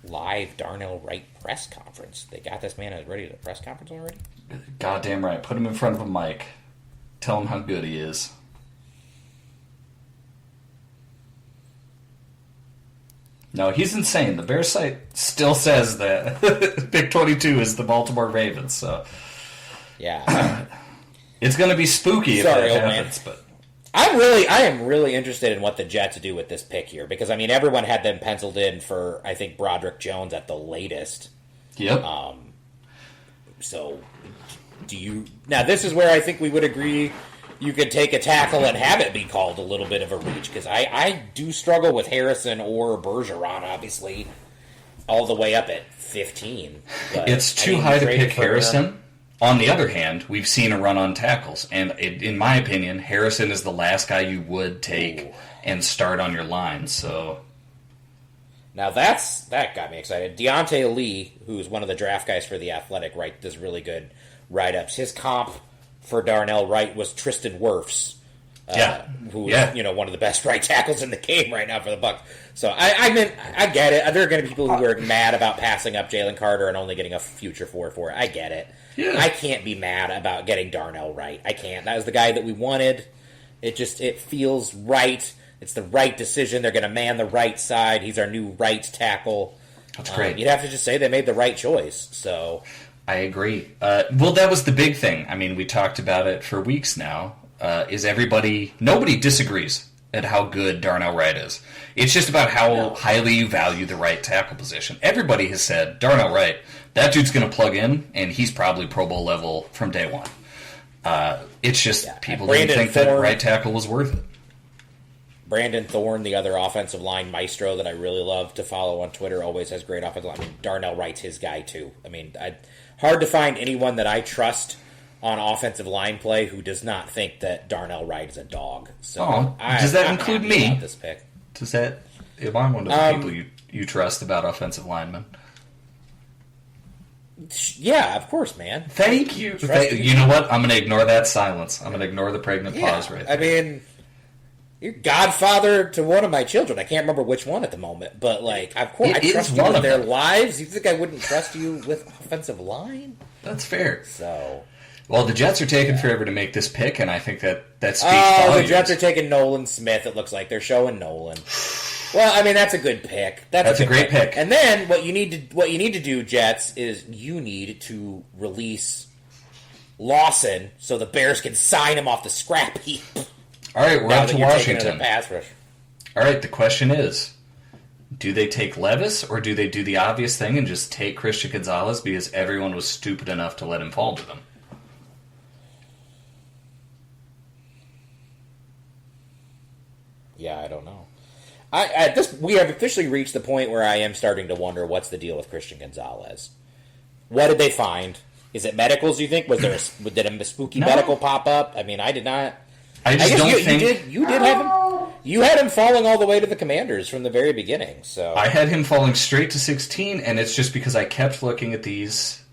Live Darnell Wright press conference. They got this man ready to press conference already? Goddamn right. Put him in front of a mic. Tell him how good he is. No, he's insane. The Bears site still says that pick 22 is the Baltimore Ravens. So yeah, it's going to be spooky if that happens. But I am really interested in what the Jets do with this pick here because I mean everyone had them penciled in for I think Broderick Jones at the latest. Yep. So, do you now? This is where I think we would agree. You could take a tackle and have it be called a little bit of a reach because I do struggle with Harrison or Bergeron, obviously, all the way up at 15. But, it's too high to pick Harrison. On the other hand, we've seen a run on tackles, and in my opinion, Harrison is the last guy you would take and start on your line. So now that got me excited. Deontay Lee, who's one of the draft guys for the Athletic, does really good write-ups. His comp for Darnell Wright was Tristan Wirfs, who's one of the best right tackles in the game right now for the Bucs. So I get it. There are going to be people who are mad about passing up Jalen Carter and only getting a future 4-4. I get it. Yeah. I can't be mad about getting Darnell Wright. I can't. That was the guy that we wanted. It feels right. It's the right decision. They're going to man the right side. He's our new right tackle. That's great. You'd have to just say they made the right choice. So I agree. Well, that was the big thing. I mean, we talked about it for weeks now. Nobody disagrees at how good Darnell Wright is. It's just about how highly you value the right tackle position. Everybody has said, Darnell Wright, that dude's going to plug in, and he's probably Pro Bowl level from day one. It's just people didn't think that right tackle was worth it. Brandon Thorne, the other offensive line maestro that I really love to follow on Twitter, always has great offensive line. I mean, Darnell Wright's his guy, too. I mean, hard to find anyone that I trust on offensive line play who does not think that Darnell Wright is a dog. So does that include me? This pick. Am I one of the people you trust about offensive linemen? Yeah, of course, man. Thank you. You know what? I'm going to ignore that silence. I'm going to ignore the pregnant pause right there. I mean, you're godfather to one of my children. I can't remember which one at the moment, but of course, I trust you with their lives. You think I wouldn't trust you with offensive line? That's fair. So, well, the Jets are taking forever to make this pick, and I think that speaks volumes. The Jets are taking Nolan Smith. It looks like they're showing Nolan. Well, I mean that's a good pick. That's a great pick. And then what you need to do, Jets, is you need to release Lawson so the Bears can sign him off the scrap heap. All right, we're up to Washington. Pass rush. All right, the question is, do they take Levis or do they do the obvious thing and just take Christian Gonzalez because everyone was stupid enough to let him fall to them? Yeah, I don't know. We have officially reached the point where I am starting to wonder what's the deal with Christian Gonzalez. What did they find? Is it medicals? You think did a spooky medical pop up? I mean, I did not. I don't think you did have him. You had him falling all the way to the Commanders from the very beginning. So I had him falling straight to 16, and it's just because I kept looking at these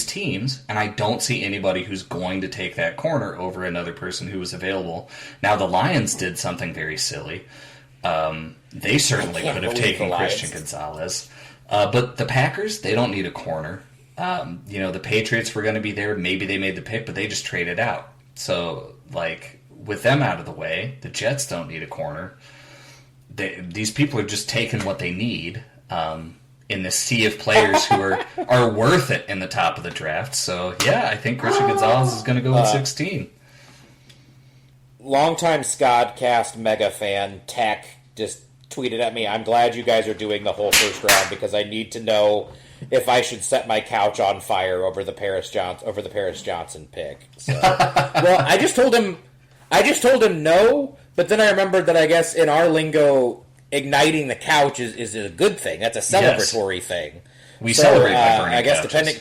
teams, and I don't see anybody who's going to take that corner over another person who was available. Now the Lions did something very silly. They certainly could have taken Christian Gonzalez, but the Packers, they don't need a corner. The Patriots were going to be there. Maybe they made the pick, but they just traded out. So with them out of the way, the Jets don't need a corner. These people are just taking what they need in this sea of players who are worth it in the top of the draft. So, yeah, I think Christian Gonzalez is going to go with 16. Longtime SKOdcast mega fan, Tech, just tweeted at me, I'm glad you guys are doing the whole first round because I need to know if I should set my couch on fire over the Paris Johnson pick. So, well, I just told him no, but then I remembered that I guess in our lingo, igniting the couch is a good thing. That's a celebratory thing. We celebrate by burning I guess couches. depending.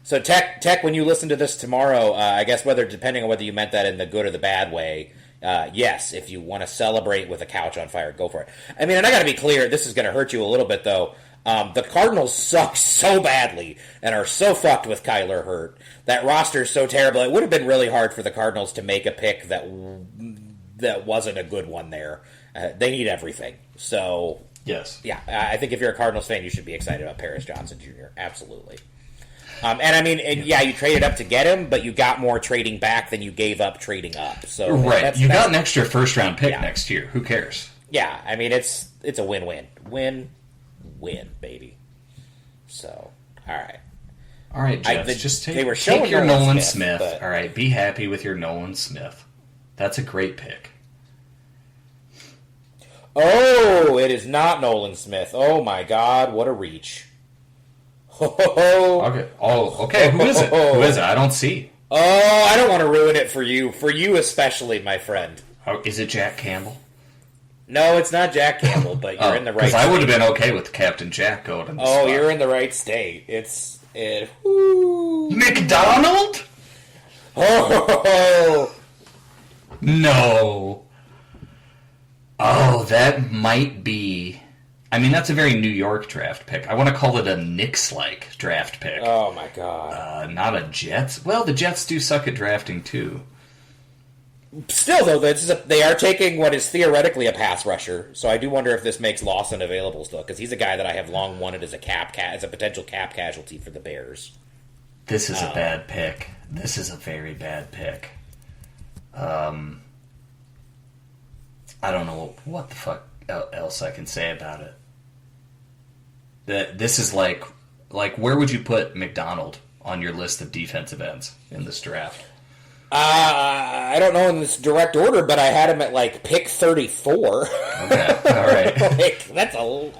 So Tech, when you listen to this tomorrow, I guess depending on whether you meant that in the good or the bad way, yes, if you want to celebrate with a couch on fire, go for it. I mean, and I got to be clear, this is going to hurt you a little bit though. The Cardinals suck so badly and are so fucked with Kyler Hurt. That roster is so terrible. It would have been really hard for the Cardinals to make a pick that wasn't a good one there. They need everything. So, yes. Yeah, I think if you're a Cardinals fan, you should be excited about Paris Johnson Jr. Absolutely. And I mean, you traded up to get him, but you got more trading back than you gave up trading up. So right, you got an extra first-round pick next year. Who cares? Yeah, I mean, it's a win-win. Win, baby. So, all right, Jeff, just take your Nolan Smith. All right, be happy with your Nolan Smith. That's a great pick. Oh, it is not Nolan Smith. Oh my God, what a reach. Okay. Oh, okay. Who is it? Who is it? I don't see. Oh, I don't want to ruin it for you. For you especially, my friend. Oh, is it Jack Campbell? No, it's not Jack Campbell, but you're in the right state. Because I would have state. been okay with Captain Jack going in the Oh, spot. you're in the right state. McDonald? Oh, No. Oh, that might be... I mean, that's a very New York draft pick. I want to call it a Knicks-like draft pick. oh my God. Not a Jets. Well, the Jets do suck at drafting, too. Still, though, they are taking what is theoretically a pass rusher, so I do wonder if this makes Lawson available still, because he's a guy that I have long wanted as a potential cap casualty for the Bears. This is a bad pick. This is a very bad pick. I don't know what the fuck else I can say about it. This is like where would you put McDonald on your list of defensive ends in this draft? I don't know in this direct order, but I had him at pick 34. Okay, all right. That's a.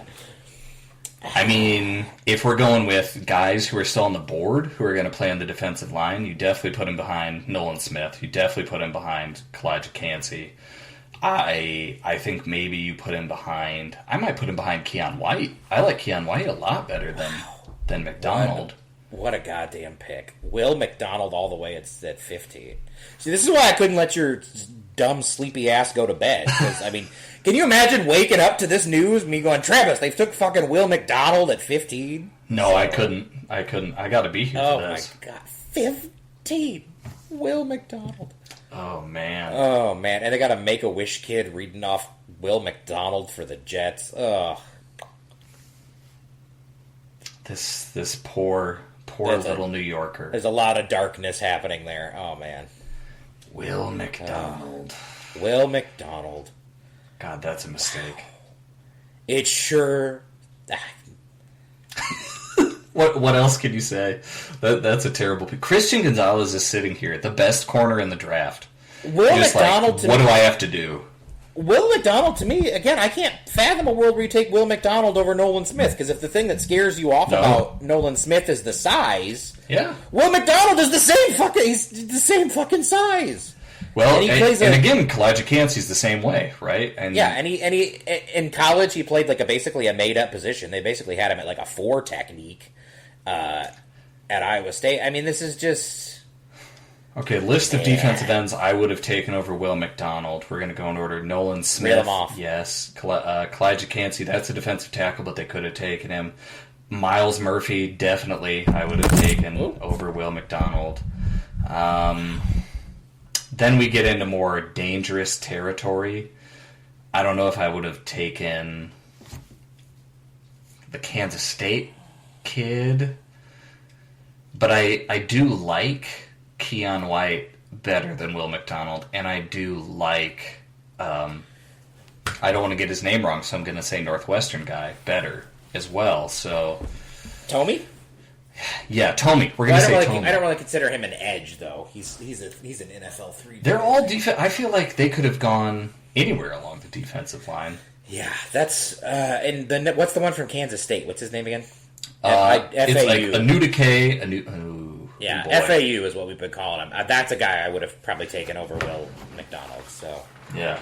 I mean, if we're going with guys who are still on the board, who are going to play on the defensive line, you definitely put him behind Nolan Smith. You definitely put him behind Kalijah Kancey. I think maybe you put him behind... I might put him behind Keon White. I like Keon White a lot better than McDonald. What a goddamn pick. Will McDonald all the way at 15. See, this is why I couldn't let your dumb, sleepy ass go to bed. Because, I mean, can you imagine waking up to this news, me going, Travis, they took fucking Will McDonald at 15? No, I couldn't. I gotta be here for this. Oh, my God. 15! Will McDonald. Oh, man. Oh, man. And they got a Make-A-Wish kid reading off Will McDonald for the Jets. Ugh. This poor little New Yorker. There's a lot of darkness happening there. Oh, man. Will McDonald. Will McDonald. God, that's a mistake. It sure... What else can you say? That's a terrible pick. Christian Gonzalez is sitting here, the best corner in the draft. Will McDonald to what me... do I have to do? Will McDonald, to me, again, I can't fathom a world where you take Will McDonald over Nolan Smith, because if the thing that scares you off about Nolan Smith is the size, yeah, Will McDonald is the same fucking size. Well, and again, Kalijah Kancey's the same way, right? And yeah, and he in college he played basically a made up position. They basically had him at a 4 technique at Iowa State. I mean, this is just. Okay, list of defensive ends I would have taken over Will McDonald. We're going to go in order. Nolan Smith, reel him off. Yes. Kalijah Kancey, that's a defensive tackle, but they could have taken him. Miles Murphy, definitely I would have taken over Will McDonald. Then we get into more dangerous territory. I don't know if I would have taken the Kansas State kid, but I do like Keon White better than Will McDonald, and I do like I don't want to get his name wrong, so I'm going to say Northwestern guy better as well. So Tomey? Yeah, Tomey. We're going to say Tomey. I don't really consider him an edge, though. He's an NFL 3. They're all I feel like they could have gone anywhere along the defensive line. Yeah, that's and then what's the one from Kansas State? What's his name again? FAU. It's like Anudike. Yeah, FAU is what we've been calling him. That's a guy I would have probably taken over Will McDonald. So yeah,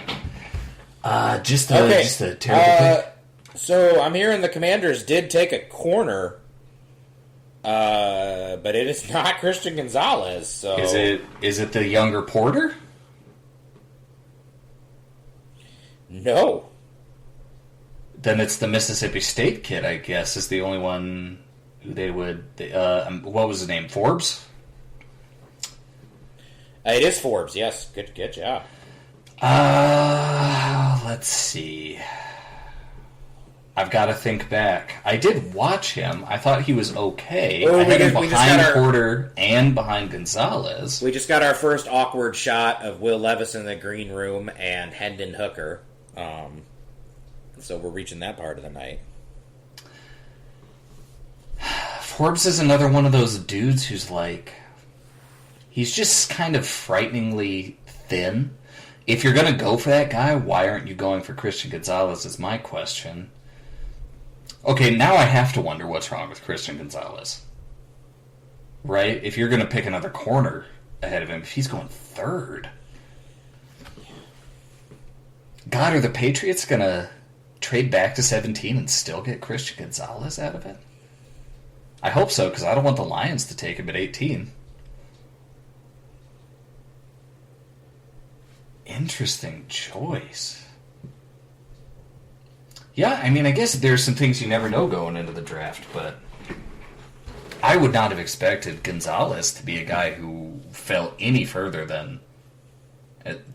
just a terrible pick. So I'm hearing the Commanders did take a corner, but it is not Christian Gonzalez. So is it the younger Porter? No. Then it's the Mississippi State kid, I guess, is the only one who they would... what was his name? Forbes? It is Forbes, yes. Good job. Let's see. I've got to think back. I did watch him. I thought he was okay. I had him behind Porter and behind Gonzalez. We just got our first awkward shot of Will Levis in the green room and Hendon Hooker. So we're reaching that part of the night. Forbes is another one of those dudes who's he's just kind of frighteningly thin. if you're going to go for that guy, why aren't you going for Christian Gonzalez is my question. Okay, now I have to wonder what's wrong with Christian Gonzalez. Right? If you're going to pick another corner ahead of him, if he's going third. God, are the Patriots going to trade back to 17 and still get Christian Gonzalez out of it? I hope so, because I don't want the Lions to take him at 18. Interesting choice. Yeah, I mean, I guess there's some things you never know going into the draft, but I would not have expected Gonzalez to be a guy who fell any further than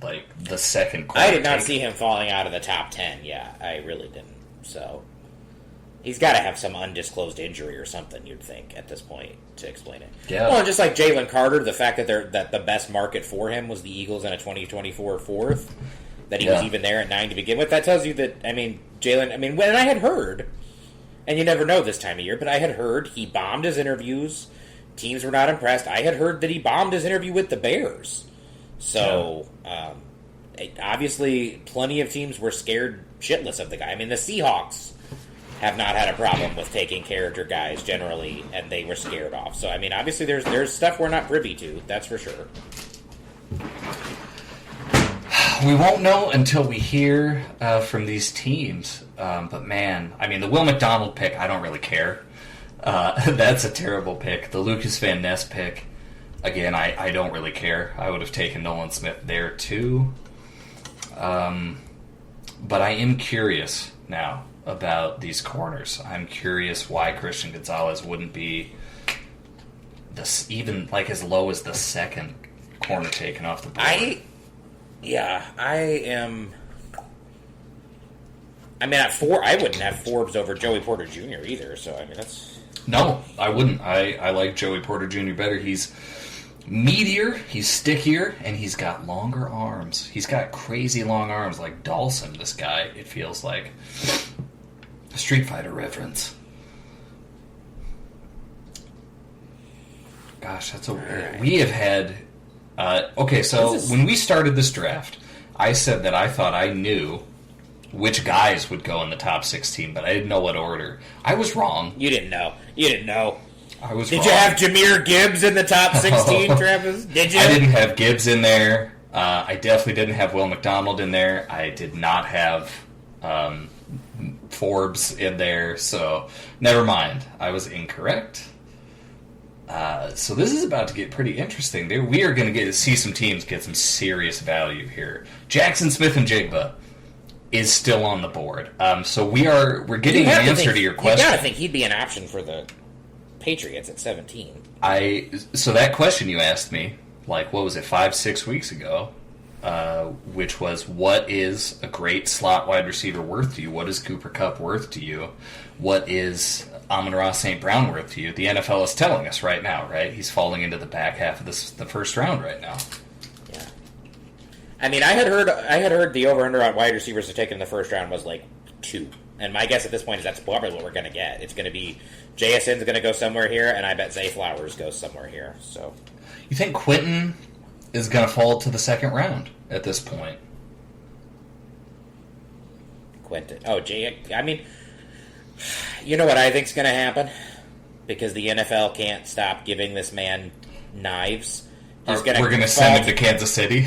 like the second quarter. I did not see him falling out of the top 10. Yeah, I really didn't. So he's got to have some undisclosed injury or something, you'd think, at this point to explain it. Yeah. Well, and just like Jalen Carter, the fact that the best market for him was the Eagles in a 2024 fourth, that he was even there at 9 to begin with, that tells you that, I mean, Jalen, I mean, when I had heard, and you never know this time of year, but I had heard he bombed his interviews, teams were not impressed. I had heard that he bombed his interview with the Bears. So, obviously, plenty of teams were scared shitless of the guy. I mean, the Seahawks have not had a problem with taking character guys generally, and they were scared off. So, I mean, obviously, there's stuff we're not privy to. That's for sure. We won't know until we hear from these teams. But man, I mean, the Will McDonald pick, I don't really care. That's a terrible pick. The Lucas Van Ness pick, again, I don't really care. I would have taken Nolan Smith there too. But I am curious now about these corners. I'm curious why Christian Gonzalez wouldn't be even like as low as the second corner taken off the board. I am. I mean, at 4, I wouldn't have Forbes over Joey Porter Jr. either. So I mean, that's no, I wouldn't. I like Joey Porter Jr. better. He's meatier, he's stickier, and he's got longer arms. He's got crazy long arms like Dawson. This guy, it feels like a Street Fighter reference. Gosh, that's we have had. Okay, so when we started this draft, I said that I thought I knew which guys would go in the top 16, but I didn't know what order. I was wrong. You didn't know. I was Did wrong. you have Jahmyr Gibbs in the top 16, Travis? Did you? I didn't have Gibbs in there. I definitely didn't have Will McDonald in there. I did not have Forbes in there, so never mind. I was incorrect. So this is about to get pretty interesting. We are going to see some teams get some serious value here. Jackson Smith-Njigba is still on the board. So we're getting an answer to your question. You got to think he'd be an option for the Patriots at 17. So that question you asked me, like, what was it, 5-6 weeks ago, which was, what is a great slot wide receiver worth to you? What is Cooper Kupp worth to you? What is Amon-Ra St. Brown worth to you? The NFL is telling us right now, right? He's falling into the back half of the first round right now. Yeah. I mean, I had heard the over-under on wide receivers to take in the first round was like 2. And my guess at this point is that's probably what we're going to get. It's going to be JSN's going to go somewhere here, and I bet Zay Flowers goes somewhere here. So, you think Quentin is going to fall to the second round at this point? Quentin. Oh, Jay. I mean, you know what I think's going to happen? Because the NFL can't stop giving this man knives. We're going to send him to Kansas City.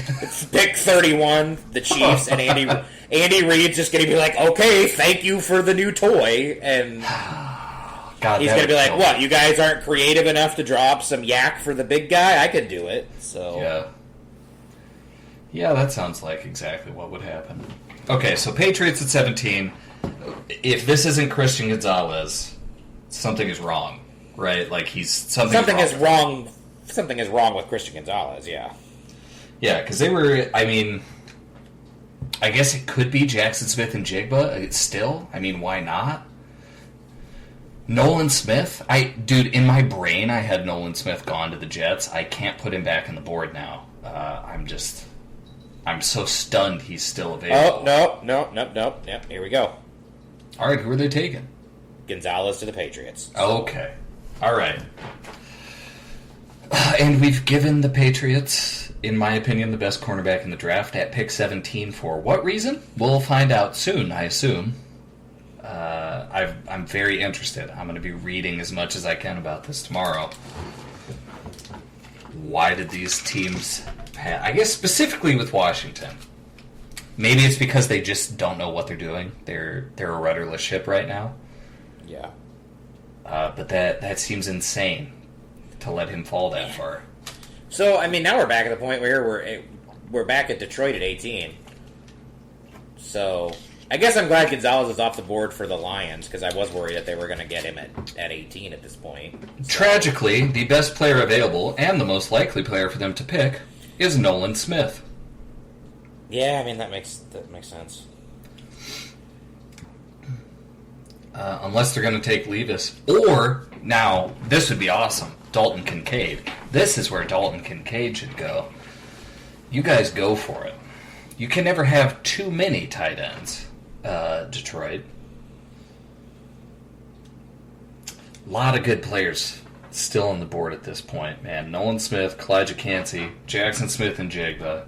Pick 31, the Chiefs, and Andy Reid's just going to be like, okay, thank you for the new toy. And God, he's going to be like, what, you guys aren't creative enough to draw up some yak for the big guy? I could do it. So Yeah, that sounds like exactly what would happen. Okay, so Patriots at 17. If this isn't Christian Gonzalez, something is wrong, right? Like something is wrong. Something is wrong with Christian Gonzalez, yeah. Yeah, because they were, I mean, I guess it could be Jackson Smith-Njigba still. I mean, why not? Nolan Smith? Dude, in my brain, I had Nolan Smith gone to the Jets. I can't put him back on the board now. I'm so stunned he's still available. Oh, no. Yep, here we go. All right, who are they taking? Gonzalez to the Patriots. Okay. All right. And we've given the Patriots, in my opinion, the best cornerback in the draft at pick 17 for what reason? We'll find out soon, I assume. I'm very interested. I'm going to be reading as much as I can about this tomorrow. Why did these teams I guess specifically with Washington. Maybe it's because they just don't know what they're doing. They're a rudderless ship right now. Yeah. But that seems insane to let him fall that far. So, I mean, now we're back at the point where we're back at Detroit at 18. So, I guess I'm glad Gonzalez is off the board for the Lions, because I was worried that they were going to get him at 18 at this point. So. Tragically, the best player available, and the most likely player for them to pick, is Nolan Smith. Yeah, I mean, that makes sense. Unless they're going to take Levis. Or, now, this would be awesome, Dalton Kincaid. This is where Dalton Kincaid should go. You guys go for it. You can never have too many tight ends, Detroit. A lot of good players still on the board at this point, man. Nolan Smith, Kalijah Kancey, Jackson Smith, and Jigba,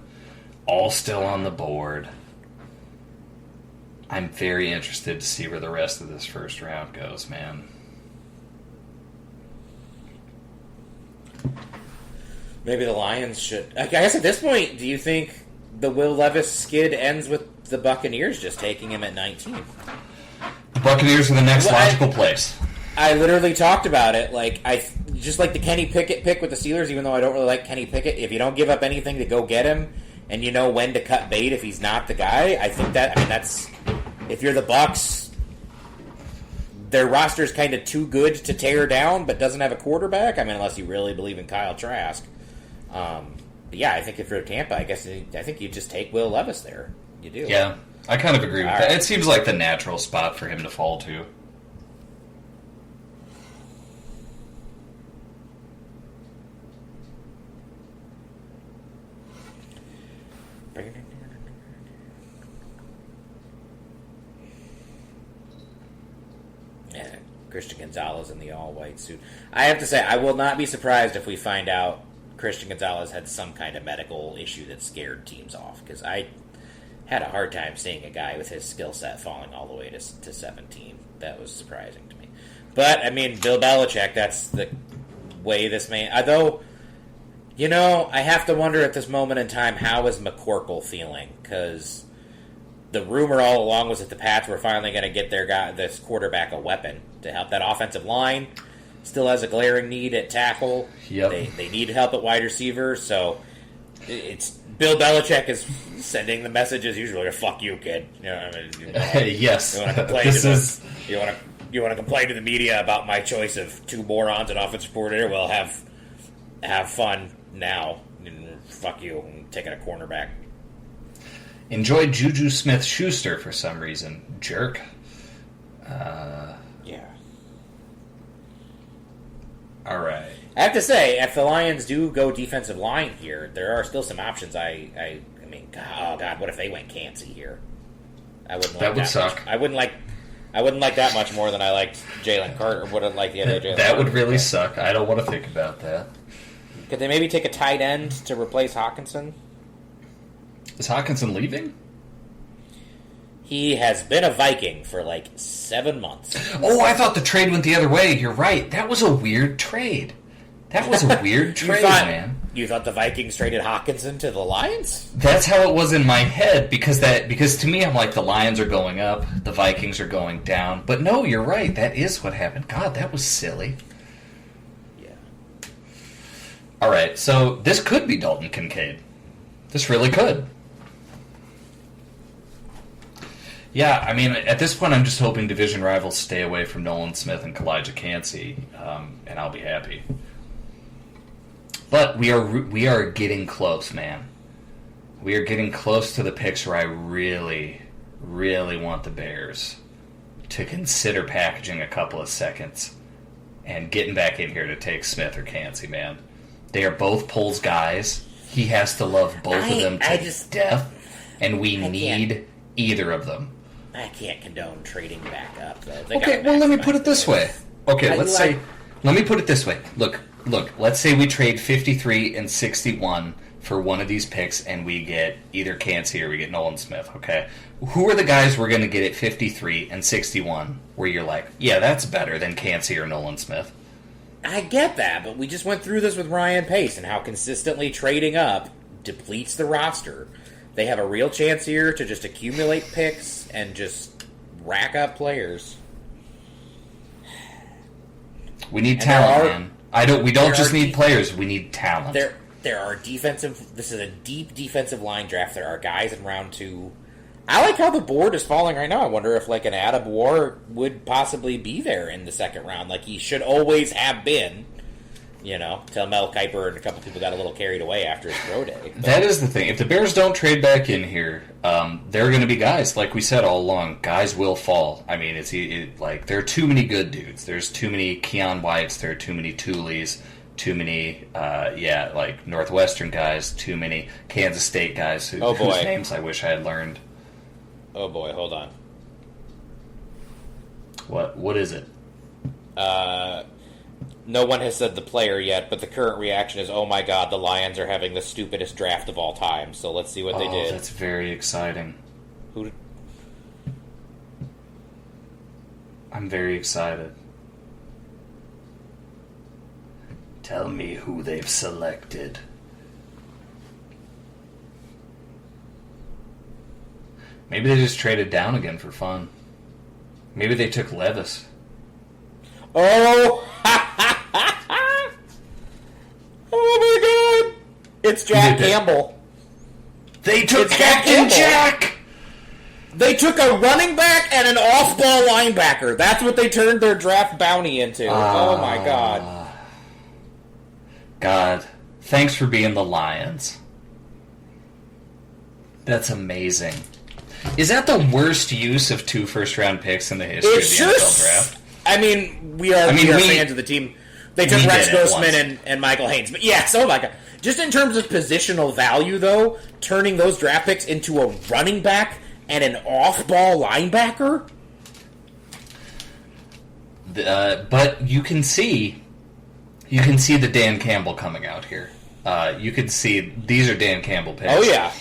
all still on the board. I'm very interested to see where the rest of this first round goes, man. Maybe the Lions should... I guess at this point, do you think the Will Levis skid ends with the Buccaneers just taking him at 19? The Buccaneers are the next logical place. I literally talked about it. Just like the Kenny Pickett pick with the Steelers, even though I don't really like Kenny Pickett, if you don't give up anything to go get him, and you know when to cut bait if he's not the guy, I think that, that's... If you're the Bucs, their roster's kind of too good to tear down, but doesn't have a quarterback. I mean, unless you really believe in Kyle Trask. Yeah, I think if you're Tampa, I think you just take Will Levis there. You do. Yeah, I kind of agree with that. It seems like the natural spot for him to fall to. Christian Gonzalez in the all-white suit. I have to say, I will not be surprised if we find out Christian Gonzalez had some kind of medical issue that scared teams off, because I had a hard time seeing a guy with his skill set falling all the way to 17. That was surprising to me. But, I mean, Bill Belichick, that's the way this may... Although, I have to wonder at this moment in time, how is McCorkle feeling? Because the rumor all along was that the Pats were finally going to get this quarterback a weapon to help that offensive line. Still has a glaring need at tackle. Yep. They need help at wide receiver. So it's Bill Belichick is sending the message as usual. Fuck you, kid. Yes. You want to you want to complain to the media about my choice of two morons at offensive coordinator? Well, have fun now. Fuck you. I'm taking a cornerback. Enjoy Juju Smith-Schuster for some reason. Jerk. Yeah. All right. I have to say, if the Lions do go defensive line here, there are still some options. I mean, oh God, what if they went Kancey here? That would suck. I wouldn't like that much more than I liked Jalen Carter. Wouldn't like the other Jalen. That would really suck. I don't want to think about that. Could they maybe take a tight end to replace Hawkinson? Is Hawkinson leaving? He has been a Viking for 7 months. Oh, I thought the trade went the other way. You're right. That was a weird trade. That was a weird trade, man. You thought the Vikings traded Hawkinson to the Lions? That's how it was in my head, because to me, I'm like, the Lions are going up, the Vikings are going down. But no, you're right. That is what happened. God, that was silly. Yeah. All right, so this could be Dalton Kincaid. This really could. Yeah, I mean, at this point, I'm just hoping division rivals stay away from Nolan Smith and Kalijah Kancey, and I'll be happy. But we are getting close, man. We are getting close to the picks where I really, really want the Bears to consider packaging a couple of seconds and getting back in here to take Smith or Kancey, man. They are both Poles guys. He has to love both of them to death, and we need either of them. I can't condone trading back up, though. Okay, well, let me put it this way. Okay, let me put it this way. Look, look, let's say we trade 53 and 61 for one of these picks, and we get either Cansey or we get Nolan Smith, okay? Who are the guys we're going to get at 53 and 61 where you're like, yeah, that's better than Cansey or Nolan Smith? I get that, but we just went through this with Ryan Pace and how consistently trading up depletes the roster. They have a real chance here to just accumulate picks and just rack up players. We need talent, man. We don't just need players, we need talent. There are defensive... This is a deep defensive line draft. There are guys in round 2. I like how the board is falling right now. I wonder if, like, an Adam War would possibly be there in the second round. Like, he should always have been, you know, till Mel Kiper and a couple people got a little carried away after his pro day. But that is the thing. If the Bears don't trade back in here, there are going to be guys, like we said all along, guys will fall. I mean, like, there are too many good dudes. There's too many Keon Whites. There are too many Tuleys. Too many, like Northwestern guys, too many Kansas State guys whose names I wish I had learned. Oh boy, hold on. What is it? No one has said the player yet, but the current reaction is, oh my god, the Lions are having the stupidest draft of all time, so let's see what they did. That's very exciting. I'm very excited. Tell me who they've selected. Maybe they just traded down again for fun. Maybe they took Levis. Oh! Oh my god! It's Jack Campbell. They took Captain Jack! They took a running back and an off-ball linebacker. That's what they turned their draft bounty into. Oh my god. God, thanks for being the Lions. That's amazing. Is that the worst use of 2 first-round picks in the history of the NFL draft? I mean, we are fans of the team. They took Rex Grossman and Michael Haynes. But yes, oh my god. Just in terms of positional value, though, turning those draft picks into a running back and an off-ball linebacker? But you can see the Dan Campbell coming out here. You can see these are Dan Campbell picks. Oh yeah,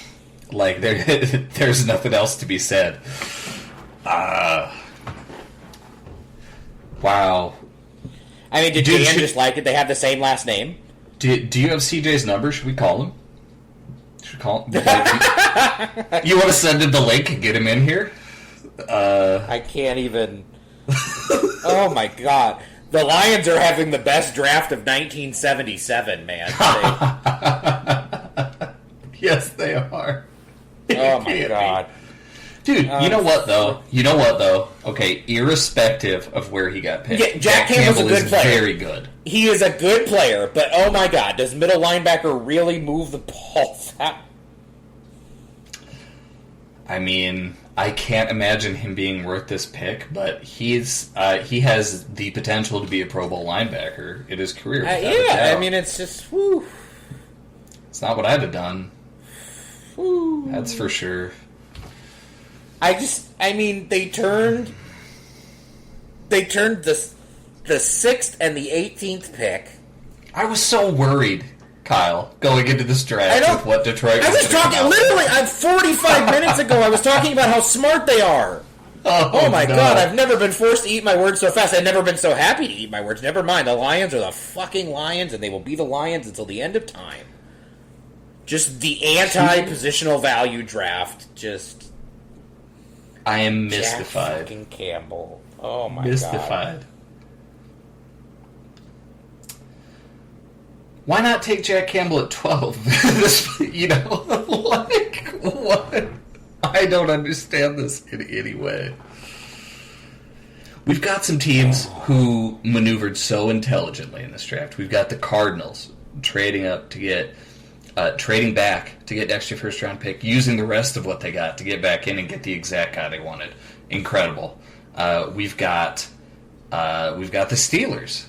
like there's nothing else to be said. Wow. I mean, did Dan just like it? They have the same last name. Do you have CJ's number? Should we call him? Should we call him? You want to send him the link and get him in here? I can't even. Oh my god. The Lions are having the best draft of 1977, man. Yes, they are. Oh my god. Dude, you know what though? Okay, irrespective of where he got picked, yeah, Jack Campbell's a good player. Very good. He is a good player, but oh my god, does middle linebacker really move the ball? I mean, I can't imagine him being worth this pick, but he has the potential to be a Pro Bowl linebacker in his career. I mean, it's just, whew. It's not what I'd have done. Whew. That's for sure. I mean, they turned the 6th and the 18th pick. I was so worried, Kyle, going into this draft with what Detroit was. I was talking literally 45 minutes ago. I was talking about how smart they are. Oh my god! I've never been forced to eat my words so fast. I've never been so happy to eat my words. Never mind. The Lions are the fucking Lions, and they will be the Lions until the end of time. Just the anti-positional value draft. Just. I am mystified. Jack fucking Campbell. Oh my god. Mystified. Why not take Jack Campbell at 12? You know, like, what? I don't understand this in any way. We've got some teams who maneuvered so intelligently in this draft. We've got the Cardinals trading up to get... trading back to get an extra first-round pick, using the rest of what they got to get back in and get the exact guy they wanted. Incredible. We've got the Steelers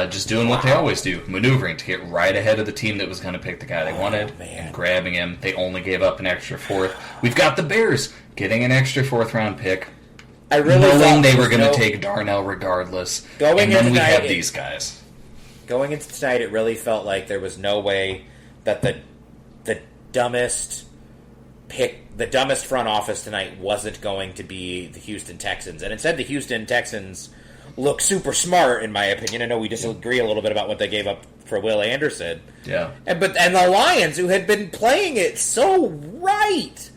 just doing what they always do, maneuvering to get right ahead of the team that was going to pick the guy they wanted, and grabbing him. They only gave up an extra 4th. We've got the Bears getting an extra 4th-round pick, knowing they were going to take Darnell regardless, and then we have these guys. Going into tonight, it really felt like there was no way that the dumbest front office tonight wasn't going to be the Houston Texans. And instead, the Houston Texans look super smart, in my opinion. I know we disagree a little bit about what they gave up for Will Anderson. Yeah. And the Lions, who had been playing it so right.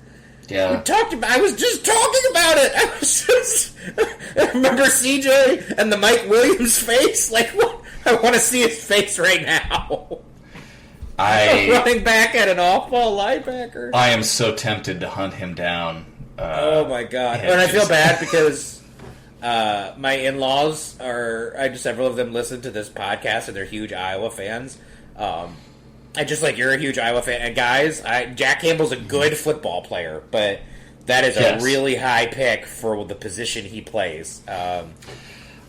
Yeah. I was just talking about it. I remember CJ and the Mike Williams face. Like, what? I want to see his face right now. Running back at an off-ball linebacker. I am so tempted to hunt him down. Oh my god! And I feel bad because my in-laws several of them listen to this podcast and they're huge Iowa fans. You're a huge Iowa fan. And guys, Jack Campbell's a good football player, but that is a really high pick for the position he plays.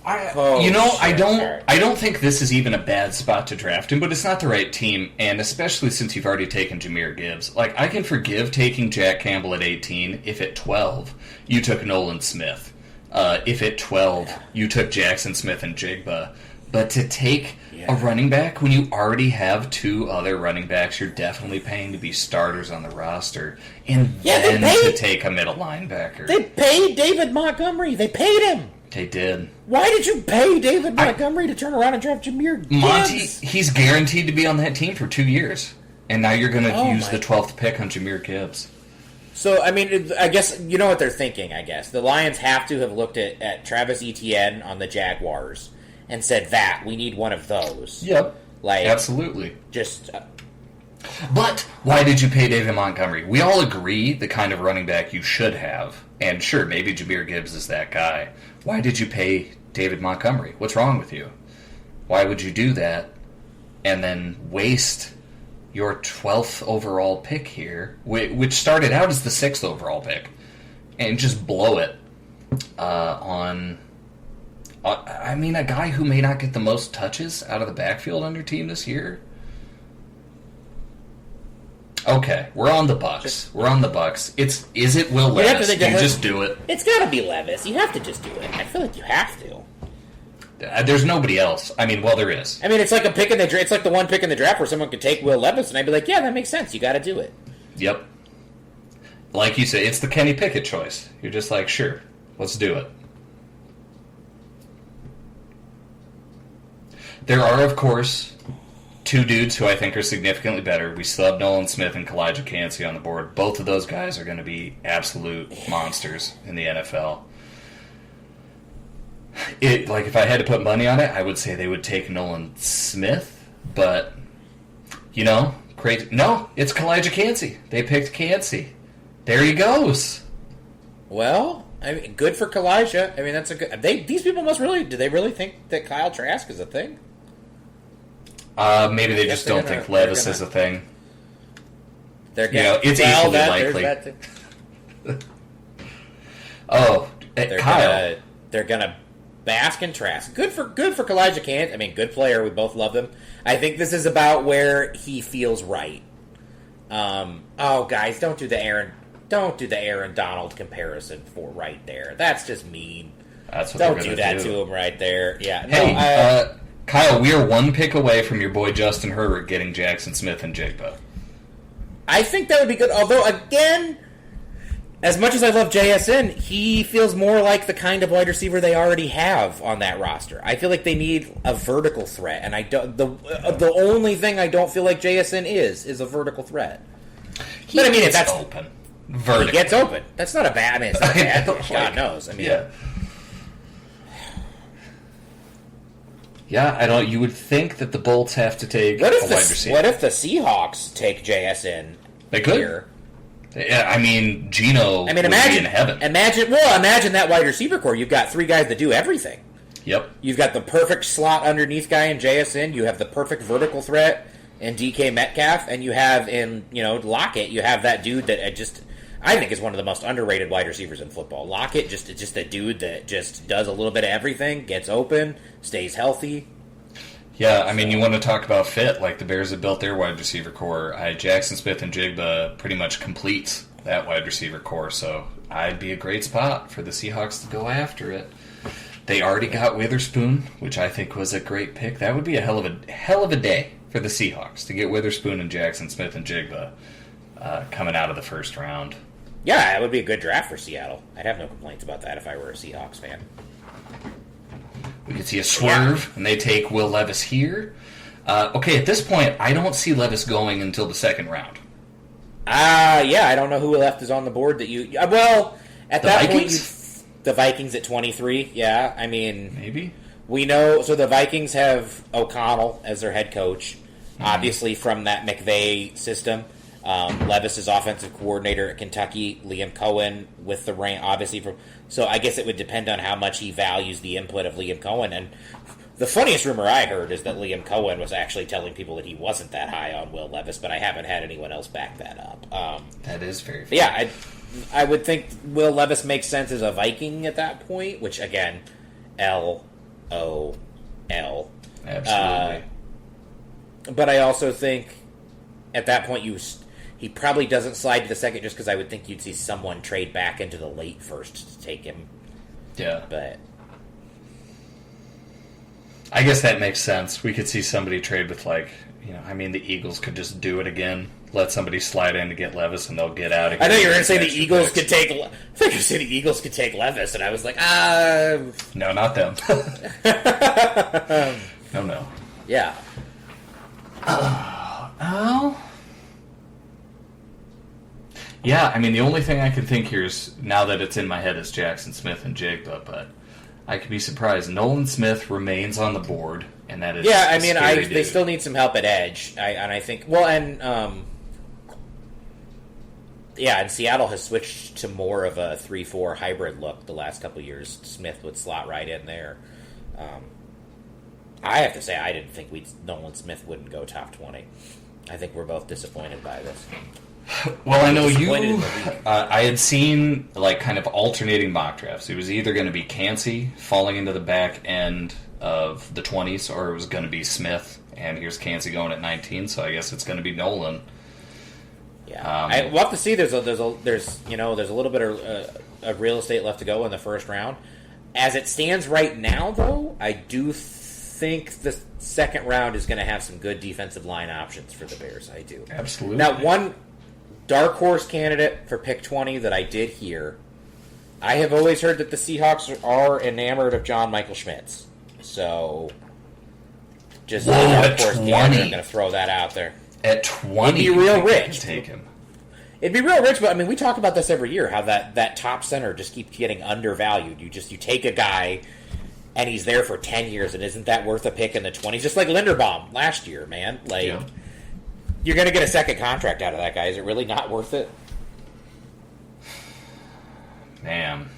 I don't think this is even a bad spot to draft him, but it's not the right team, and especially since you've already taken Jahmyr Gibbs. Like, I can forgive taking Jack Campbell at 18 if at 12 you took Nolan Smith. If at 12 you took Jackson Smith and Jigba. But to take a running back when you already have two other running backs you're definitely paying to be starters on the roster, and then to take a middle linebacker. They paid David Montgomery. They paid him. They did. Why did you pay David Montgomery to turn around and draft Jahmyr Gibbs? Monty, he's guaranteed to be on that team for 2 years. And now you're going to use the 12th pick on Jahmyr Gibbs. So, I mean, I guess you know what they're thinking, I guess. The Lions have to have looked at Travis Etienne on the Jaguars and said, we need one of those. Yep. Absolutely. But why did you pay David Montgomery? We all agree the kind of running back you should have. And sure, maybe Jahmyr Gibbs is that guy. Why did you pay David Montgomery? What's wrong with you? Why would you do that and then waste your 12th overall pick here, which started out as the 6th overall pick, and just blow it on a guy who may not get the most touches out of the backfield on your team this year? Okay, we're on the Bucks. Is it Will Levis? You just do it. It's got to be Levis. You have to just do it. I feel like you have to. There's nobody else. There is. It's like a pick in the draft. It's like the one pick in the draft where someone could take Will Levis, and I'd be like, yeah, that makes sense. You got to do it. Yep. Like you say, it's the Kenny Pickett choice. You're just like, sure, let's do it. There are, of course, two dudes who I think are significantly better. We still have Nolan Smith and Kalijah Kancey on the board. Both of those guys are going to be absolute monsters in the NFL. If I had to put money on it, I would say they would take Nolan Smith, but, crazy. No, it's Kalijah Kancey. They picked Kancey. There he goes. Well, good for Kalijah. That's a good... These people do they really think that Kyle Trask is a thing? Maybe they just don't think Levis is a thing. It's equally likely. Kyle. They're gonna bask in Trask. Good for Kalijah Kancey. Good player. We both love him. I think this is about where he feels right. Guys, don't do the Aaron Donald comparison right there. That's just mean. That's what don't do that to him right there. Yeah. Hey, Kyle, we are one pick away from your boy Justin Herbert getting Jackson Smith and Jigba. I think that would be good. Although, again, as much as I love JSN, he feels more like the kind of wide receiver they already have on that roster. I feel like they need a vertical threat, and the only thing I don't feel like JSN is a vertical threat. If that's open, vertical. He gets open. That's not a bad. It's not bad. God knows. Yeah. Yeah, I don't. You would think that the Bolts have to take a wide receiver. What if the Seahawks take JSN? They could. Here? Yeah, Geno would be in heaven. Imagine that wide receiver core. You've got three guys that do everything. Yep. You've got the perfect slot underneath guy in JSN. You have the perfect vertical threat in DK Metcalf, and you have in Lockett. You have that dude that I think is one of the most underrated wide receivers in football. Lockett, just a dude that just does a little bit of everything, gets open, stays healthy. Yeah, you want to talk about fit, like the Bears have built their wide receiver core. Jackson Smith and Jigba pretty much completes that wide receiver core, so I'd be a great spot for the Seahawks to go after it. They already got Witherspoon, which I think was a great pick. That would be a hell of a day for the Seahawks to get Witherspoon and Jackson Smith and Jigba coming out of the first round. Yeah, it would be a good draft for Seattle. I'd have no complaints about that if I were a Seahawks fan. We could see a swerve, and they take Will Levis here. Okay, at this point, I don't see Levis going until the second round. Yeah, I don't know who left is on the board that you... well, at that Vikings? point, the Vikings at 23, yeah, I mean... Maybe? We know... So the Vikings have O'Connell as their head coach, obviously from that McVay system. Levis is offensive coordinator at Kentucky. Liam Cohen with the reign, obviously from. So I guess it would depend on how much he values the input of Liam Cohen. And the funniest rumor I heard is that Liam Cohen was actually telling people that he wasn't that high on Will Levis, but I haven't had anyone else back that up. That is very funny. Yeah, I would think Will Levis makes sense as a Viking at that point, which again, LOL. Absolutely. But I also think at that point he probably doesn't slide to the second just because I would think you'd see someone trade back into the late first to take him. Yeah. But I guess that makes sense. We could see somebody trade with, the Eagles could just do it again. Let somebody slide in to get Levis, and they'll get out again. I know you were going to say the Eagles could take... I thought you were going to say the Eagles could take Levis, and I was like, No, not them. No. Yeah. Yeah, I mean, the only thing I can think here is, now that it's in my head, is Jackson Smith and Jigba, but I could be surprised. Nolan Smith remains on the board, and that is they still need some help at edge, and I think... Well, and Seattle has switched to more of a 3-4 hybrid look the last couple of years. Smith would slot right in there. I have to say, I didn't think Nolan Smith wouldn't go top 20. I think we're both disappointed by this. Well, I know you... I had seen, kind of alternating mock drafts. It was either going to be Cansey falling into the back end of the 20s, or it was going to be Smith, and here's Cansey going at 19, so I guess it's going to be Nolan. Yeah, we'll have to see. There's a little bit of real estate left to go in the first round. As it stands right now, though, I do think the second round is going to have some good defensive line options for the Bears. I do. Absolutely. Now, one dark horse candidate for pick 20 that I did hear, I have always heard that the Seahawks are enamored of John Michael Schmitz. So, just a dark horse candidate, I'm going to throw that out there. At 20, it'd be real rich. Take him. It'd be real rich, but I mean, we talk about this every year. How that top center just keeps getting undervalued. You take a guy, and he's there for 10 years, and isn't that worth a pick in the 20s? Just like Linderbaum last year, man. You're going to get a second contract out of that guy. Is it really not worth it? Man,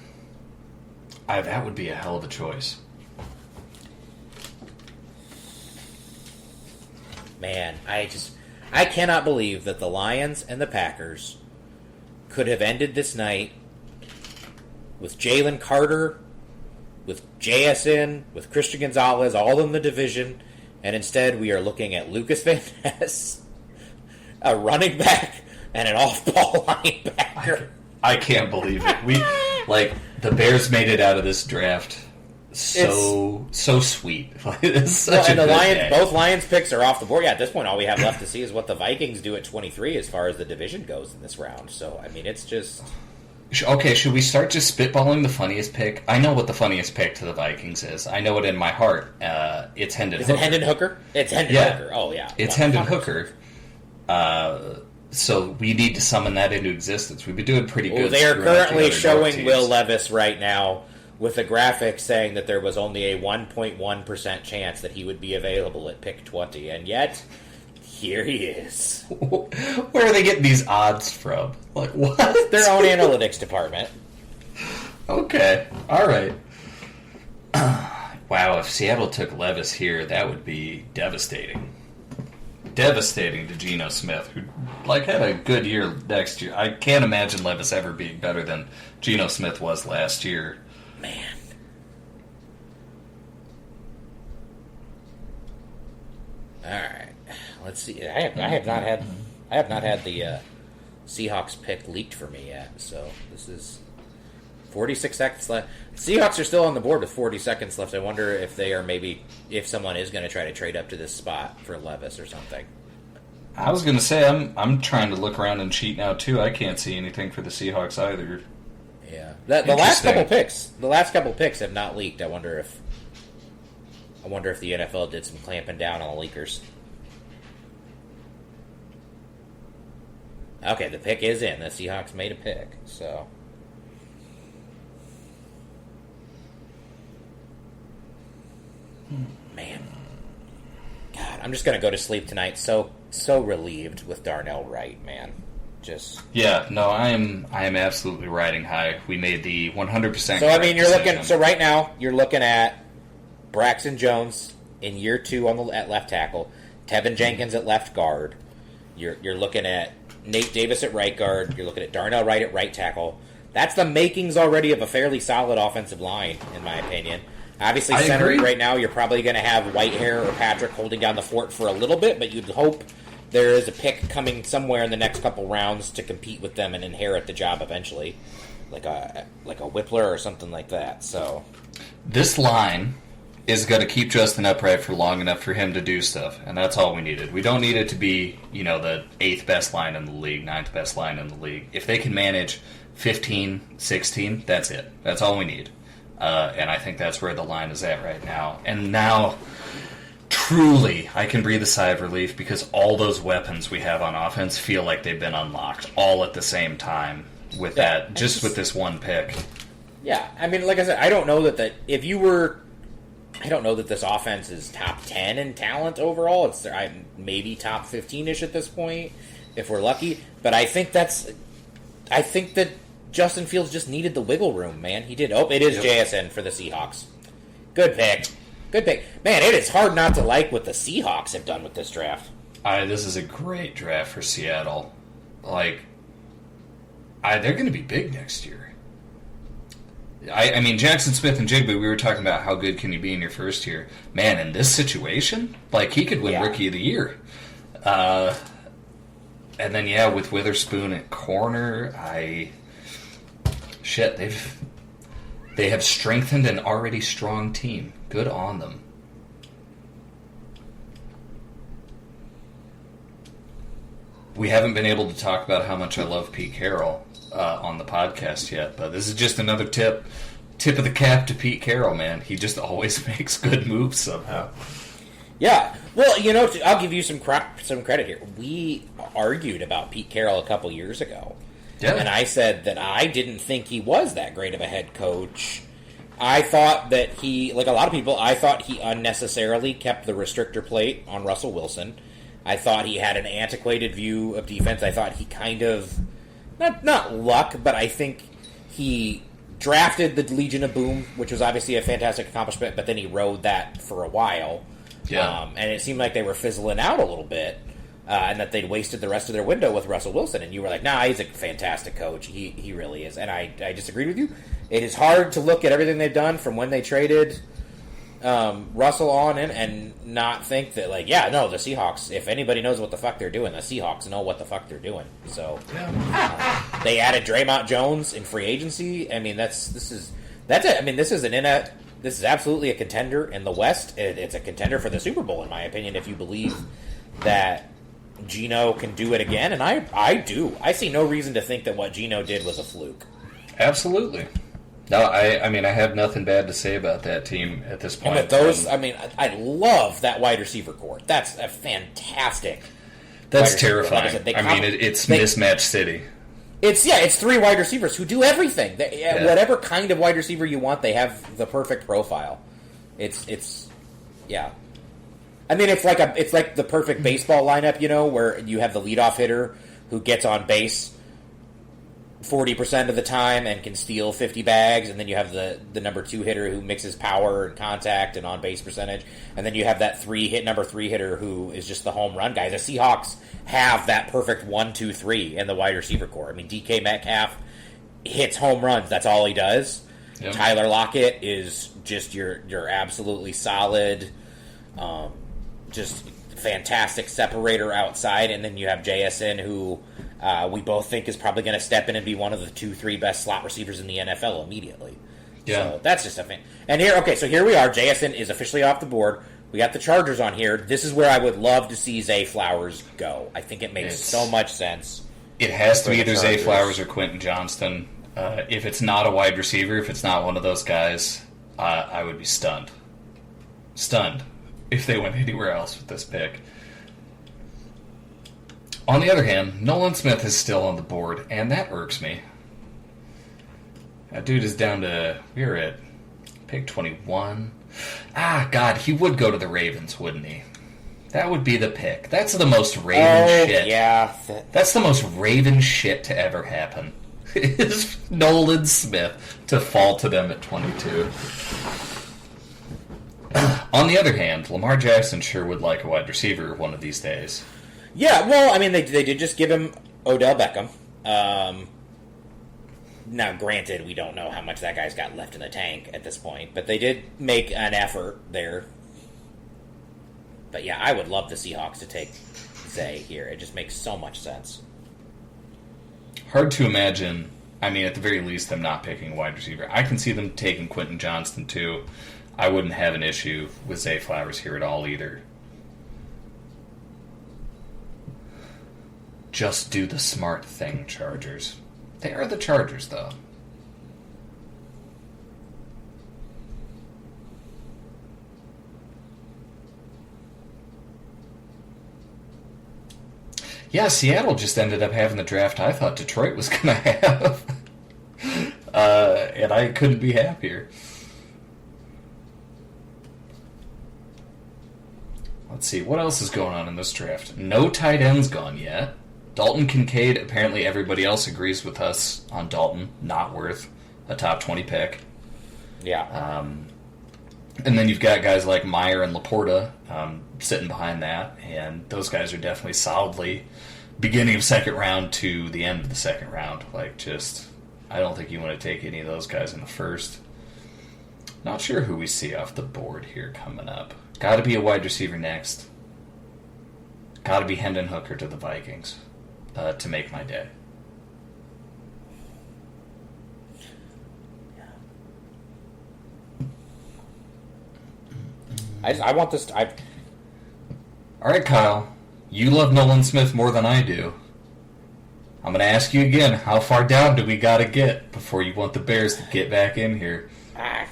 that would be a hell of a choice. Man, I cannot believe that the Lions and the Packers could have ended this night with Jalen Carter, with JSN, with Christian Gonzalez, all in the division, and instead we are looking at Lucas Van Ness, a running back, and an off-ball linebacker. I can't believe it. The Bears made it out of this draft so sweet. It's such a good both Lions picks are off the board. Yeah, at this point, all we have left to see is what the Vikings do at 23 as far as the division goes in this round. So, I mean, it's just... Okay, should we start just spitballing the funniest pick? I know what the funniest pick to the Vikings is. I know it in my heart. It's Hendon Hooker. Is it Hendon Hooker? It's Hendon Hooker. Oh, yeah. It's Hendon Hooker. So we need to summon that into existence. We've been doing pretty good. Well, they are currently showing Will Levis right now with a graphic saying that there was only a 1.1% chance that he would be available at pick 20, and yet here he is. Where are they getting these odds from? What? Their own analytics department. Okay, all right. Wow, if Seattle took Levis here, that would be devastating. Devastating to Geno Smith, who had a good year next year. I can't imagine Levis ever being better than Geno Smith was last year. Man. All right. Let's see. I have not had the Seahawks pick leaked for me yet. So this is 46 seconds left. Seahawks are still on the board with 40 seconds left. I wonder if they are if someone is going to try to trade up to this spot for Levis or something. I was going to say, I'm trying to look around and cheat now, too. I can't see anything for the Seahawks either. Yeah. The last couple picks have not leaked. I wonder if the NFL did some clamping down on the leakers. Okay, the pick is in. The Seahawks made a pick, so... Man. God, I'm just going to go to sleep tonight so relieved with Darnell Wright, man. Just... Yeah, no, I am absolutely riding high. We made the 100% So, I mean, you're decision. looking... So, right now, you're looking at Braxton Jones in year 2 at left tackle, Tevin Jenkins at left guard. You're looking at Nate Davis at right guard. You're looking at Darnell Wright at right tackle. That's the makings already of a fairly solid offensive line, in my opinion. Obviously, centering right now, you're probably going to have Whitehair or Patrick holding down the fort for a little bit, but you'd hope there is a pick coming somewhere in the next couple rounds to compete with them and inherit the job eventually, like a Whippler or something like that. So this line is going to keep Justin upright for long enough for him to do stuff, and that's all we needed. We don't need it to be, the 8th best line in the league, 9th best line in the league. If they can manage 15, 16, that's it. That's all we need. And I think that's where the line is at right now. And now, truly, I can breathe a sigh of relief because all those weapons we have on offense feel like they've been unlocked all at the same time with with this one pick. Yeah, I mean, like I said, I don't know that this offense is top 10 in talent overall. It's maybe top 15-ish at this point, if we're lucky. But I think that Justin Fields just needed the wiggle room, man. He did. Oh, it is JSN for the Seahawks. Good pick. Man, it is hard not to like what the Seahawks have done with this draft. This is a great draft for Seattle. They're going to be big next year. I mean, Jackson Smith and Jigba, we were talking about how good can you be in your first year. Man, in this situation, he could win Rookie of the Year. And then, with Witherspoon at corner, they have strengthened an already strong team. Good on them. We haven't been able to talk about how much I love Pete Carroll on the podcast yet, but this is just another tip of the cap to Pete Carroll, man. He just always makes good moves somehow. Yeah. Well, I'll give you some credit here. We argued about Pete Carroll a couple years ago. Yeah. And I said that I didn't think he was that great of a head coach. I thought that he, like a lot of people, I thought he unnecessarily kept the restrictor plate on Russell Wilson. I thought he had an antiquated view of defense. I thought he kind of, not luck, but I think he drafted the Legion of Boom, which was obviously a fantastic accomplishment, but then he rode that for a while. Yeah. And it seemed like they were fizzling out a little bit. And that they'd wasted the rest of their window with Russell Wilson. And you were like, nah, he's a fantastic coach. He really is. And I disagreed with you. It is hard to look at everything they've done from when they traded Russell on and not think that, the Seahawks, if anybody knows what the fuck they're doing, the Seahawks know what the fuck they're doing. So they added Draymond Jones in free agency. I mean, that's it. I mean, this is absolutely a contender in the West. It's a contender for the Super Bowl, in my opinion, if you believe that Geno can do it again, and I do. I see no reason to think that what Geno did was a fluke. Absolutely. No, I mean, I have nothing bad to say about that team at this point. And with those, I love that wide receiver core. That's a fantastic. That's terrifying. Like I said, it's mismatch city. It's 3 wide receivers who do everything. Whatever kind of wide receiver you want, they have the perfect profile. It's. I mean, it's like the perfect baseball lineup, where you have the leadoff hitter who gets on base 40% of the time and can steal 50 bags, and then you have the number 2 hitter who mixes power and contact and on base percentage, and then you have that number 3 hitter who is just the home run guy. The Seahawks have that perfect 1, 2, 3 in the wide receiver core. I mean, DK Metcalf hits home runs. That's all he does. Yep. Tyler Lockett is just your absolutely solid. Just fantastic separator outside, and then you have JSN, who we both think is probably going to step in and be one of the 2-3 best slot receivers in the NFL immediately. Yeah. So that's just a thing. And so here we are. JSN is officially off the board. We got the Chargers on here. This is where I would love to see Zay Flowers go. I think it makes so much sense. It has to be either Zay Flowers or Quentin Johnston. If it's not a wide receiver, if it's not one of those guys, I would be stunned. Stunned if they went anywhere else with this pick. On the other hand, Nolan Smith is still on the board, and that irks me. That dude is down to... We're at pick 21. God, he would go to the Ravens, wouldn't he? That would be the pick. That's the most Raven shit. Yeah. That's the most Raven shit to ever happen. Is Nolan Smith to fall to them at 22. On the other hand, Lamar Jackson sure would like a wide receiver one of these days. Yeah, well, I mean, they did just give him Odell Beckham. Now, granted, we don't know how much that guy's got left in the tank at this point, but they did make an effort there. But yeah, I would love the Seahawks to take Zay here. It just makes so much sense. Hard to imagine, I mean, at the very least, them not picking a wide receiver. I can see them taking Quentin Johnston, too. I wouldn't have an issue with Zay Flowers here at all, either. Just do the smart thing, Chargers. They are the Chargers, though. Yeah, Seattle just ended up having the draft I thought Detroit was going to have. And I couldn't be happier. Let's see, what else is going on in this draft? No tight ends gone yet. Dalton Kincaid, apparently everybody else agrees with us on Dalton. Not worth a top 20 pick. Yeah. And then you've got guys like Meyer and Laporta sitting behind that, and those guys are definitely solidly beginning of second round to the end of the second round. I don't think you want to take any of those guys in the first. Not sure who we see off the board here coming up. Got to be a wide receiver next. Got to be Hendon Hooker to the Vikings to make my day. I want this. All right, Kyle. You love Nolan Smith more than I do. I'm going to ask you again, how far down do we got to get before you want the Bears to get back in here? I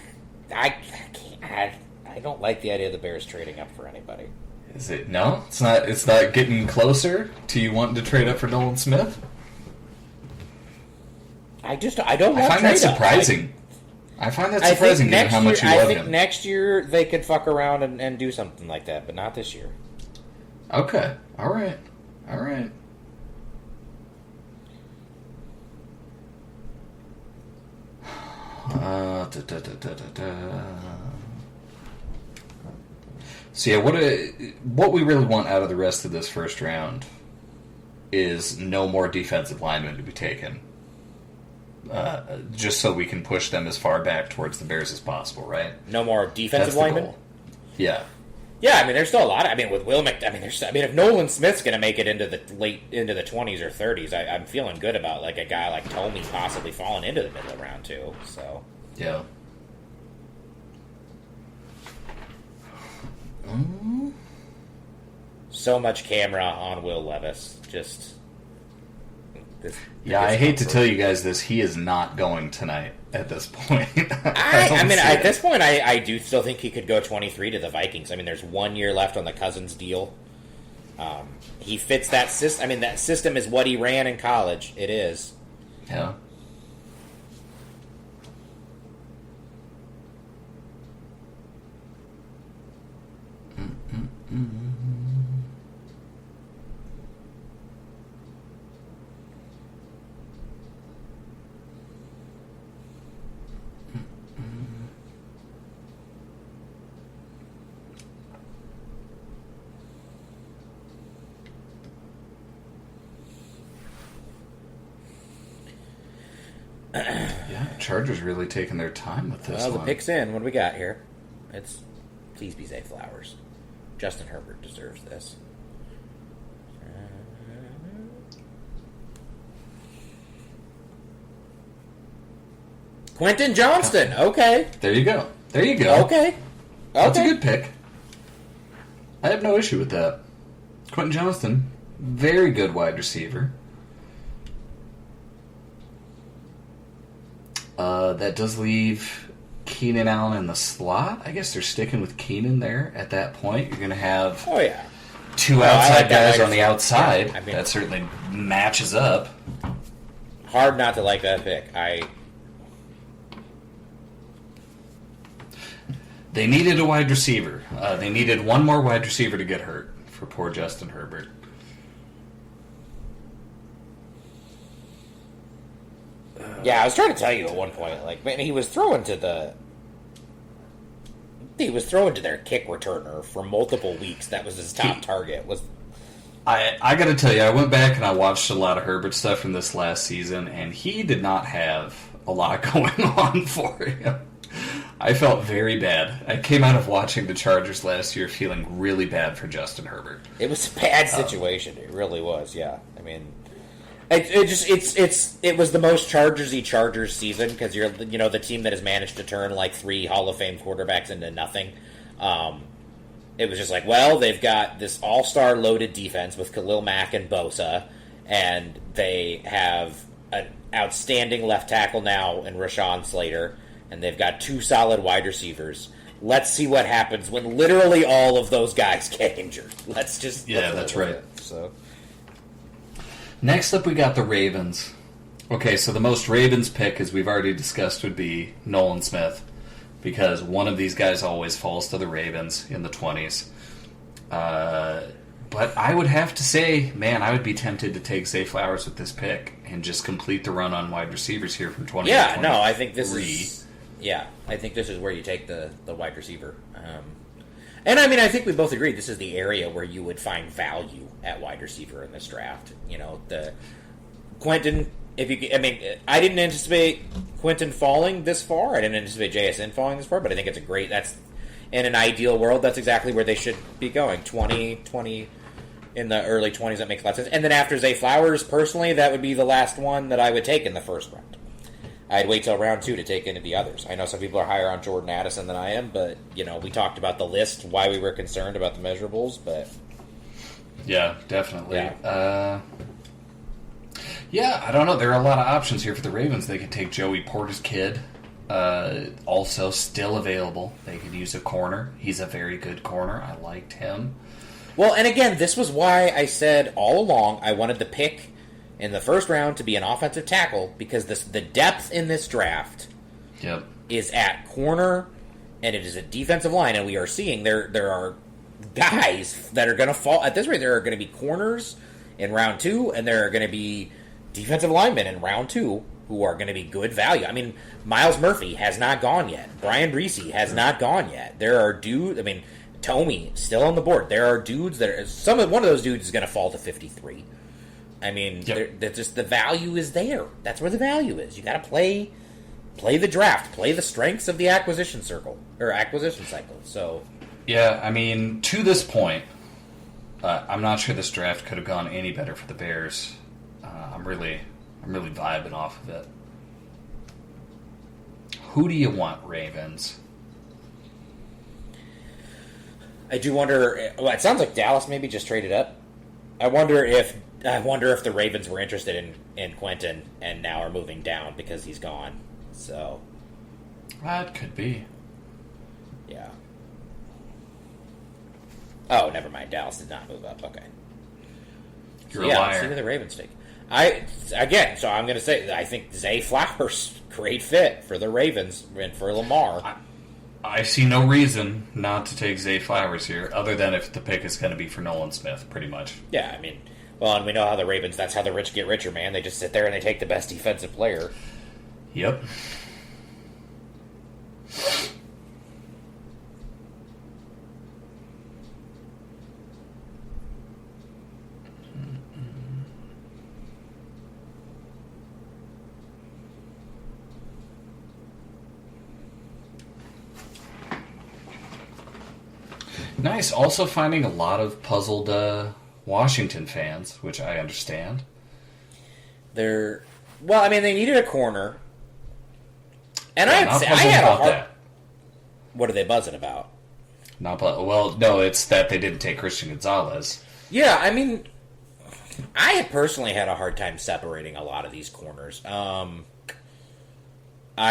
can't. I don't like the idea of the Bears trading up for anybody. Is it? No? It's not getting closer to you wanting to trade up for Nolan Smith? I don't want I find that surprising. I find that surprising given how much you love him. I think next year they could fuck around and do something like that, but not this year. Okay. All right. So yeah, what we really want out of the rest of this first round is no more defensive linemen to be taken. Just so we can push them as far back towards the Bears as possible, right? No more defensive linemen? Goal. Yeah. Yeah, I mean, there's still a lot. With Will if Nolan Smith's going to make it into the 20s or 30s, I'm feeling good about like a guy like Tomey possibly falling into the middle of round 2. So yeah. So much camera on Will Levis. I hate to tell you guys this. He is not going tonight at this point. At this point, I do still think he could go 23 to the Vikings. I mean, there's 1 year left on the Cousins deal. He fits that system. I mean, that system is what he ran in college. It is. Yeah. Yeah, Chargers really taking their time with this one. The pick's in. What do we got here? Please be Zay Flowers. Justin Herbert deserves this. Quentin Johnston. Okay. There you go. There you go. Okay. That's a good pick. I have no issue with that. Quentin Johnston, very good wide receiver. That does leave Keenan Allen in the slot. I guess they're sticking with Keenan there at that point. You're going to have two outside guys on the outside. Yeah, I mean, that certainly matches up. Hard not to like that pick. They needed a wide receiver. They needed one more wide receiver to get hurt for poor Justin Herbert. Yeah, I was trying to tell you at one point, like, man, he was throwing to their kick returner for multiple weeks. That was his top target. I got to tell you, I went back and I watched a lot of Herbert stuff from this last season, and he did not have a lot going on for him. I felt very bad. I came out of watching the Chargers last year feeling really bad for Justin Herbert. It was a bad situation. It really was. Yeah, I mean, it was the most Chargers season because you're the team that has managed to turn like 3 Hall of Fame quarterbacks into nothing. It was just like, well, they've got this all-star loaded defense with Khalil Mack and Bosa, and they have an outstanding left tackle now in Rashawn Slater, and they've got 2 solid wide receivers. Let's see what happens when literally all of those guys get injured. That's right. So. Next up, we got the Ravens. Okay, so the most Ravens pick, as we've already discussed, would be Nolan Smith, because one of these guys always falls to the Ravens in the 20s. But I would have to say, man, I would be tempted to take Zay Flowers with this pick and just complete the run on wide receivers here from 20 to 23. Yeah, no, I think this is... Yeah, I think this is where you take the wide receiver. And I mean, I think we both agree this is the area where you would find value at wide receiver in this draft. The Quentin. I didn't anticipate Quentin falling this far. I didn't anticipate JSN falling this far, but I think it's that's in an ideal world, that's exactly where they should be going. 20 in the early 20s, that makes a lot of sense. And then after Zay Flowers, personally, that would be the last one that I would take in the first round. I'd wait till round 2 to take any of the others. I know some people are higher on Jordan Addison than I am, but, we talked about the list, why we were concerned about the measurables, but... Yeah, definitely. Yeah. I don't know. There are a lot of options here for the Ravens. They could take Joey Porter's kid, also still available. They could use a corner. He's a very good corner. I liked him. Well, and again, this was why I said all along I wanted to pick in the first round to be an offensive tackle, because the depth in this draft is at corner, and it is a defensive line, and we are seeing there are guys that are going to fall. At this rate, there are going to be corners in round 2, and there are going to be defensive linemen in round 2 who are going to be good value. I mean, Miles Murphy has not gone yet. Brian Breesy has not gone yet. There are dudes, Tomey still on the board. There are dudes that are, one of those dudes is going to fall to 53. I mean, just the value is there. That's where the value is. You got to play the draft, play the strengths of the acquisition cycle. So, yeah, I mean, to this point, I'm not sure this draft could have gone any better for the Bears. I'm really vibing off of it. Who do you want, Ravens? I do wonder. Well, it sounds like Dallas maybe just traded up. I wonder if the Ravens were interested in Quentin and now are moving down because he's gone. So that could be. Yeah. Oh, never mind. Dallas did not move up. Okay. You're a liar. Let's see who the Ravens take. So I'm going to say I think Zay Flowers, great fit for the Ravens and for Lamar. I see no reason not to take Zay Flowers here, other than if the pick is going to be for Nolan Smith, pretty much. Yeah, I mean, well, and we know how the Ravens, that's how the rich get richer, man. They just sit there and they take the best defensive player. Yep. Nice. Also finding a lot of puzzled Washington fans, which I understand. They needed a corner. And Yeah, I not say I puzzled had a about hard. that. What are they buzzing about? Well, no, it's that they didn't take Christian Gonzalez. Yeah, I mean, I had personally had a hard time separating a lot of these corners. I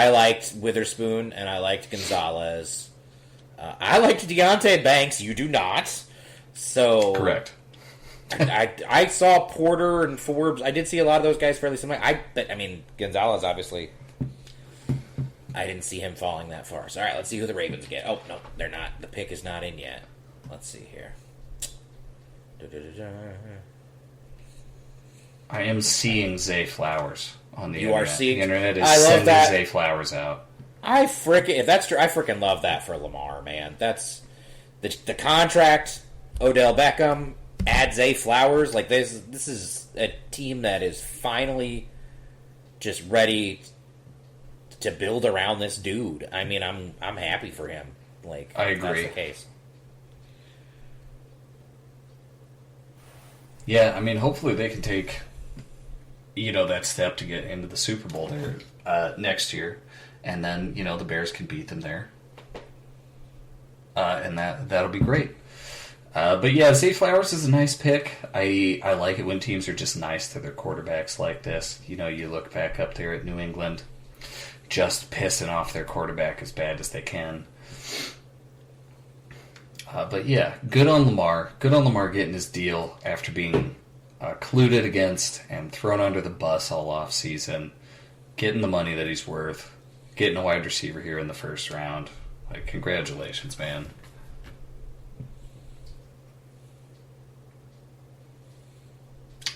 liked Witherspoon and I liked Gonzalez. I liked Deontay Banks. You do not. So Correct. I saw Porter and Forbes. I did see a lot of those guys fairly similar. I mean, Gonzalez obviously. I didn't see him falling that far. So, all right, let's see who the Ravens get. Oh, no, they're not. The pick is not in yet. Let's see here. I am seeing Zay Flowers on the You internet. are seeing... The internet is I love sending that. Zay Flowers out. If that's true, I freaking love that for Lamar, man. That's... The contract, Odell Beckham, add Zay Flowers. Like, this is a team that is finally just ready to build around this dude. I mean, I'm happy for him. Like, I agree. That's the case. Yeah, I mean, hopefully they can take, that step to get into the Super Bowl there next year, and then the Bears can beat them there, and that'll be great. But yeah, Zay Flowers is a nice pick. I like it when teams are just nice to their quarterbacks like this. You look back up there at New England, just pissing off their quarterback as bad as they can. But yeah, good on Lamar. Good on Lamar getting his deal after being colluded against and thrown under the bus all off season. Getting the money that he's worth. Getting a wide receiver here in the first round. Like, congratulations, man.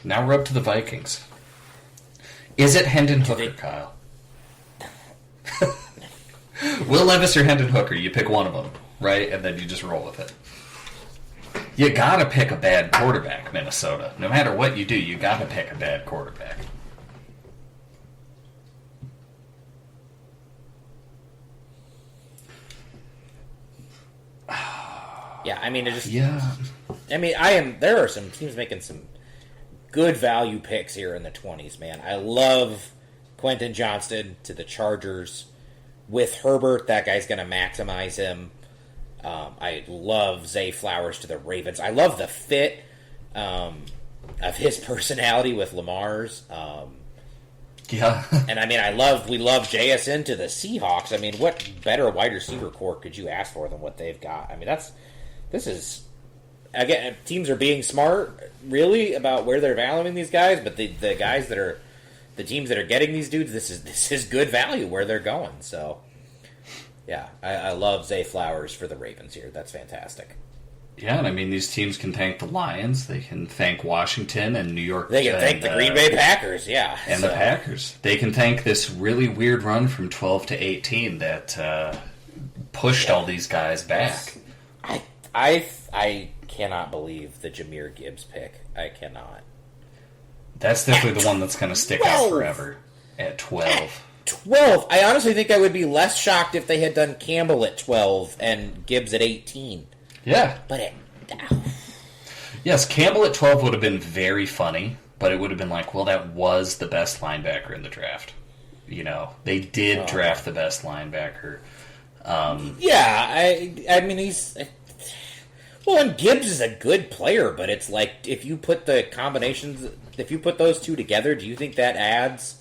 Now we're up to the Vikings. Is it Hendon Hooker, Kyle? Will Levis or Hendon Hooker? You pick one of them, right? And then you just roll with it. You gotta pick a bad quarterback, Minnesota. No matter what you do, you gotta pick a bad quarterback. Yeah, I mean, there are some teams making some good value picks here in the 20s, man. I love Quentin Johnston to the Chargers. With Herbert, that guy's going to maximize him. I love Zay Flowers to the Ravens. I love the fit of his personality with Lamar's. Yeah. And I mean, we love JSN to the Seahawks. I mean, what better wide receiver core could you ask for than what they've got? I mean, this is, again, teams are being smart, really, about where they're valuing these guys, but the guys that are, the teams that are getting these dudes, this is good value where they're going. So, yeah, I love Zay Flowers for the Ravens here. That's fantastic. Yeah, and I mean, these teams can thank the Lions. They can thank Washington and New York. They can thank the Green Bay Packers, yeah. And the Packers. They can thank this really weird run from 12 to 18 that pushed all these guys back. I cannot believe the Jahmyr Gibbs pick. I cannot. That's definitely the one that's going to stick out forever. At 12. 12. I honestly think I would be less shocked if they had done Campbell at 12 and Gibbs at 18. Yeah. But yes, Campbell at 12 would have been very funny, but it would have been like, well, that was the best linebacker in the draft. They did draft the best linebacker. I mean, he's... Well, and Gibbs is a good player, but it's like, if you put the combinations, if you put those two together, do you think that adds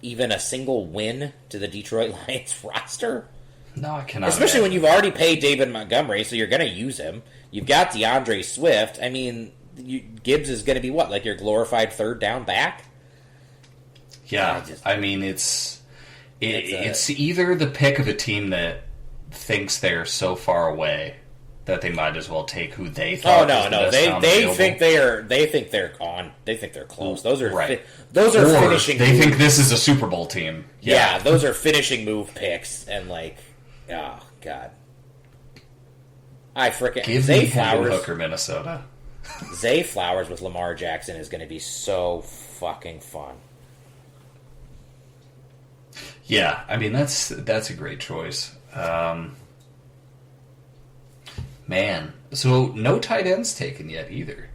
even a single win to the Detroit Lions roster? No, I cannot. Especially when you've already paid David Montgomery, so you're going to use him. You've got DeAndre Swift. I mean, Gibbs is going to be what, like your glorified third down back? Yeah, I mean, it's either the pick of a team that thinks they're so far away that they might as well take who they thought. Oh no, they think they're on. They think they're close. Those are right. Those are finishing. They think this is a Super Bowl team. Yeah, those are finishing move picks, and like, oh god, I frickin' give Zay me Flowers, Hooker, Minnesota. Zay Flowers with Lamar Jackson is going to be so fucking fun. Yeah, I mean that's a great choice. Man, so no tight ends taken yet either.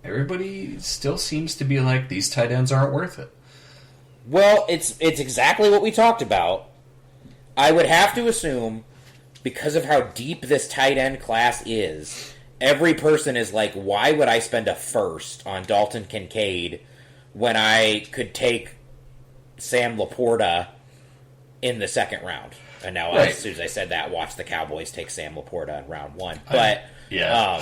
Everybody still seems to be like, these tight ends aren't worth it. Well, it's exactly what we talked about. I would have to assume, because of how deep this tight end class is, every person is like, why would I spend a first on Dalton Kincaid when I could take Sam Laporta in the second round? And now, as soon as I said that, watch the Cowboys take Sam Laporta in round one. But, but yeah,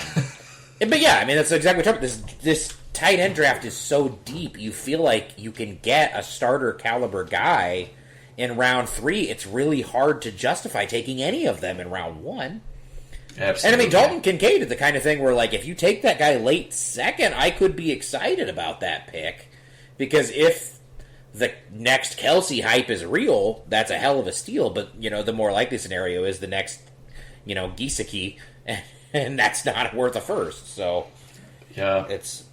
I mean, that's exactly what I'm talking about. This tight end draft is so deep, you feel like you can get a starter caliber guy in round 3. It's really hard to justify taking any of them in round 1. Absolutely. And I mean, Dalton Kincaid is the kind of thing where, like, if you take that guy late second, I could be excited about that pick. Because if the next Kelsey hype is real, that's a hell of a steal. But, you know, the more likely scenario is the next, you know, Gesicki, and that's not worth a first. So, yeah, it's...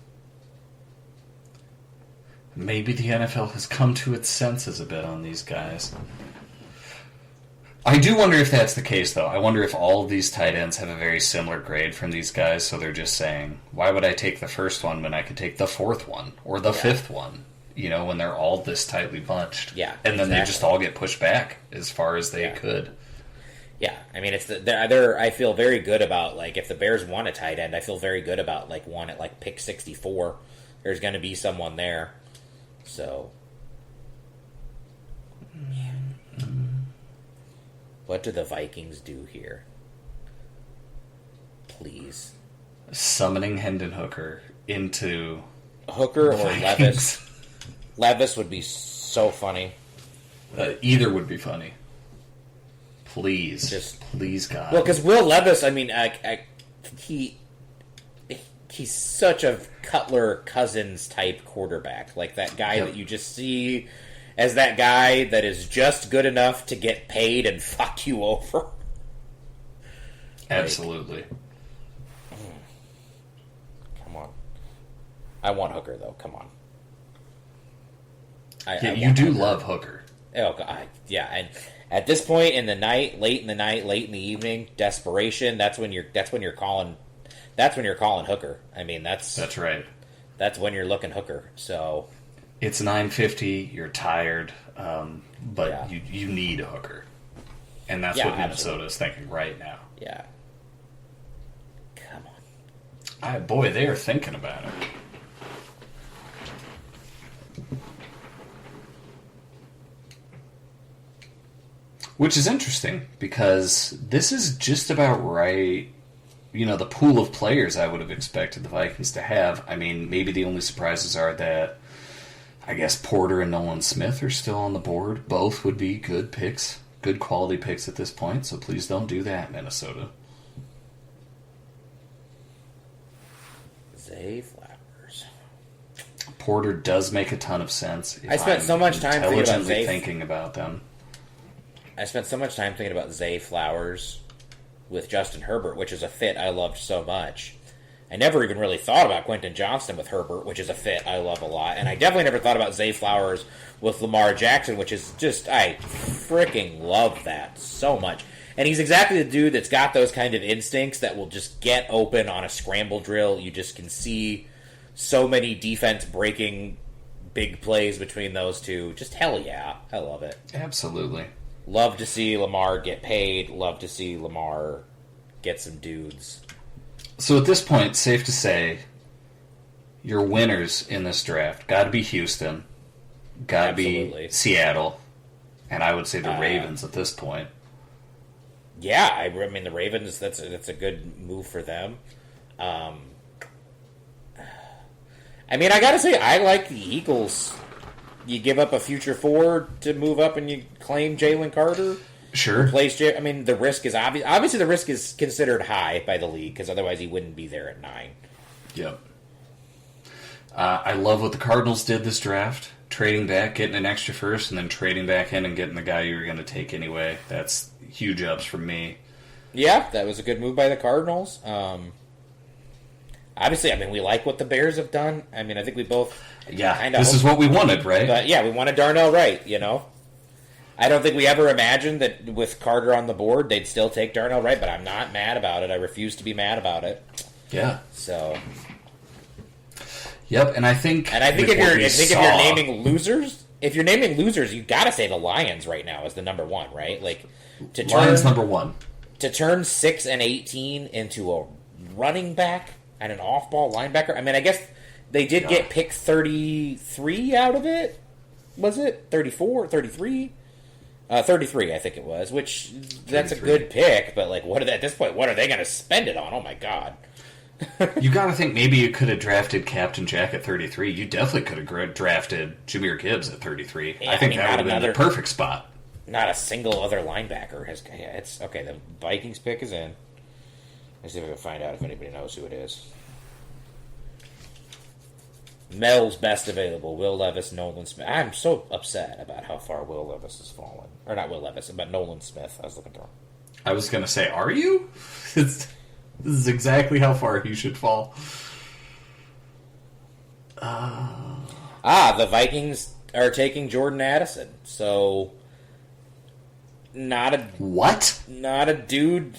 Maybe the NFL has come to its senses a bit on these guys. I do wonder if that's the case, though. I wonder if all of these tight ends have a very similar grade from these guys, so they're just saying, why would I take the first one when I could take the fourth one or the fifth one? You know, when they're all this tightly bunched. Yeah, and then they just all get pushed back as far as they could. Yeah, I mean, it's I feel very good about, like, if the Bears want a tight end, I feel very good about, like, one at, like, pick 64. There's going to be someone there. So, yeah. What do the Vikings do here? Please. Summoning Hendon Hooker into... Hooker or Levis? Levis would be so funny. Either would be funny. Please. Please, God. Well, because Will Levis, I mean, he's such a Cutler Cousins type quarterback. Like that guy that you just see as that guy that is just good enough to get paid and fuck you over. Absolutely. Come on. I want Hooker, though. Come on. You do love Hooker. Oh, God. Yeah, and at this point in the night, late in the evening, desperation, that's when you're calling Hooker. I mean, that's right. That's when you're looking Hooker. So it's 9:50. You're tired, but you need a Hooker, and that's what Minnesota is thinking right now. Yeah. Come on. Boy, they are thinking about it. Which is interesting because this is just about right. You know, the pool of players I would have expected the Vikings to have. I mean, maybe the only surprises are that I guess Porter and Nolan Smith are still on the board. Both would be good picks, good quality picks at this point, so please don't do that, Minnesota. Zay Flowers. Porter does make a ton of sense. I spent so much time thinking about them. I spent so much time thinking about Zay Flowers with Justin Herbert, which is a fit I loved so much. I never even really thought about Quentin Johnston with Herbert, which is a fit I love a lot. And I definitely never thought about Zay Flowers with Lamar Jackson, which is just, I freaking love that so much. And he's exactly the dude that's got those kind of instincts that will just get open on a scramble drill. You just can see so many defense breaking big plays between those two. Just hell yeah. I love it. Absolutely. Love to see Lamar get paid. Love to see Lamar get some dudes. So at this point, safe to say, your winners in this draft got to be Houston, got to be Seattle, and I would say the Ravens at this point. Yeah, I mean the Ravens. That's a good move for them. I mean, I gotta say, I like the Eagles. You give up a future forward to move up, and you claim Jalen Carter. Sure. I mean, the risk is obvious. Obviously, the risk is considered high by the league because otherwise he wouldn't be there at 9. Yep. I love what the Cardinals did this draft. Trading back, getting an extra first, and then trading back in and getting the guy you were going to take anyway. That's huge ups from me. Yeah, that was a good move by the Cardinals. Obviously, I mean, we like what the Bears have done. I mean, I think we both... Yeah, this is what we wanted, right? But yeah, we wanted Darnell Wright, you know? I don't think we ever imagined that with Carter on the board, they'd still take Darnell Wright, but I'm not mad about it. I refuse to be mad about it. Yeah. So... Yep, and I think if you're naming losers, if you're naming losers, you got to say the Lions right now is the number one, right? Like Lions number one. To turn 6 and 18 into a running back and an off-ball linebacker. I mean, I guess they did get pick 33 out of it. Was it 34, 33? 33, I think it was. Which that's 33. A good pick, but like, at this point, what are they going to spend it on? Oh my god. You got to think maybe you could have drafted Captain Jack at 33. You definitely could have drafted Jahmyr Gibbs at 33. Yeah, I think that would have been the perfect spot. Not a single other linebacker has. Yeah, it's okay. The Vikings pick is in. Let's see if I can find out if anybody knows who it is. Mel's best available: Will Levis, Nolan Smith. I'm so upset about how far Will Levis has fallen, or not Will Levis, but Nolan Smith. I was looking through. I was going to say, are you? This is exactly how far he should fall. The Vikings are taking Jordan Addison. So, not a... What? Not a dude...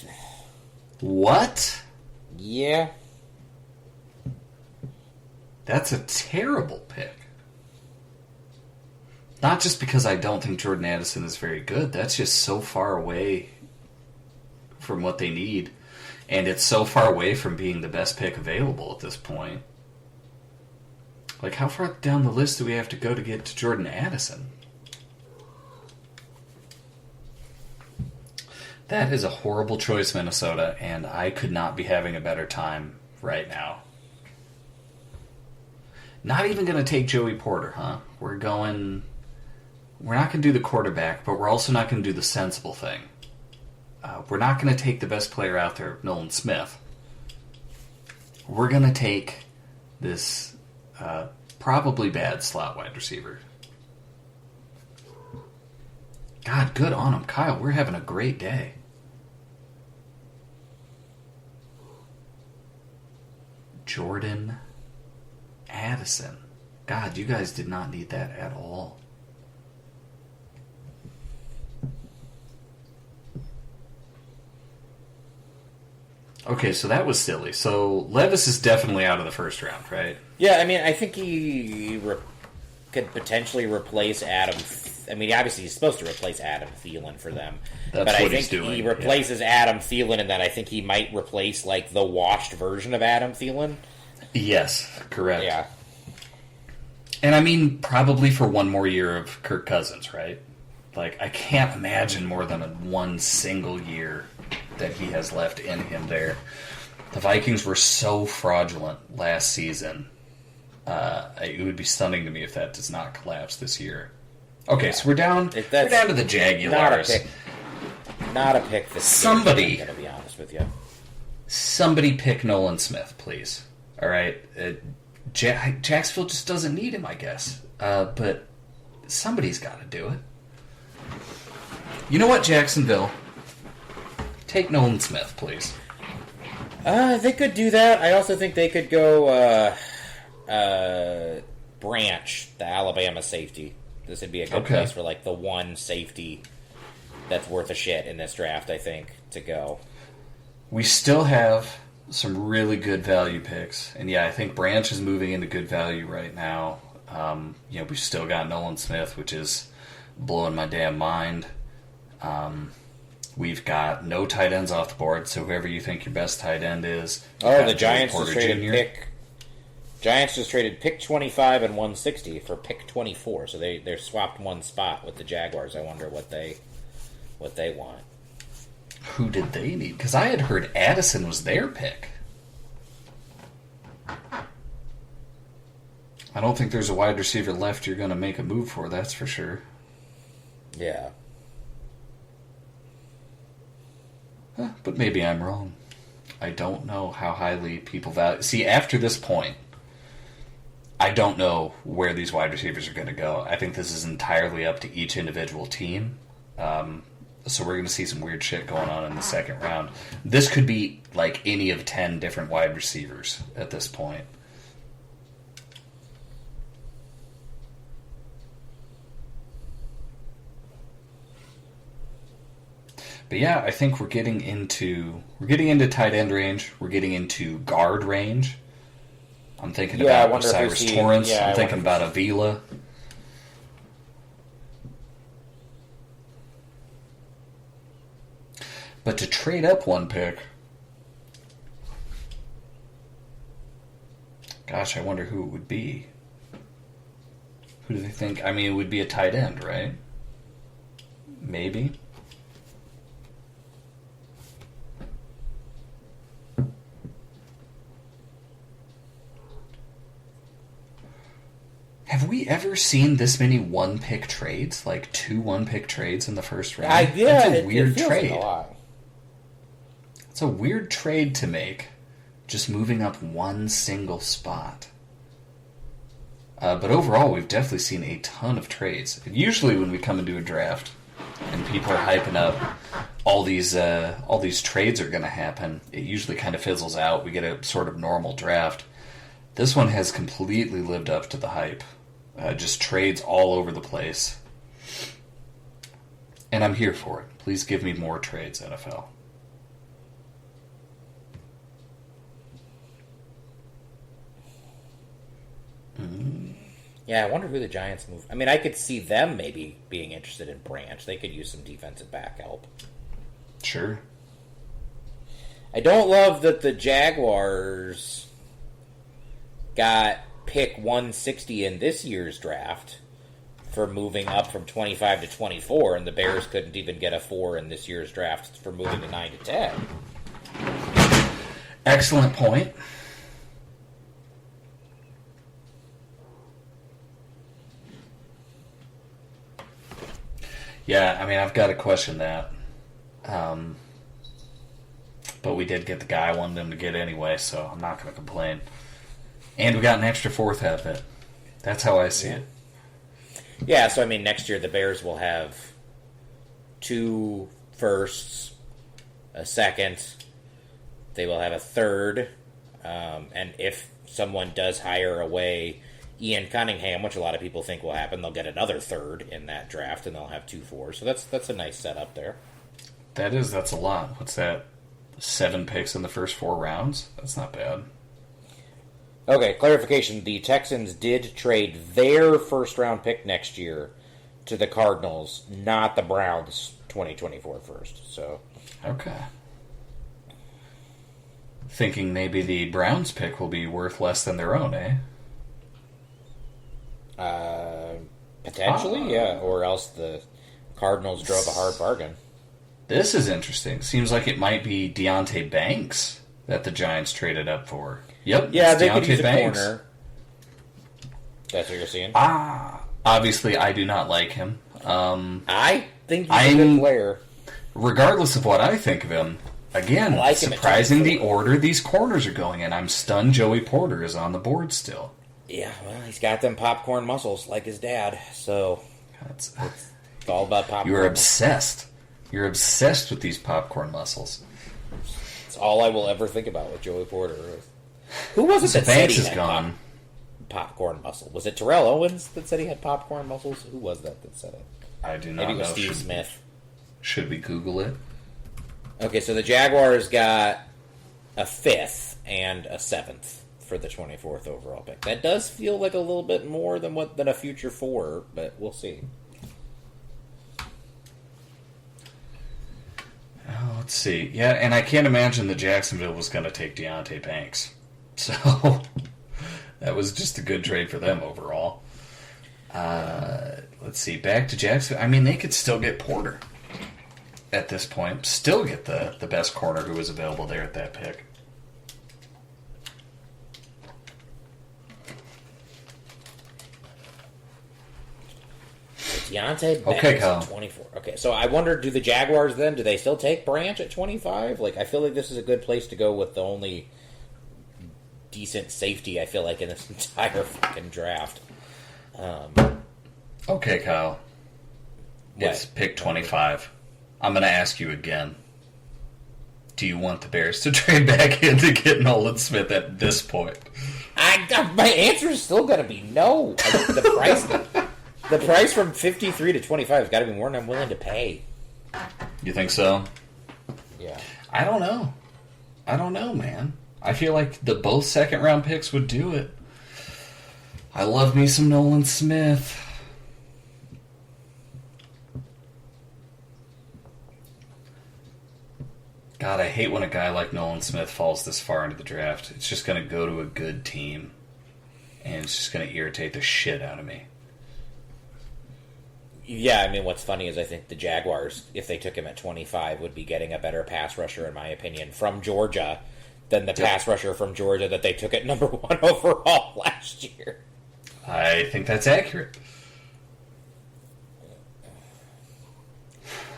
What? Yeah. That's a terrible pick. Not just because I don't think Jordan Addison is very good. That's just so far away from what they need. And it's so far away from being the best pick available at this point. Like, how far down the list do we have to go to get to Jordan Addison? That is a horrible choice, Minnesota, and I could not be having a better time right now. Not even going to take Joey Porter, huh? We're not going to do the quarterback, but we're also not going to do the sensible thing. We're not going to take the best player out there, Nolan Smith. We're going to take this probably bad slot wide receiver. God, good on him. Kyle, we're having a great day. Jordan Addison. God, you guys did not need that at all. Okay, so that was silly. So Levis is definitely out of the first round, right? Yeah, I mean, I think he could potentially replace Adam. I mean, obviously he's supposed to replace Adam Thielen for them. That's but what I think he's doing. He replaces Adam Thielen, and then I think he might replace, like, the washed version of Adam Thielen. Yes, correct. Yeah. And I mean, probably for one more year of Kirk Cousins, right? Like, I can't imagine more than one single year that he has left in him there. The Vikings were so fraudulent last season. It would be stunning to me if that does not collapse this year. Okay, so we're down to the Jaguars. Not a pick this Somebody, year, I'm going to be honest with you. Somebody pick Nolan Smith, please. All right? Jacksonville just doesn't need him, I guess. But somebody's got to do it. You know what, Jacksonville? Take Nolan Smith, please. They could do that. I also think they could go Branch, the Alabama safety. This would be a good place for, like, the one safety that's worth a shit in this draft, I think, to go. We still have some really good value picks. And, yeah, I think Branch is moving into good value right now. We've still got Nolan Smith, which is blowing my damn mind. We've got no tight ends off the board, so whoever you think your best tight end is. The Giants just traded pick. Giants just traded pick 25 and 160 for pick 24, so they're swapped one spot with the Jaguars. I wonder what they want. Who did they need? Because I had heard Addison was their pick. I don't think there's a wide receiver left you're going to make a move for, that's for sure. Yeah. But maybe I'm wrong. I don't know how highly people value... See, after this point, I don't know where these wide receivers are going to go. I think this is entirely up to each individual team. So we're going to see some weird shit going on in the second round. This could be like any of 10 different wide receivers at this point. But yeah, I think we're getting into tight end range. We're getting into guard range. I'm thinking about Osiris Torrance. I'm thinking about Avila. trade up one pick. Gosh, I wonder who it would be. Who do they think? I mean, it would be a tight end, right? Maybe. Have we ever seen this many one-pick trades? Like 2 one-pick trades in the first round? Yeah, That's a weird trade. Like a lot. It's a weird trade to make, just moving up one single spot. But overall, we've definitely seen a ton of trades. Usually when we come into a draft and people are hyping up all these trades are going to happen, it usually kind of fizzles out. We get a sort of normal draft. This one has completely lived up to the hype. Just trades all over the place. And I'm here for it. Please give me more trades, NFL. Yeah, I wonder who the Giants move. I mean, I could see them maybe being interested in Branch. They could use some defensive back help. Sure. I don't love that the Jaguars got pick 160 in this year's draft for moving up from 25 to 24, and the Bears couldn't even get a 4 in this year's draft for moving to 9 to 10. Excellent point. Yeah, I mean, I've got to question that. But we did get the guy I wanted him to get anyway, so I'm not going to complain. And we got an extra 4th out of it. That's how I see it. Yeah, so I mean, next year the Bears will have 2 firsts, a 2nd. They will have a 3rd. And if someone does hire away Ian Cunningham, which a lot of people think will happen, they'll get another 3rd in that draft, and they'll have 2 4s. So that's a nice setup there. That's a lot. What's that? 7 picks in the first 4 rounds? That's not bad. Okay, clarification. The Texans did trade their first-round pick next year to the Cardinals, not the Browns' 2024 first. So, okay. Thinking maybe the Browns pick will be worth less than their own, eh? Potentially, yeah. Or else the Cardinals drove a hard bargain. This is interesting. Seems like it might be Deonte Banks that the Giants traded up for. Yep. Yeah, they could use a Banks. corner. That's what you're seeing? Obviously, I do not like him. I think he's a good player. Regardless of what I think of him, again, like surprising the order these corners are going in. I'm stunned Joey Porter is on the board still. Yeah, well, he's got them popcorn muscles like his dad, so it's all about popcorn. You're obsessed. You're obsessed with these popcorn muscles. It's all I will ever think about with Joey Porter. Who was it that said he had popcorn muscle? Was it Terrell Owens that said he had popcorn muscles? Who was that said it? I do not know. Maybe it was Steve Smith. Should we Google it? Okay, so the Jaguars got a 5th and a 7th for the 24th overall pick. That does feel like a little bit more than a future 4, but we'll see. Oh, let's see. Yeah, and I can't imagine that Jacksonville was going to take Deonte Banks. So that was just a good trade for them overall. Let's see. Back to Jacksonville. I mean, they could still get Porter at this point. Still get the best corner who was available there at that pick. Deonte Banks at 24. Okay, so I wonder, do the Jaguars then, do they still take Branch at 25? Like, I feel like this is a good place to go with the only decent safety, I feel like, in this entire fucking draft. Okay, Kyle. It's pick 25. I'm going to ask you again. Do you want the Bears to trade back in to get Nolan Smith at this point? My answer is still going to be no. The price from 53 to 25 has got to be more than I'm willing to pay. You think so? Yeah. I don't know, man. I feel like both second-round picks would do it. I love me some Nolan Smith. God, I hate when a guy like Nolan Smith falls this far into the draft. It's just going to go to a good team, and it's just going to irritate the shit out of me. Yeah, I mean, what's funny is I think the Jaguars, if they took him at 25, would be getting a better pass rusher, in my opinion, from Georgia than the pass rusher from Georgia that they took at number 1 overall last year. I think that's accurate.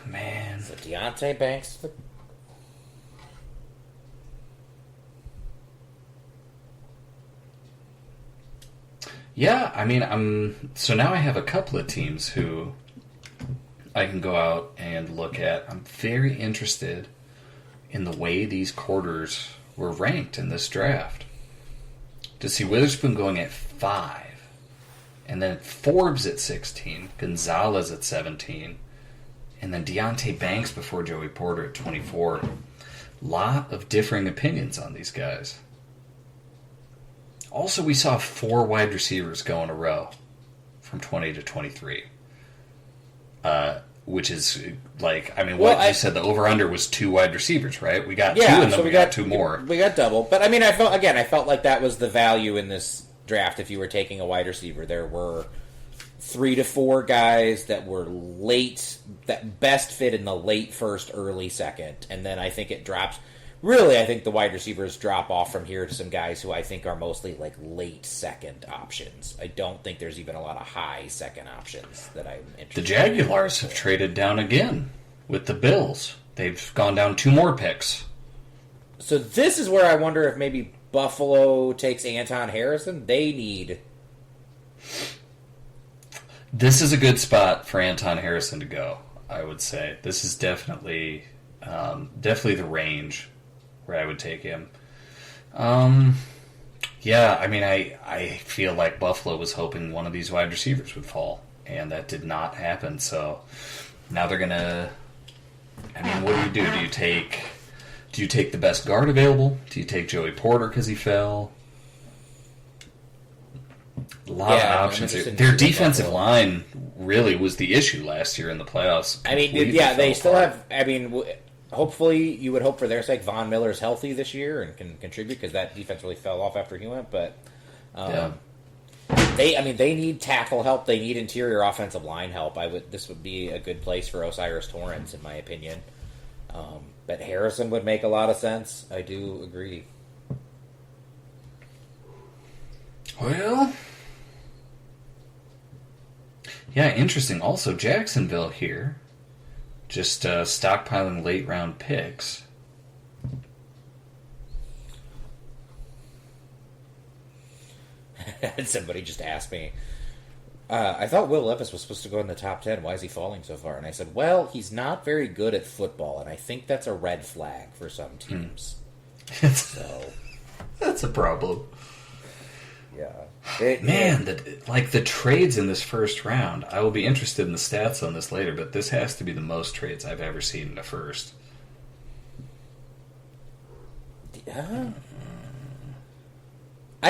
Man. So Deontay Banks. Yeah, I mean, so now I have a couple of teams who I can go out and look at. I'm very interested in the way these quarters were ranked in this draft. To see Witherspoon going at 5, and then Forbes at 16, Gonzalez at 17, and then Deontay Banks before Joey Porter at 24. Lot of differing opinions on these guys. Also, we saw 4 wide receivers go in a row from 20 to 23. Which is, like, I mean, you said the over-under was 2 wide receivers, right? We got 2, and then we got 2 more. We got double. But, I mean, I felt like that was the value in this draft if you were taking a wide receiver. There were 3 to 4 guys that were late, that best fit in the late first, early second. And then I think it drops. Really, I think the wide receivers drop off from here to some guys who I think are mostly like late second options. I don't think there's even a lot of high second options that I'm interested in. The Jaguars have traded down again with the Bills. They've gone down 2 more picks. So this is where I wonder if maybe Buffalo takes Anton Harrison. They need... This is a good spot for Anton Harrison to go, I would say. This is definitely the range where I would take him. Yeah, I mean, I feel like Buffalo was hoping one of these wide receivers would fall, and that did not happen. So now they're gonna. I mean, what do? Do you take the best guard available? Do you take Joey Porter because he fell? A lot of options. Their defensive line really was the issue last year in the playoffs. I mean, yeah, they still have. I mean, hopefully, you would hope for their sake Von Miller's healthy this year and can contribute because that defense really fell off after he went. But they need tackle help. They need interior offensive line help. This would be a good place for Osiris Torrance, in my opinion. But Harrison would make a lot of sense. I do agree. Well, yeah, interesting. Also, Jacksonville here, just stockpiling late round picks. Somebody just asked me, I thought Will Levis was supposed to go in the top 10. Why is he falling so far? And I said, well, he's not very good at football, and I think that's a red flag for some teams. So that's a problem. Yeah. The trades in this first round, I will be interested in the stats on this later, but this has to be the most trades I've ever seen in a first. I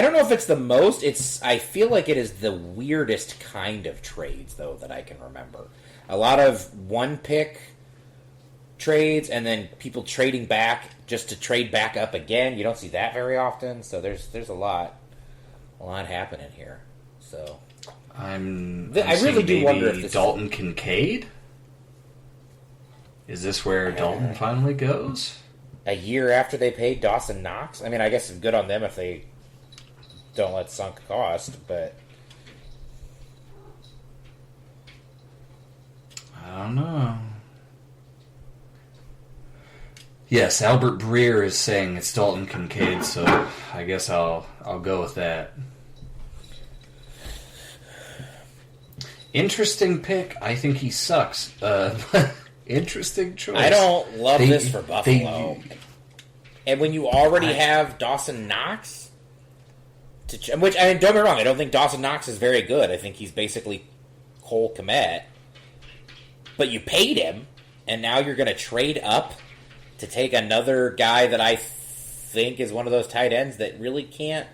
don't know if it's the most. I feel like it is the weirdest kind of trades, though, that I can remember. A lot of one-pick trades, and then people trading back just to trade back up again. You don't see that very often, so there's a lot happening here. So I really do wonder if this Dalton Kincaid. Is this where Dalton finally goes? A year after they paid Dawson Knox? I mean, I guess it's good on them if they don't let sunk cost, but I don't know. Yes, Albert Breer is saying it's Dalton Kincaid, so I guess I'll go with that. Interesting pick. I think he sucks. Interesting choice. I don't love this for Buffalo. And when you already have Dawson Knox, which, I mean, don't get me wrong, I don't think Dawson Knox is very good. I think he's basically Cole Kmet. But you paid him, and now you're going to trade up to take another guy that I think is one of those tight ends that really can't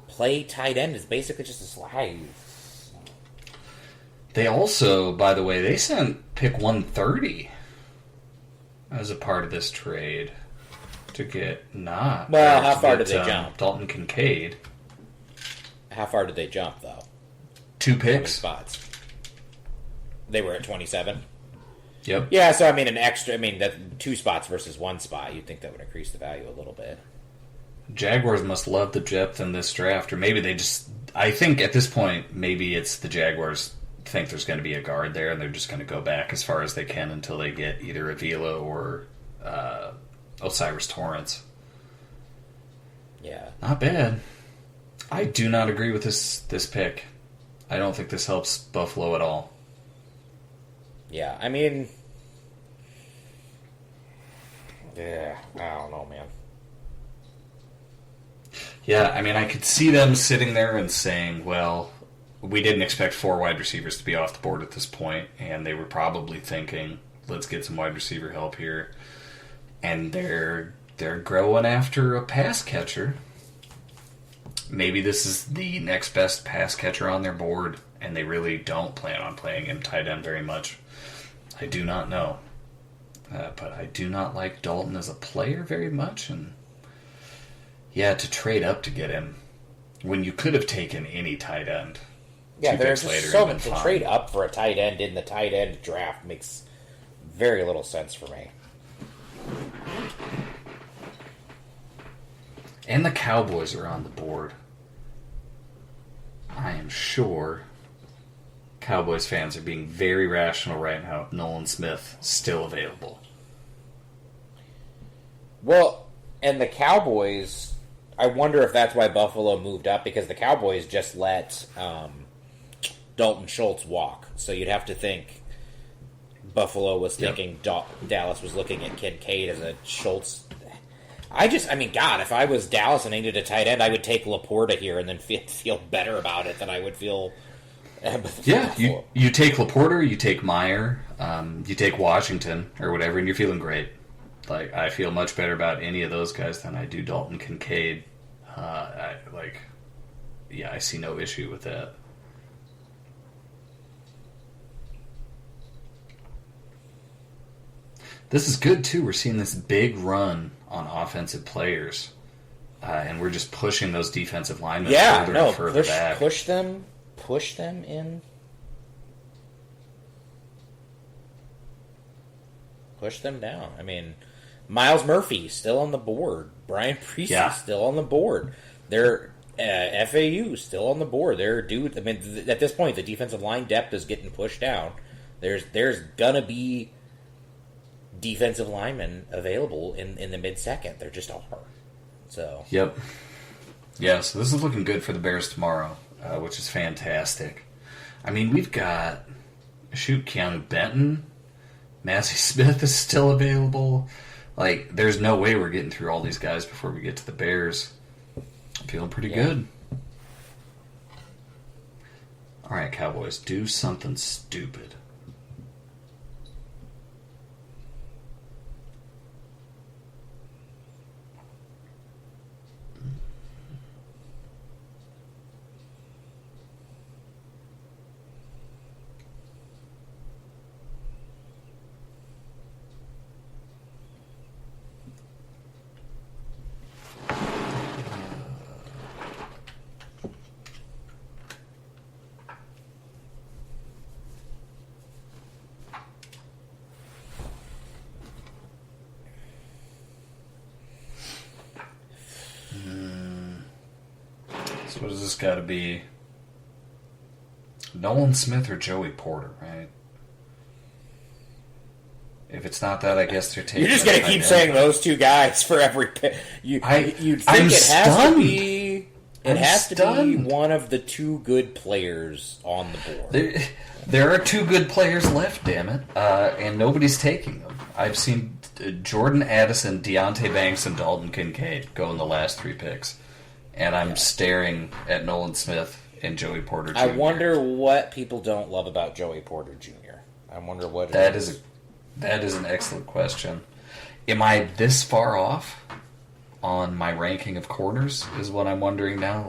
play tight end. Is basically just a slide. They also, by the way, they sent pick 130 as a part of this trade to get not. Well, how far did they jump? Dalton Kincaid. How far did they jump, though? 2 How many picks. spots? They were at 27? Yep. Yeah, so that 2 spots versus 1 spot, you'd think that would increase the value a little bit. Jaguars must love the depth in this draft, or maybe they just... I think at this point, maybe it's the Jaguars think there's going to be a guard there, and they're just going to go back as far as they can until they get either Avila or Osiris Torrance. Yeah. Not bad. I do not agree with this pick. I don't think this helps Buffalo at all. Yeah, I don't know, man. Yeah, I could see them sitting there and saying, well, we didn't expect 4 wide receivers to be off the board at this point, and they were probably thinking, let's get some wide receiver help here. And they're growing after a pass catcher. Maybe this is the next best pass catcher on their board, and they really don't plan on playing him tight end very much. I do not know. But I do not like Dalton as a player very much, and yeah, to trade up to get him when you could have taken any tight end. Yeah, there's to trade up for a tight end in the tight end draft makes very little sense for me. And the Cowboys are on the board. I am sure Cowboys fans are being very rational right now. Nolan Smith still available. Well, and the Cowboys, I wonder if that's why Buffalo moved up, because the Cowboys just let Dalton Schultz walk. So you'd have to think Buffalo was thinking Dallas was looking at Kincaid as a Schultz. God, if I was Dallas and I needed a tight end, I would take Laporta here and then feel better about it than I would feel. Yeah, you take Laporta, you take Meyer, you take Washington or whatever, and you're feeling great. Like, I feel much better about any of those guys than I do Dalton Kincaid. I see no issue with that. This is good, too. We're seeing this big run on offensive players, and we're just pushing those defensive linemen further and further back. Push them in. Push them down. Miles Murphy still on the board. Brian Priest still on the board. They're FAU still on the board. They're at this point, the defensive line depth is getting pushed down. There's gonna be defensive linemen available in the mid-second. There just are. So. Yep. Yeah, so this is looking good for the Bears tomorrow, which is fantastic. We've got, Keanu Benton, Massey Smith is still available. There's no way we're getting through all these guys before we get to the Bears. I'm feeling pretty good. All right, Cowboys, do something stupid. So what does this got to be? Nolan Smith or Joey Porter, right? If it's not that, I guess they're taking... You're just going to keep saying those two guys for every pick. You'd think it has to be one of the 2 good players on the board. There are 2 good players left, damn it, and nobody's taking them. I've seen Jordan Addison, Deontay Banks, and Dalton Kincaid go in the last 3 picks, and I'm staring at Nolan Smith and Joey Porter Jr. I wonder what people don't love about Joey Porter Jr. I wonder what that is. That is an excellent question. Am I this far off on my ranking of corners is what I'm wondering now,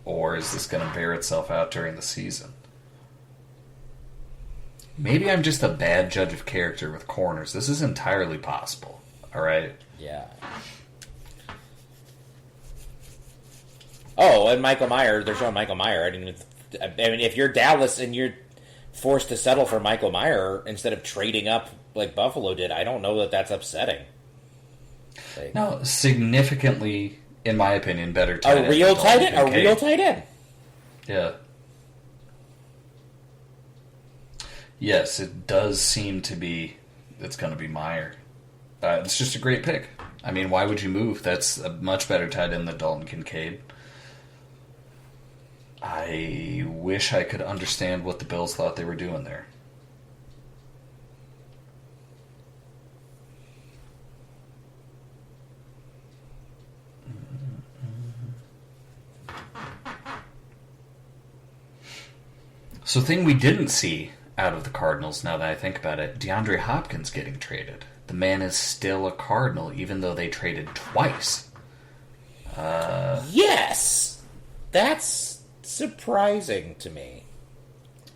or is this going to bear itself out during the season? Maybe I'm just a bad judge of character with corners. This is entirely possible. All right? Yeah. Oh, and Michael Meyer, they're showing Michael Meyer. I mean, if you're Dallas and you're forced to settle for Michael Meyer instead of trading up like Buffalo did, I don't know that that's upsetting. Like, no, significantly, in my opinion, better tight end. A real tight end. Yeah. Yes, it does seem to be. It's going to be Meyer. It's just a great pick. I mean, why would you move? That's a much better tight end than Dalton Kincaid. I wish I could understand what the Bills thought they were doing there. So, thing we didn't see out of the Cardinals, now that I think about it, DeAndre Hopkins getting traded. The man is still a Cardinal, even though they traded twice. Yes! That's surprising to me.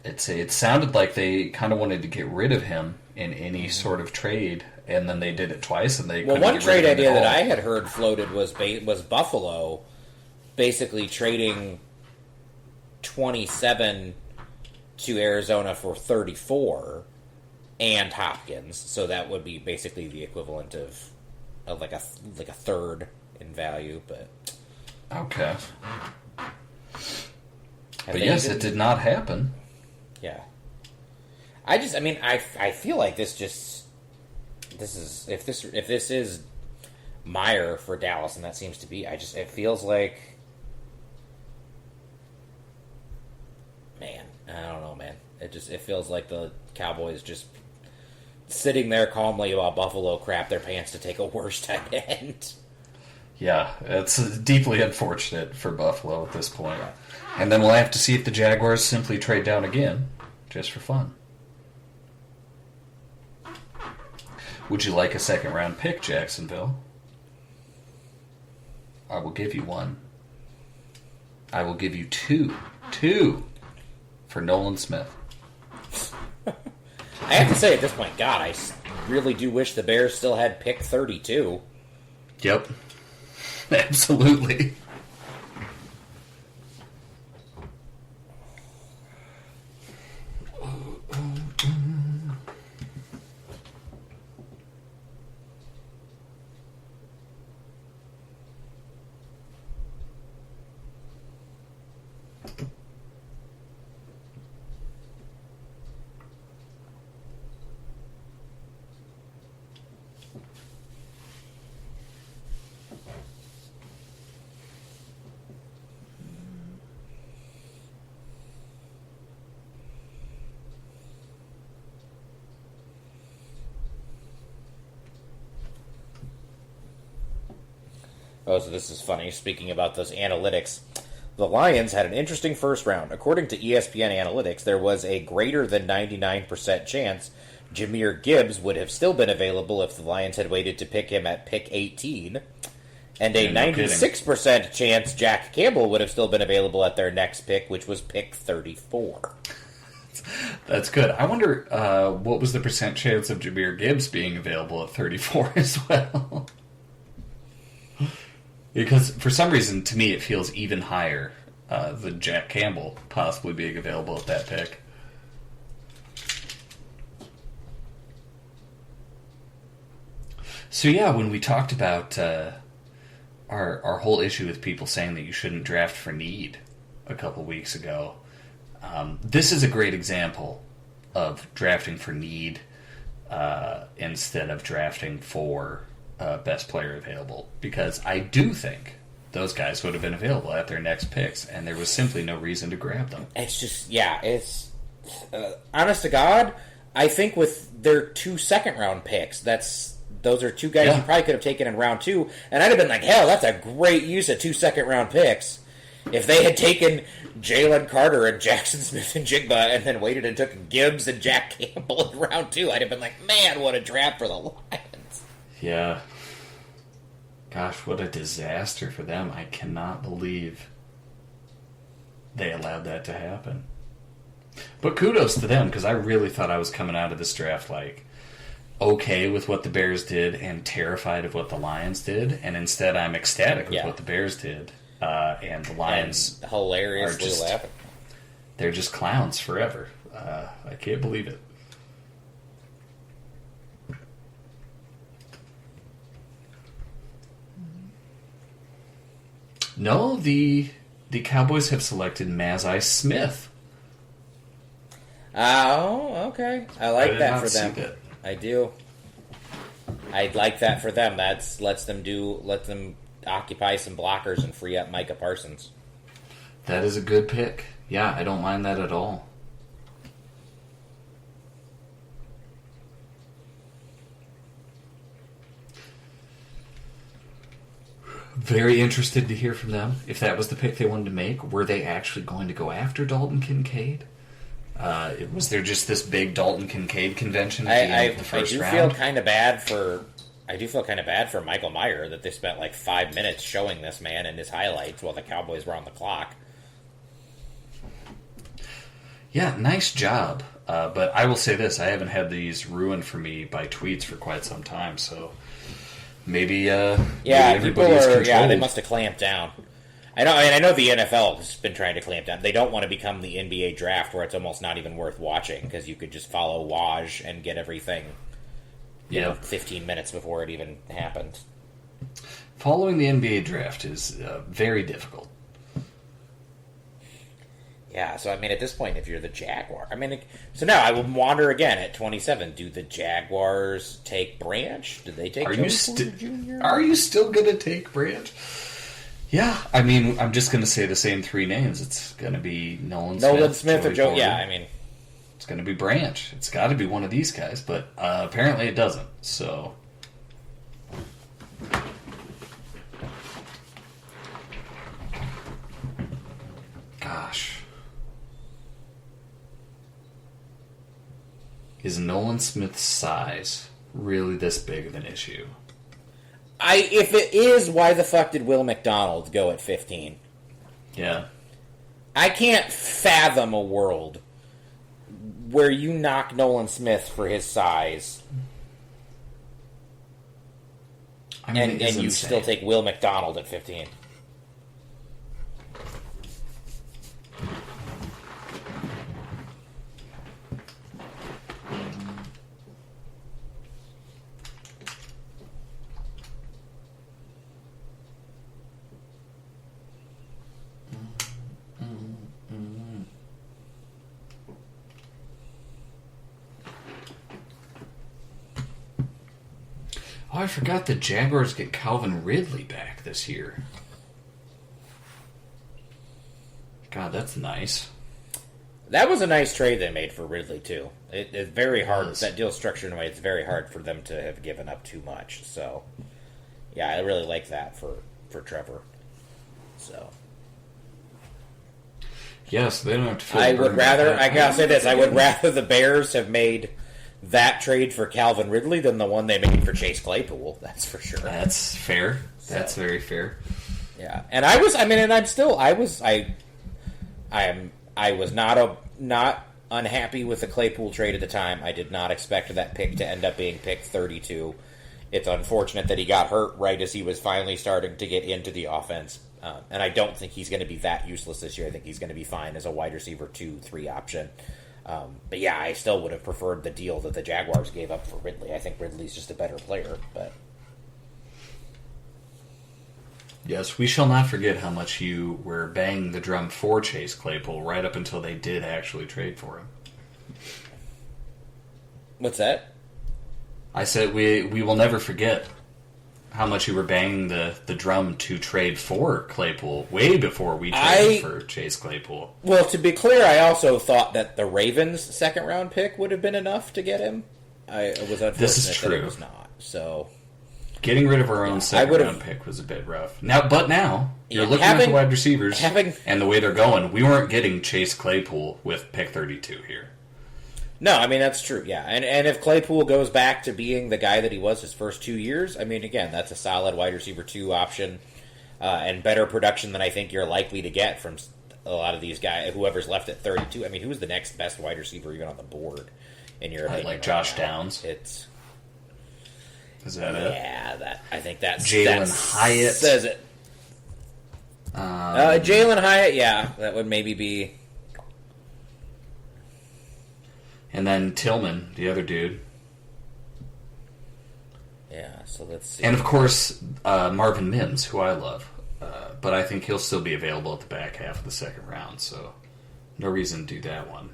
It sounded like they kind of wanted to get rid of him in any sort of trade, and then they did it twice, and they couldn't one get trade rid of him idea at that all. I had heard floated was Buffalo basically trading 27 to Arizona for 34 and Hopkins, so that would be basically the equivalent of like a third in value. But okay, but yes, it did not happen. Yeah, I feel like this is if this is Meyer for Dallas, and that seems to be. It feels like, man, I don't know, man. It feels like the Cowboys just sitting there calmly while Buffalo crap their pants to take a worse tight end. Yeah, it's deeply unfortunate for Buffalo at this point. Yeah. And then we'll have to see if the Jaguars simply trade down again, just for fun. Would you like a second-round pick, Jacksonville? I will give you one. I will give you two. Two for Nolan Smith. I have to say, at this point, God, I really do wish the Bears still had pick 32. Yep. Absolutely. Oh, so this is funny. Speaking about those analytics, the Lions had an interesting first round. According to ESPN Analytics, there was a greater than 99% chance Jahmyr Gibbs would have still been available if the Lions had waited to pick him at pick 18, and a 96% chance Jack Campbell would have still been available at their next pick, which was pick 34. That's good. I wonder what was the percent chance of Jahmyr Gibbs being available at 34 as well? Because for some reason, to me, it feels even higher than Jack Campbell possibly being available at that pick. So yeah, when we talked about our whole issue with people saying that you shouldn't draft for need a couple weeks ago, this is a great example of drafting for need instead of drafting for best player available, because I do think those guys would have been available at their next picks, and there was simply no reason to grab them. It's just, it's honest to God, I think with their 2 second-round picks, those are two guys you probably could have taken in round 2, and I'd have been like, hell, that's a great use of 2 second-round picks. If they had taken Jalen Carter and Jackson Smith and Jigba and then waited and took Gibbs and Jack Campbell in round 2, I'd have been like, man, what a draft for the Lions. Yeah. Gosh, what a disaster for them. I cannot believe they allowed that to happen. But kudos to them, because I really thought I was coming out of this draft like okay with what the Bears did and terrified of what the Lions did, and instead I'm ecstatic with what the Bears did, and the Lions and hilariously laughing. They're just clowns forever. I can't believe it. No, the Cowboys have selected Mazai Smith. Oh, okay. I like that for them. I do. I'd like that for them. That lets them occupy some blockers and free up Micah Parsons. That is a good pick. Yeah, I don't mind that at all. Very interested to hear from them. If that was the pick they wanted to make, were they actually going to go after Dalton Kincaid? Was there just this big Dalton Kincaid convention at the end of the first round? I do feel kind of bad for Michael Meyer that they spent like 5 minutes showing this man in his highlights while the Cowboys were on the clock. Yeah, nice job. But I will say this, I haven't had these ruined for me by tweets for quite some time, so maybe everybody's controlled. Yeah, they must have clamped down. I know the NFL has been trying to clamp down. They don't want to become the NBA draft where it's almost not even worth watching because you could just follow Waj and get everything 15 minutes before it even happened. Following the NBA draft is very difficult. Yeah, so I mean, at this point, if you're the Jaguar, so now I will wander again at 27. Do the Jaguars take Branch? Did they take Jones Jr.? Are you still going to take Branch? Yeah, I mean, I'm just going to say the same three names. It's going to be Nolan Smith or Joe. Yeah, it's going to be Branch. It's got to be one of these guys, but apparently it doesn't. So, gosh, is Nolan Smith's size really this big of an issue? If it is, why the fuck did Will McDonald go at 15? Yeah. I can't fathom a world where you knock Nolan Smith for his size and you still take Will McDonald at 15. Oh, I forgot the Jaguars get Calvin Ridley back this year. God, that's nice. That was a nice trade they made for Ridley, too. It's very hard. That deal structured in a way, it's very hard for them to have given up too much. So, yeah, I really like that for Trevor. So, yes, they don't have to feel I gotta say this, I would rather the Bears have made that trade for Calvin Ridley than the one they made for Chase Claypool. That's for sure. That's fair. That's very fair. Yeah, and I was not unhappy with the Claypool trade at the time. I did not expect that pick to end up being pick 32. It's unfortunate that he got hurt right as he was finally starting to get into the offense. And I don't think he's going to be that useless this year. I think he's going to be fine as a wide receiver 2-3 option. But yeah, I still would have preferred the deal that the Jaguars gave up for Ridley. I think Ridley's just a better player. But yes, we shall not forget how much you were banging the drum for Chase Claypool right up until they did actually trade for him. What's that? I said we will never forget how much you were banging the drum to trade for Claypool way before we traded for Chase Claypool. Well, to be clear, I also thought that the Ravens' second-round pick would have been enough to get him. It was unfortunate that it was not. So, getting rid of our own second-round pick was a bit rough. Now you're looking at the wide receivers and the way they're going. We weren't getting Chase Claypool with pick 32 here. No, I mean, that's true, yeah. And if Claypool goes back to being the guy that he was his first 2 years, I mean, again, that's a solid wide receiver 2 option and better production than I think you're likely to get from a lot of these guys, whoever's left at 32. I mean, who's the next best wide receiver even on the board, in your opinion? Like Josh Downs. Is that it? Yeah, I think that's Jalen Hyatt says it. Jalen Hyatt, yeah, that would maybe be. And then Tillman, the other dude. Yeah, so let's see. And of course, Marvin Mims, who I love. But I think he'll still be available at the back half of the second round, so no reason to do that one.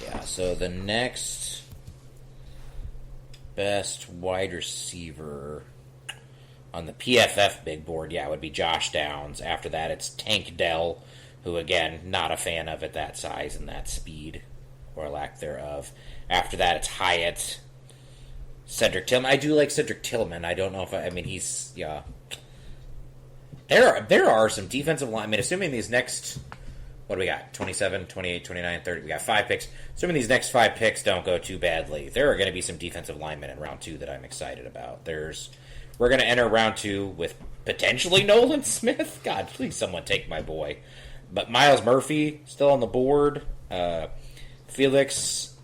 Yeah, so the next best wide receiver on the PFF big board, would be Josh Downs. After that, it's Tank Dell, who, again, not a fan of at that size and that speed, or lack thereof. After that, it's Hyatt. Cedric Tillman. I do like Cedric Tillman. I don't know if he's, yeah. There are some defensive line. I mean, assuming these next, what do we got? 27, 28, 29, 30. We got 5 picks. Assuming these next 5 picks don't go too badly, there are going to be some defensive linemen in round 2 that I'm excited about. We're going to enter round 2 with potentially Nolan Smith. God, please someone take my boy. But Miles Murphy still on the board. Felix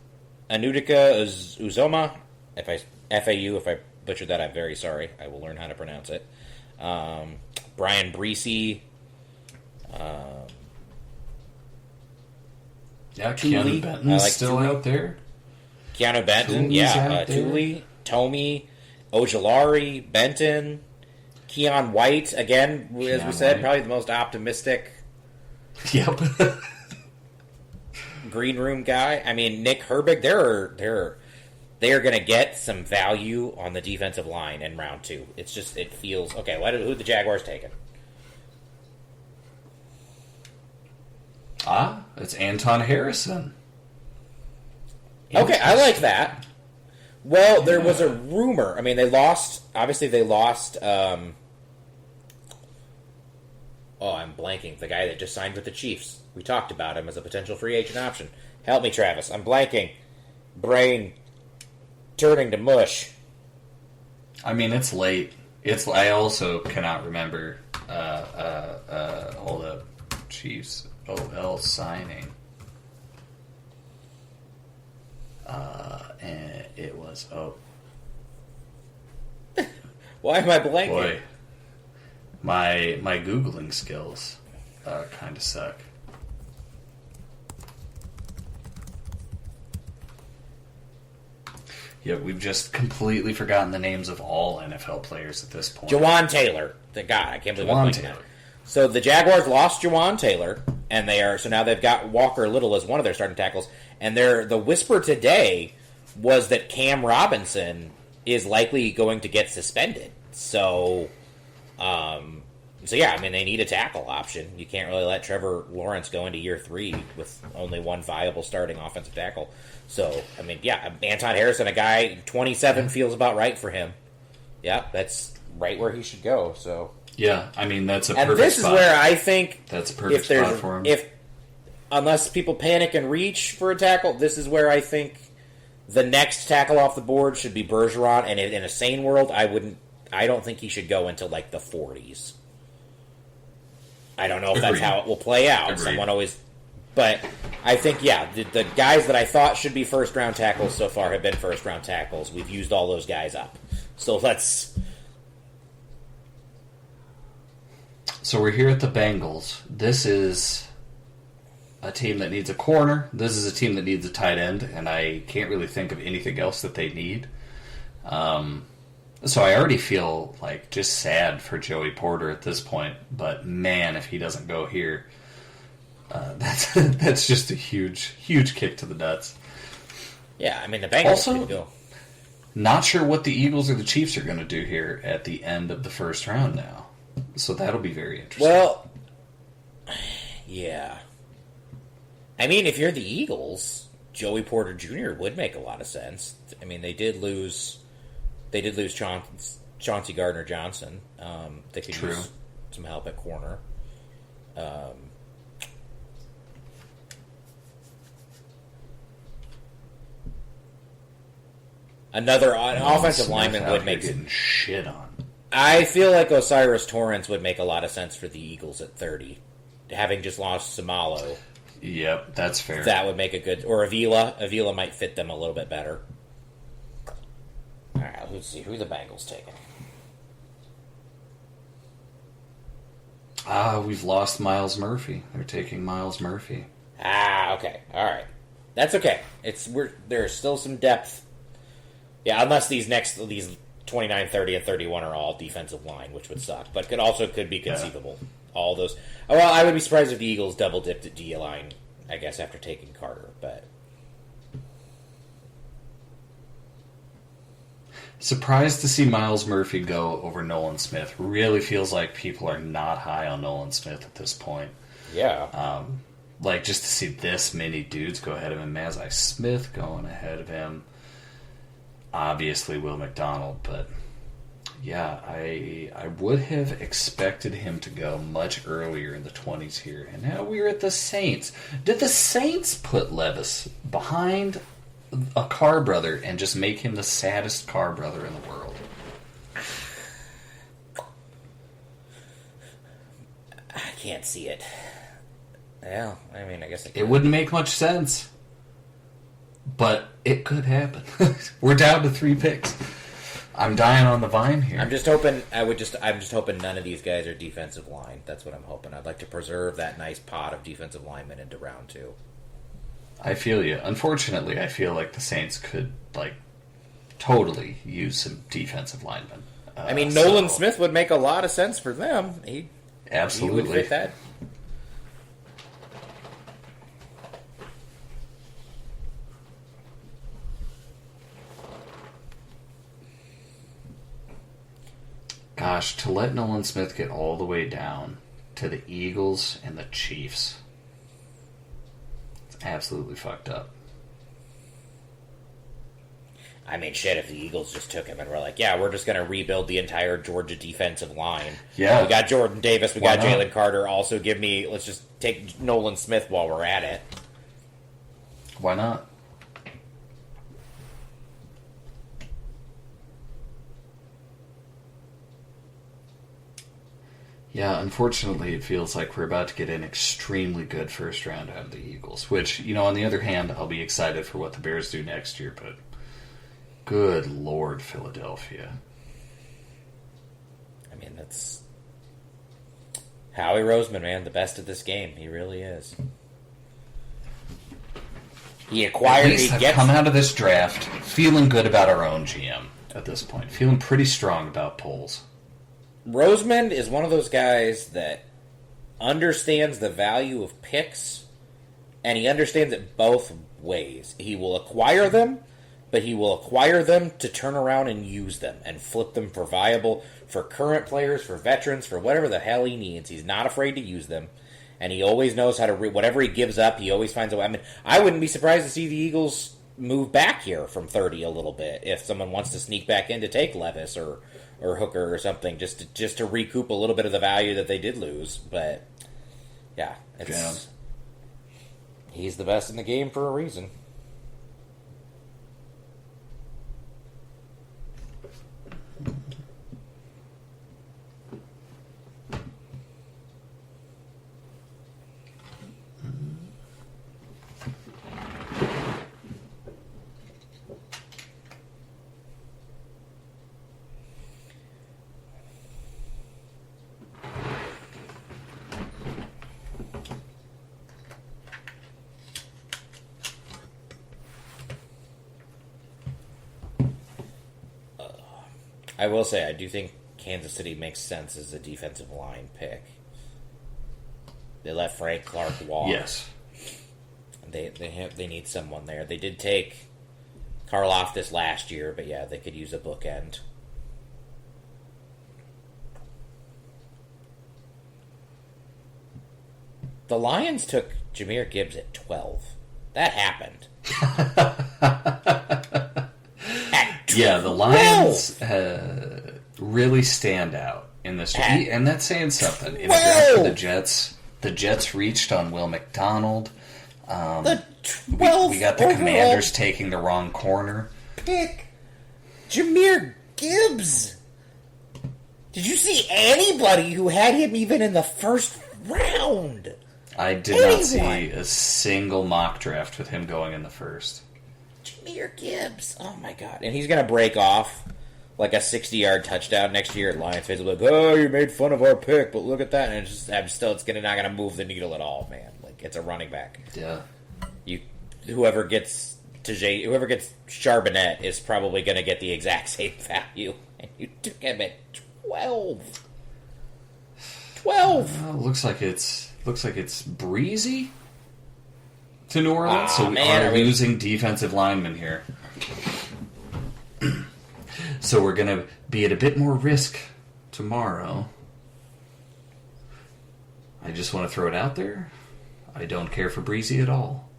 Anutika Uzoma. FAU, if I butchered that, I'm very sorry. I will learn how to pronounce it. Brian Breesy. Keanu Benton's still out there. Keanu Benton, Thule, Tomey, Ojolari, Benton, Keon White, again, as we said, probably the most optimistic green room guy. I mean, Nick Herbig, they are going to get some value on the defensive line in round 2. It's just, it feels, okay, who the Jaguars taking? It's Anton Harrison. Okay, I like that. Well, there was a rumor. I mean, they lost, I'm blanking. The guy that just signed with the Chiefs. We talked about him as a potential free agent option. Help me, Travis. I'm blanking. Brain turning to mush. I mean, it's late. I also cannot remember. Hold up. Chiefs OL signing. And it was Why am I blanking? Boy, my Googling skills kind of suck. Yeah, we've just completely forgotten the names of all NFL players at this point. Jawan Taylor. The guy. I can't believe I'm blanking Taylor. that. So the Jaguars lost Jawan Taylor, and so now they've got Walker Little as one of their starting tackles. And the whisper today was that Cam Robinson is likely going to get suspended. So yeah, I mean, they need a tackle option. You can't really let Trevor Lawrence go into year 3 with only one viable starting offensive tackle. So, I mean, yeah, Anton Harrison, a guy, 27 feels about right for him. Yeah, that's right where he should go. So yeah, I mean, that's a perfect spot. And this is where I think that's a perfect spot for him. Unless people panic and reach for a tackle, this is where I think the next tackle off the board should be Bergeron. And in a sane world, I don't think he should go until like the 40s. I don't know if that's how it will play out. But I think, the guys that I thought should be first-round tackles so far have been first-round tackles. We've used all those guys up. So So we're here at the Bengals. This is a team that needs a corner. This is a team that needs a tight end, and I can't really think of anything else that they need. So I already feel like just sad for Joey Porter at this point. But man, if he doesn't go here, that's just a huge kick to the nuts. Yeah, I mean the Bengals also can go. Not sure what the Eagles or the Chiefs are going to do here at the end of the first round now. So that'll be very interesting. Well, yeah. I mean, if you're the Eagles, Joey Porter Jr. would make a lot of sense. I mean, they did lose Chauncey Gardner-Johnson. They could use some help at corner. An offensive lineman would make getting shit on. I feel like Osiris Torrance would make a lot of sense for the Eagles at 30. Having just lost Samalo. Yep, that's fair. That would make a good... Or Avila. Avila might fit them a little bit better. All right, let's see. Who the Bengals taking? We've lost Miles Murphy. They're taking Miles Murphy. Okay. All right. That's okay. There's still some depth. Yeah, unless these 29, 30, and 31 are all defensive line, which would suck. But could be conceivable. Yeah. All those. Well, I would be surprised if the Eagles double dipped at D line, I guess, after taking Carter. But surprised to see Miles Murphy go over Nolan Smith. Really feels like people are not high on Nolan Smith at this point. Yeah. Just to see this many dudes go ahead of him. Mazai Smith going ahead of him. Obviously Will McDonald, but yeah, I would have expected him to go much earlier in the 20s here. And now we're at the Saints. Did the Saints put Levis behind a Carr brother and just make him the saddest Carr brother in the world? I can't see it. Well, I mean, I guess it wouldn't make much sense. But it could happen. We're down to 3 picks. I'm dying on the vine here. I'm just hoping none of these guys are defensive line. That's what I'm hoping. I'd like to preserve that nice pot of defensive linemen into round 2. I feel you. Unfortunately, I feel like the Saints could totally use some defensive linemen. Nolan Smith would make a lot of sense for them. Absolutely. He would fit that. Gosh, to let Nolan Smith get all the way down to the Eagles and the Chiefs, it's absolutely fucked up. I mean, shit, if the Eagles just took him and were like, yeah, we're just going to rebuild the entire Georgia defensive line. Yeah. We got Jordan Davis, we got Jalen Carter. Also, let's just take Nolan Smith while we're at it. Why not? Yeah, unfortunately, it feels like we're about to get an extremely good first round out of the Eagles, which, on the other hand, I'll be excited for what the Bears do next year, but good Lord, Philadelphia. I mean, that's Howie Roseman, man, the best at this game. He really is. He acquired... At least I've come out of this draft feeling good about our own GM at this point. Feeling pretty strong about polls. Roseman is one of those guys that understands the value of picks, and he understands it both ways. He will acquire them, but he will acquire them to turn around and use them and flip them for viable, for current players, for veterans, for whatever the hell he needs. He's not afraid to use them, and he always knows how to... whatever he gives up, he always finds a way. I mean, I wouldn't be surprised to see the Eagles move back here from 30 a little bit if someone wants to sneak back in to take Levis or Hooker or something, just to recoup a little bit of the value that they did lose. But yeah, he's the best in the game for a reason. I will say, I do think Kansas City makes sense as a defensive line pick. They let Frank Clark walk. Yes. They need someone there. They did take Karlaftis last year, but yeah, they could use a bookend. The Lions took Jahmyr Gibbs at 12. That happened. Yeah, the Lions really stand out in this. And that's saying something. In a draft for the Jets reached on Will McDonald. We got the Commanders taking the wrong corner. Pick Jahmyr Gibbs. Did you see anybody who had him even in the first round? I did not see a single mock draft with him going in the first. Jahmyr Gibbs. Oh, my God. And he's going to break off like a 60-yard touchdown next year, and Lions fans will be like, "Oh, you made fun of our pick, but look at that." And it's just, not going to move the needle at all, man. Like, it's a running back. Yeah. Whoever gets Charbonnet is probably going to get the exact same value. And you took him at 12. 12. Well, looks like it's breezy to New Orleans. So we are losing defensive linemen here. So we're going to be at a bit more risk tomorrow. I just want to throw it out there. I don't care for breezy at all.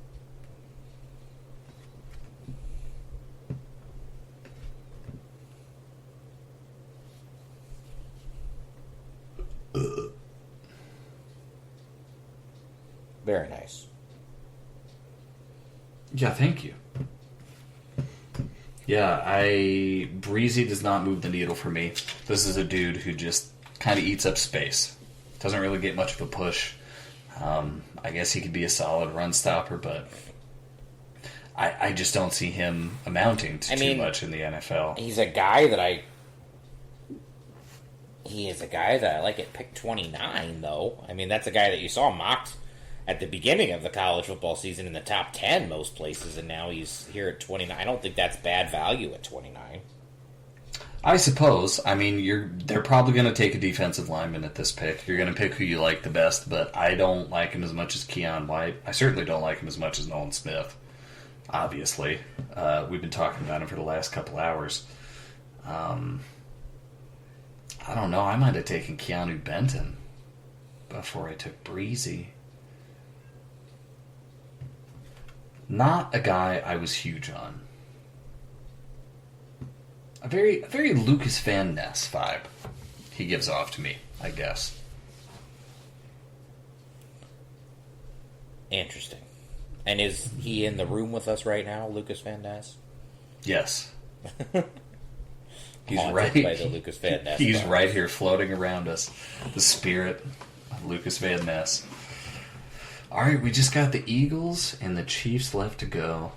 Very nice. Yeah, thank you. Yeah, Breezy does not move the needle for me. This is a dude who just kind of eats up space. Doesn't really get much of a push. I guess he could be a solid run stopper, but I just don't see him amounting to too much in the NFL. He's a guy that I like at pick 29, though. I mean, that's a guy that you saw mocked at the beginning of the college football season in the top 10 most places, and now he's here at 29. I don't think that's bad value at 29. I suppose. I mean, they're probably going to take a defensive lineman at this pick. You're going to pick who you like the best, but I don't like him as much as Keon White. I certainly don't like him as much as Nolan Smith, obviously. We've been talking about him for the last couple hours. I don't know. I might have taken Keanu Benton before I took Breezy. Not a guy I was huge on. A very Lucas Van Ness vibe he gives off to me, I guess. Interesting. And is he in the room with us right now, Lucas Van Ness? Yes. He's Haunted right. By the Lucas Van Ness. He's right here floating around us. The spirit of Lucas Van Ness. All right, we just got the Eagles and the Chiefs left to go.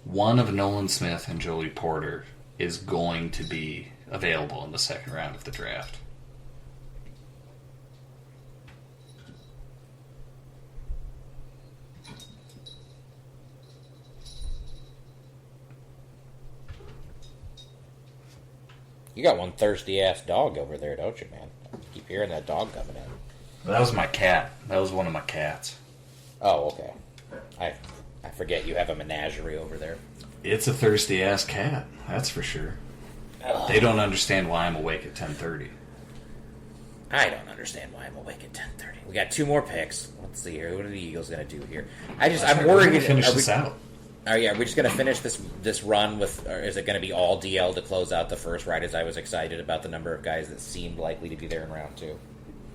One of Nolan Smith and Joey Porter is going to be available in the second round of the draft. You got one thirsty-ass dog over there, don't you, man? I keep hearing that dog coming in. That was my cat. That was one of my cats. Oh, okay. I forget you have a menagerie over there. It's a thirsty-ass cat, that's for sure. Ugh. They don't understand why I'm awake at 10:30. I don't understand why I'm awake at 10:30. We got two more picks. Let's see here. What are the Eagles going to do here? I'm worried. We're finish this out. Oh yeah, we're just going to finish this run with, or is it going to be all DL to close out the first? Right, as I was excited about the number of guys that seemed likely to be there in round two.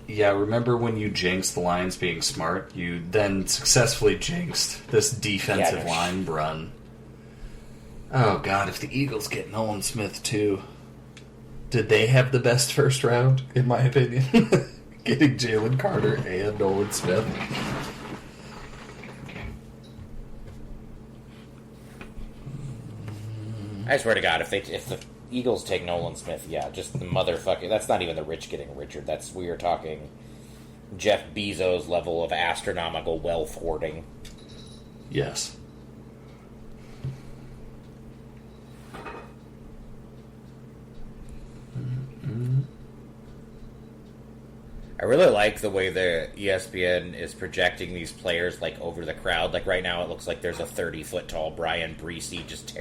Yeah, remember when you jinxed the Lions being smart? You then successfully jinxed this defensive line run. Oh, God, if the Eagles get Nolan Smith, too. Did they have the best first round, in my opinion? Getting Jalen Carter and Nolan Smith. I swear to God, if the Eagles take Nolan Smith, yeah, just the motherfucker. That's not even the rich getting richer. We are talking Jeff Bezos level of astronomical wealth hoarding. Yes. I really like the way the ESPN is projecting these players like over the crowd. Like right now, it looks like there's a 30-foot tall Brian Breesy just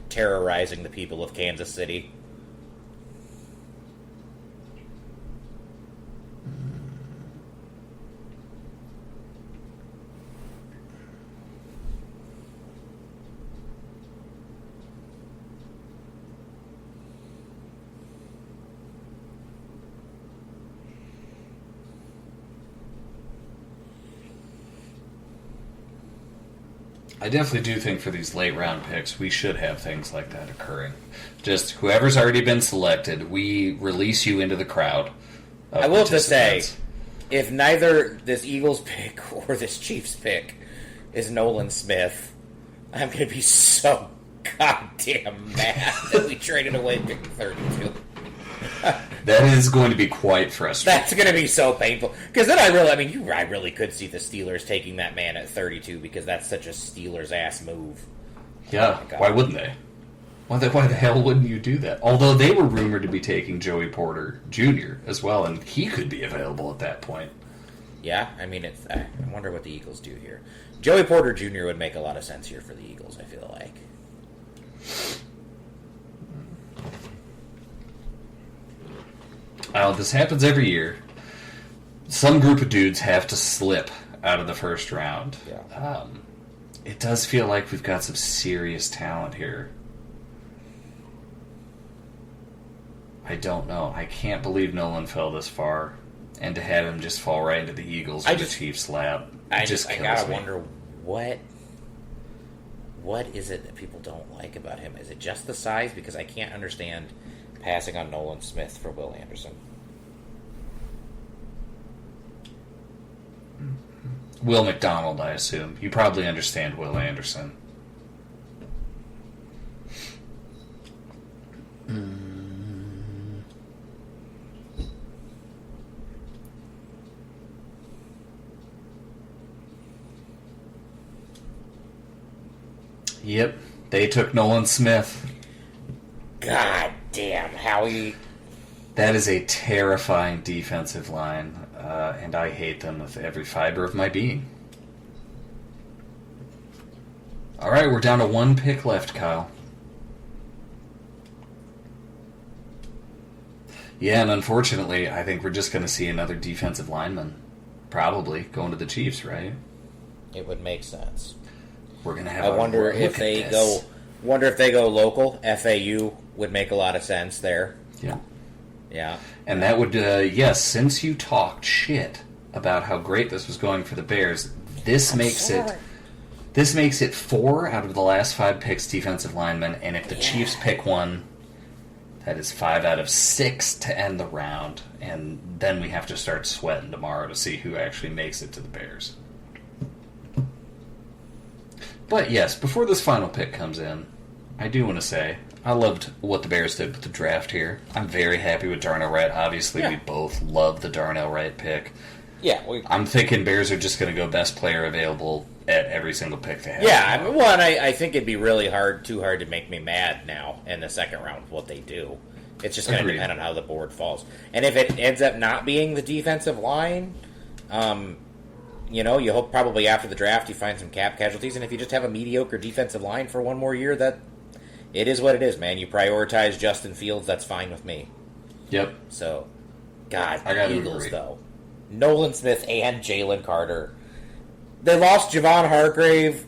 terrorizing the people of Kansas City. I definitely do think for these late round picks, we should have things like that occurring. Just whoever's already been selected, we release you into the crowd. I will just say, if neither this Eagles pick or this Chiefs pick is Nolan Smith, I'm going to be so goddamn mad that we traded away pick 32. That is going to be quite frustrating. That's going to be so painful. Because then I really could see the Steelers taking that man at 32 because that's such a Steelers-ass move. Yeah, why wouldn't they? Why the hell wouldn't you do that? Although they were rumored to be taking Joey Porter Jr. as well, and he could be available at that point. Yeah, I mean, I wonder what the Eagles do here. Joey Porter Jr. would make a lot of sense here for the Eagles, I feel like. This happens every year. Some group of dudes have to slip out of the first round. Yeah. It does feel like we've got some serious talent here. I don't know. I can't believe Nolan fell this far. And to have him just fall right into the Eagles or the Chiefs' lap, I gotta wonder what is it that people don't like about him? Is it just the size? Because I can't understand passing on Nolan Smith for Will Anderson. Will McDonald, I assume. You probably understand Will Anderson. Yep, they took Nolan Smith. God damn, Howie. That is a terrifying defensive line, and I hate them with every fiber of my being. All right, we're down to one pick left, Kyle. Yeah, and unfortunately, I think we're just going to see another defensive lineman, probably, going to the Chiefs, right? It would make sense. We're going to have. I wonder if they go. Wonder if they go local. FAU would make a lot of sense there. Yeah. Yeah. And that would, yes, since you talked shit about how great this was going for the Bears, this makes it 4 out of the last 5 picks defensive linemen, and if the Chiefs pick one, that is 5 out of 6 to end the round, and then we have to start sweating tomorrow to see who actually makes it to the Bears. But yes, before this final pick comes in, I do want to say, I loved what the Bears did with the draft here. I'm very happy with Darnell Wright. Obviously, we both love the Darnell Wright pick. Yeah, I'm thinking Bears are just going to go best player available at every single pick they have. Yeah, I think it'd be really too hard to make me mad now in the second round with what they do. It's just going to depend on how the board falls. And if it ends up not being the defensive line, you hope probably after the draft you find some cap casualties. And if you just have a mediocre defensive line for one more year, that it is what it is, man. You prioritize Justin Fields, that's fine with me. Yep. So, God, I gotta Eagles, agree. though. Nolan Smith and Jalen Carter. They lost Javon Hargrave.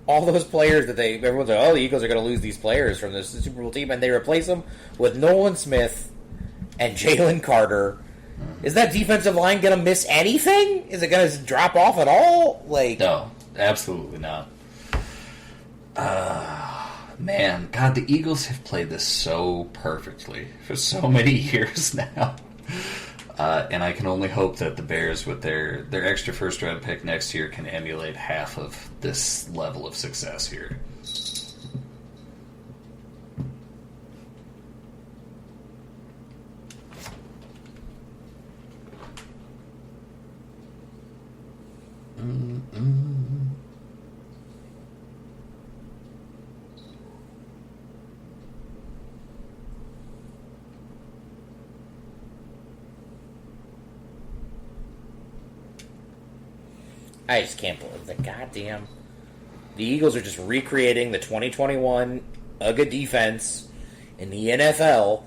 All those players that everyone's like, the Eagles are going to lose these players from this Super Bowl team, and they replace them with Nolan Smith and Jalen Carter. Is that defensive line going to miss anything? Is it going to drop off at all? No, absolutely not. Man, God, the Eagles have played this so perfectly for so many years now. And I can only hope that the Bears, with their extra first-round pick next year, can emulate half of this level of success here. I just can't believe the Eagles are just recreating the 2021 UGA defense in the NFL.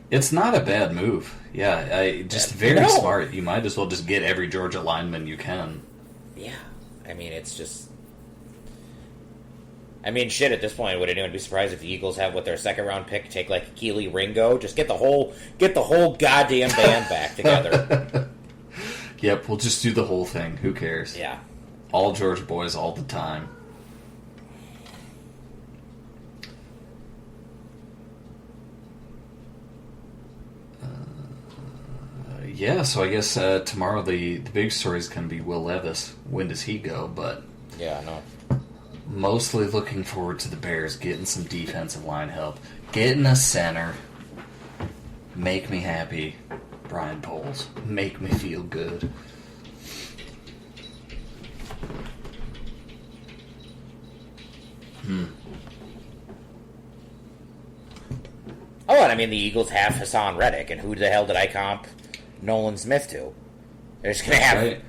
It's not a bad move. Yeah, very smart. You might as well just get every Georgia lineman you can. Yeah, I mean, it's just. I mean, shit. At this point, would anyone be surprised if the Eagles have with their second round pick take like Keely Ringo? Just get the whole goddamn band back together. Yep, we'll just do the whole thing. Who cares? Yeah. All Georgia boys all the time. Yeah, so I guess tomorrow the big story is going to be Will Levis. When does he go? But Yeah, I know. mostly looking forward to the Bears getting some defensive line help, getting a center. Make me happy, Brian Poles. Make me feel good. Oh, and I mean, the Eagles have Hassan Reddick, and who the hell did I comp Nolan Smith to? They're just going to have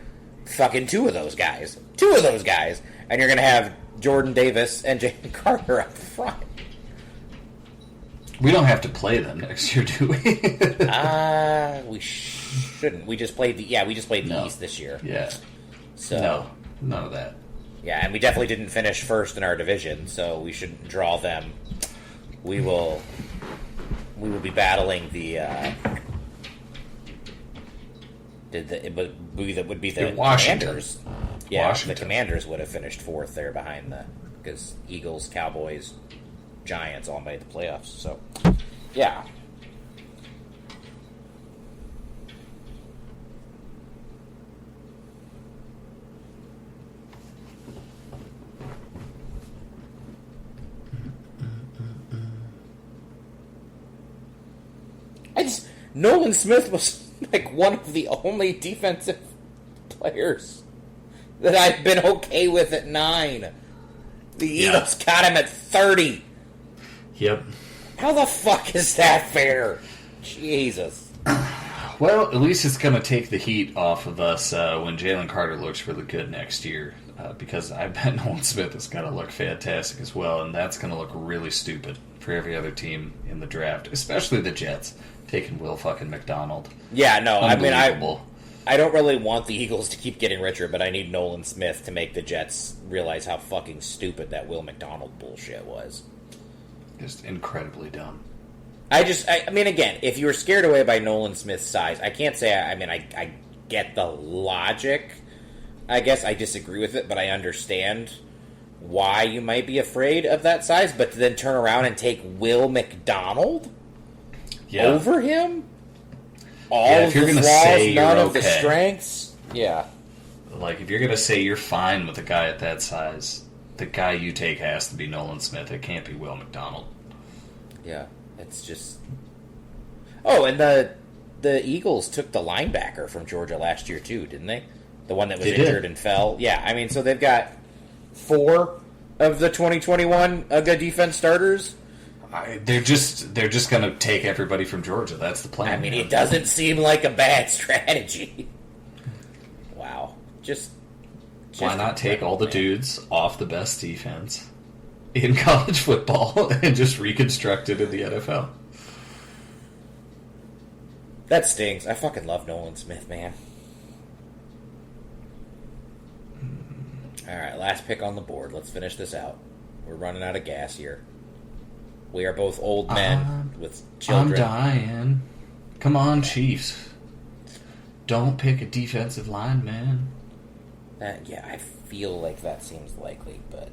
fucking two of those guys. And you're going to have Jordan Davis and Jalen Carter up front. We don't have to play them next year, do we? We shouldn't. We just played the East this year. Yeah. So No, none of that. Yeah, and we definitely didn't finish first in our division, so we shouldn't draw them. We will be battling the Washington. Commanders. Yeah, Washington. the Commanders would have finished fourth there behind because Eagles, Cowboys, Giants all made the playoffs. So, yeah. Nolan Smith was like one of the only defensive players that I've been okay with at 9. The Eagles got him at 30. Yep. How the fuck is that fair? Jesus. Well, at least it's going to take the heat off of us when Jalen Carter looks really good next year. Because I bet Nolan Smith is going to look fantastic as well, and that's going to look really stupid for every other team in the draft, especially the Jets, taking Will fucking McDonald. Yeah, no, I mean, Unbelievable. I don't really want the Eagles to keep getting richer, but I need Nolan Smith to make the Jets realize how fucking stupid that Will McDonald bullshit was. Just incredibly dumb. I mean, again, if you were scared away by Nolan Smith's size, I can't say, I get the logic. I guess I disagree with it, but I understand why you might be afraid of that size, but to then turn around and take Will McDonald over him? All of the flaws, none of the strengths? Yeah. Like, if you're going to say you're fine with a guy at that size, the guy you take has to be Nolan Smith. It can't be Will McDonald. Yeah, it's just... Oh, and the Eagles took the linebacker from Georgia last year, too, didn't they? The one that was injured and fell. Yeah, I mean, so they've got 4 of the 2021 good defense starters. They're just going to take everybody from Georgia. That's the plan. I mean, it doesn't seem like a bad strategy. Wow. Just why not take all the dudes off the best defense in college football and just reconstruct it in the NFL? That stings. I fucking love Nolan Smith, man. Alright, last pick on the board. Let's finish this out. We're running out of gas here. We are both old men with children. I'm dying. Come on, Chiefs. Don't pick a defensive lineman. Yeah, I feel like that seems likely, but...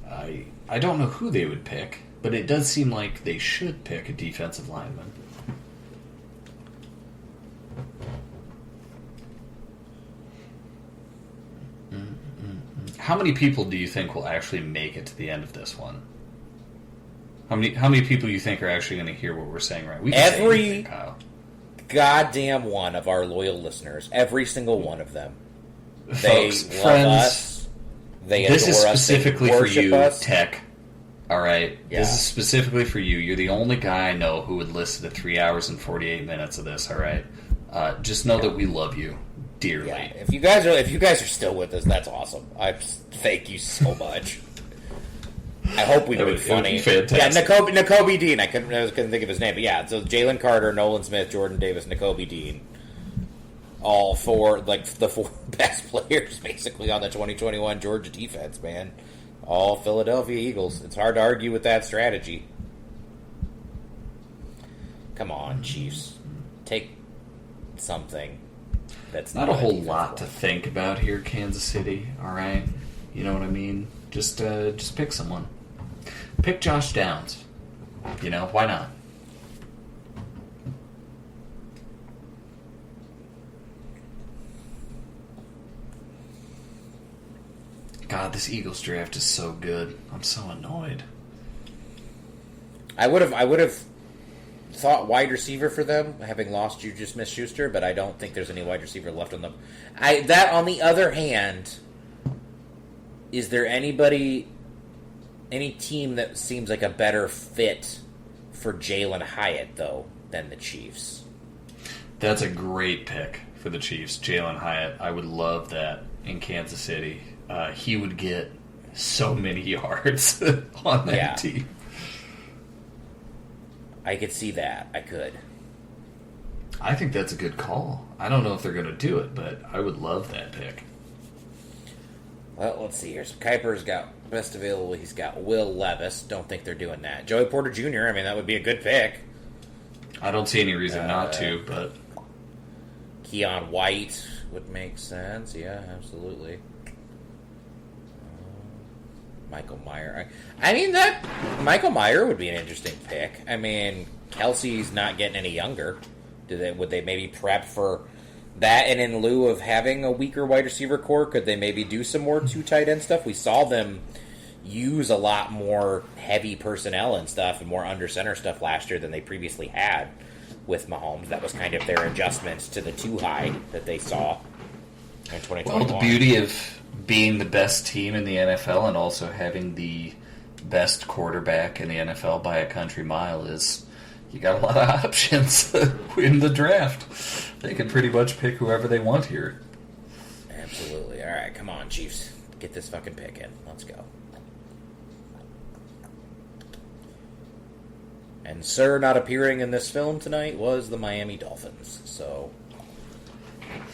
I don't know who they would pick, but it does seem like they should pick a defensive lineman. How many people do you think will actually make it to the end of this one? How many people do you think are actually going to hear what we're saying right? We can every say anything, Kyle. Goddamn one of our loyal listeners, every single one of them. Folks, they love friends, us. They adore us. This is specifically for you, us. Tech. All right? Yeah. This is specifically for you. You're the only guy I know who would listen to 3 hours and 48 minutes of this, all right? Just know that we love you dearly. Yeah. If you guys are still with us, that's awesome. I thank you so much. I hope we've been funny. It would be fantastic. Yeah, N'Kobe Dean. I couldn't think of his name, but yeah. So Jalen Carter, Nolan Smith, Jordan Davis, N'Kobe Dean, all 4 the 4 best players basically on the 2021 Georgia defense. Man, all Philadelphia Eagles. It's hard to argue with that strategy. Come on, Chiefs, take something. That's not a whole lot to think about here, Kansas City. All right, you know what I mean. Just pick someone. Pick Josh Downs. You know, why not? God, this Eagles draft is so good. I'm so annoyed. I would have thought wide receiver for them, having lost Juju Smith-Schuster, but I don't think there's any wide receiver left on them. That, on the other hand, is there any team that seems like a better fit for Jalen Hyatt, though, than the Chiefs? That's a great pick for the Chiefs, Jalen Hyatt. I would love that in Kansas City. He would get so many yards on that team. I could see that. I could. I think that's a good call. I don't know if they're going to do it, but I would love that pick. Well, let's see here. So Kuiper's got best available. He's got Will Levis. Don't think they're doing that. Joey Porter Jr., I mean, that would be a good pick. I don't see any reason not to, but... Keon White would make sense. Yeah, absolutely. Michael Mayer. I mean, that Michael Mayer would be an interesting pick. I mean, Kelsey's not getting any younger. Would they maybe prep for that, and in lieu of having a weaker wide receiver core, could they maybe do some more two tight end stuff? We saw them use a lot more heavy personnel and stuff and more under center stuff last year than they previously had with Mahomes. That was kind of their adjustments to the too high that they saw in 2021. Well, the beauty of being the best team in the NFL and also having the best quarterback in the NFL by a country mile is you got a lot of options in the draft. They can pretty much pick whoever they want here. Absolutely. All right, come on, Chiefs. Get this fucking pick in. Let's go. And sir, not appearing in this film tonight was the Miami Dolphins. So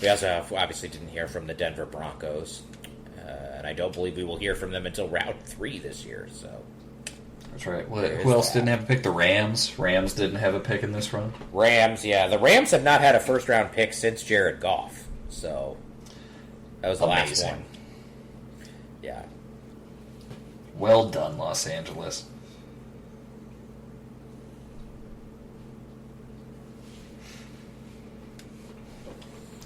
we also obviously didn't hear from the Denver Broncos. And I don't believe we will hear from them until round 3 this year. So that's right. Who else didn't have a pick? The Rams. Rams didn't have a pick in this run. Rams, yeah. The Rams have not had a first-round pick since Jared Goff. So that was the last one. Yeah. Well done, Los Angeles.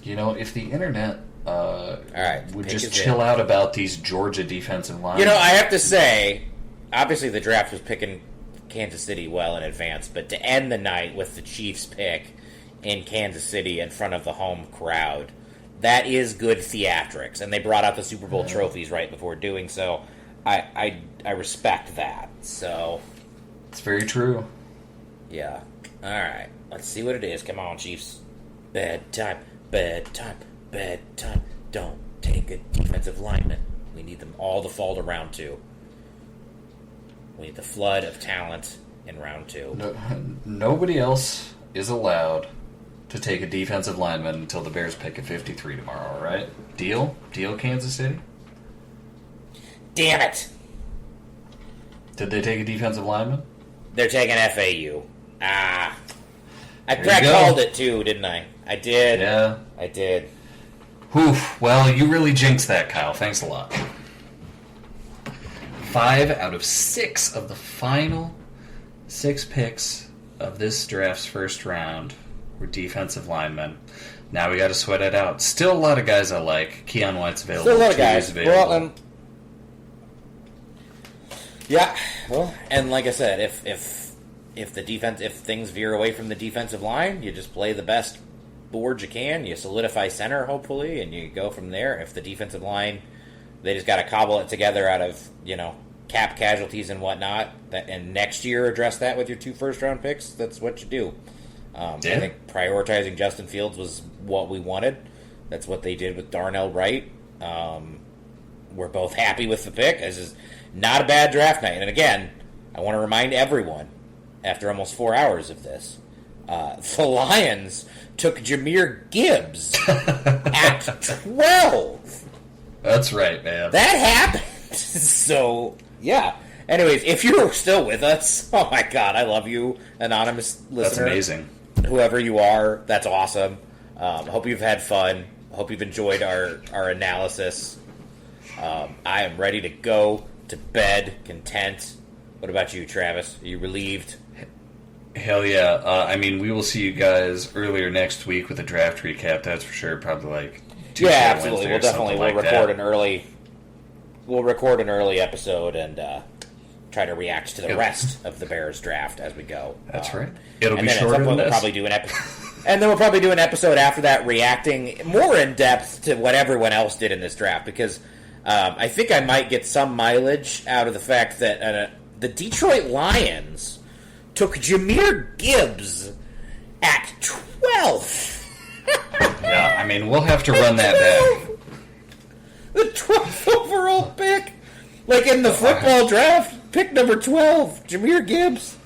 You know, if the internet would just chill out about these Georgia defensive lines. You know, I have to say, obviously the draft was picking Kansas City well in advance, but to end the night with the Chiefs pick in Kansas City in front of the home crowd, that is good theatrics. And they brought out the Super Bowl trophies right before doing so. I respect that. So it's very true. Yeah. All right. Let's see what it is. Come on, Chiefs. Bedtime. Bedtime. Bedtime. Don't take a defensive lineman. We need them all to fall to round 2. We need the flood of talent in round 2. Nobody else is allowed to take a defensive lineman until the Bears pick at 53 tomorrow, all right? Deal? Deal, Kansas City? Damn it! Did they take a defensive lineman? They're taking FAU. I called it too, didn't I? I did. Yeah. I did. Whew. Well, you really jinxed that, Kyle. Thanks a lot. 5 out of 6 of the final 6 picks of this draft's first round were defensive linemen. Now we got to sweat it out. Still a lot of guys I like. Keon White's available. Still a lot of guys. Available. Well, yeah. Well, and like I said, if the defense, if things veer away from the defensive line, you just play the best board you can. You solidify center, hopefully, and you go from there. If the defensive line, they just got to cobble it together out of, cap casualties and whatnot, and next year address that with your 2 first-round picks, that's what you do. I think prioritizing Justin Fields was what we wanted. That's what they did with Darnell Wright. We're both happy with the pick. This is not a bad draft night. And again, I want to remind everyone, after almost 4 hours of this, the Lions took Jahmyr Gibbs at 12. That's right, man. That happened. So, yeah. Anyways, if you're still with us, oh my God, I love you, anonymous listener. That's amazing. Whoever you are, that's awesome. Hope you've had fun. Hope you've enjoyed our analysis. I am ready to go to bed, content. What about you, Travis? Are you relieved? Hell yeah. We will see you guys earlier next week with a draft recap, that's for sure. Probably like Tuesday yeah, or absolutely. Wednesday We'll record an early episode and try to react to the rest of the Bears draft as we go. That's right. It'll and be then shorter at some point than we'll this. probably do an and then we'll probably do an episode after that reacting more in depth to what everyone else did in this draft, because I think I might get some mileage out of the fact that the Detroit Lions took Jahmyr Gibbs at 12. Yeah, we'll have to run that back. The 12th overall pick. Like in the football draft, pick number 12, Jahmyr Gibbs.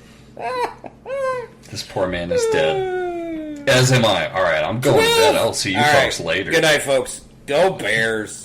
This poor man is dead. As am I. All right, I'm going to bed. I'll see you folks later. Good night, folks. Go Bears.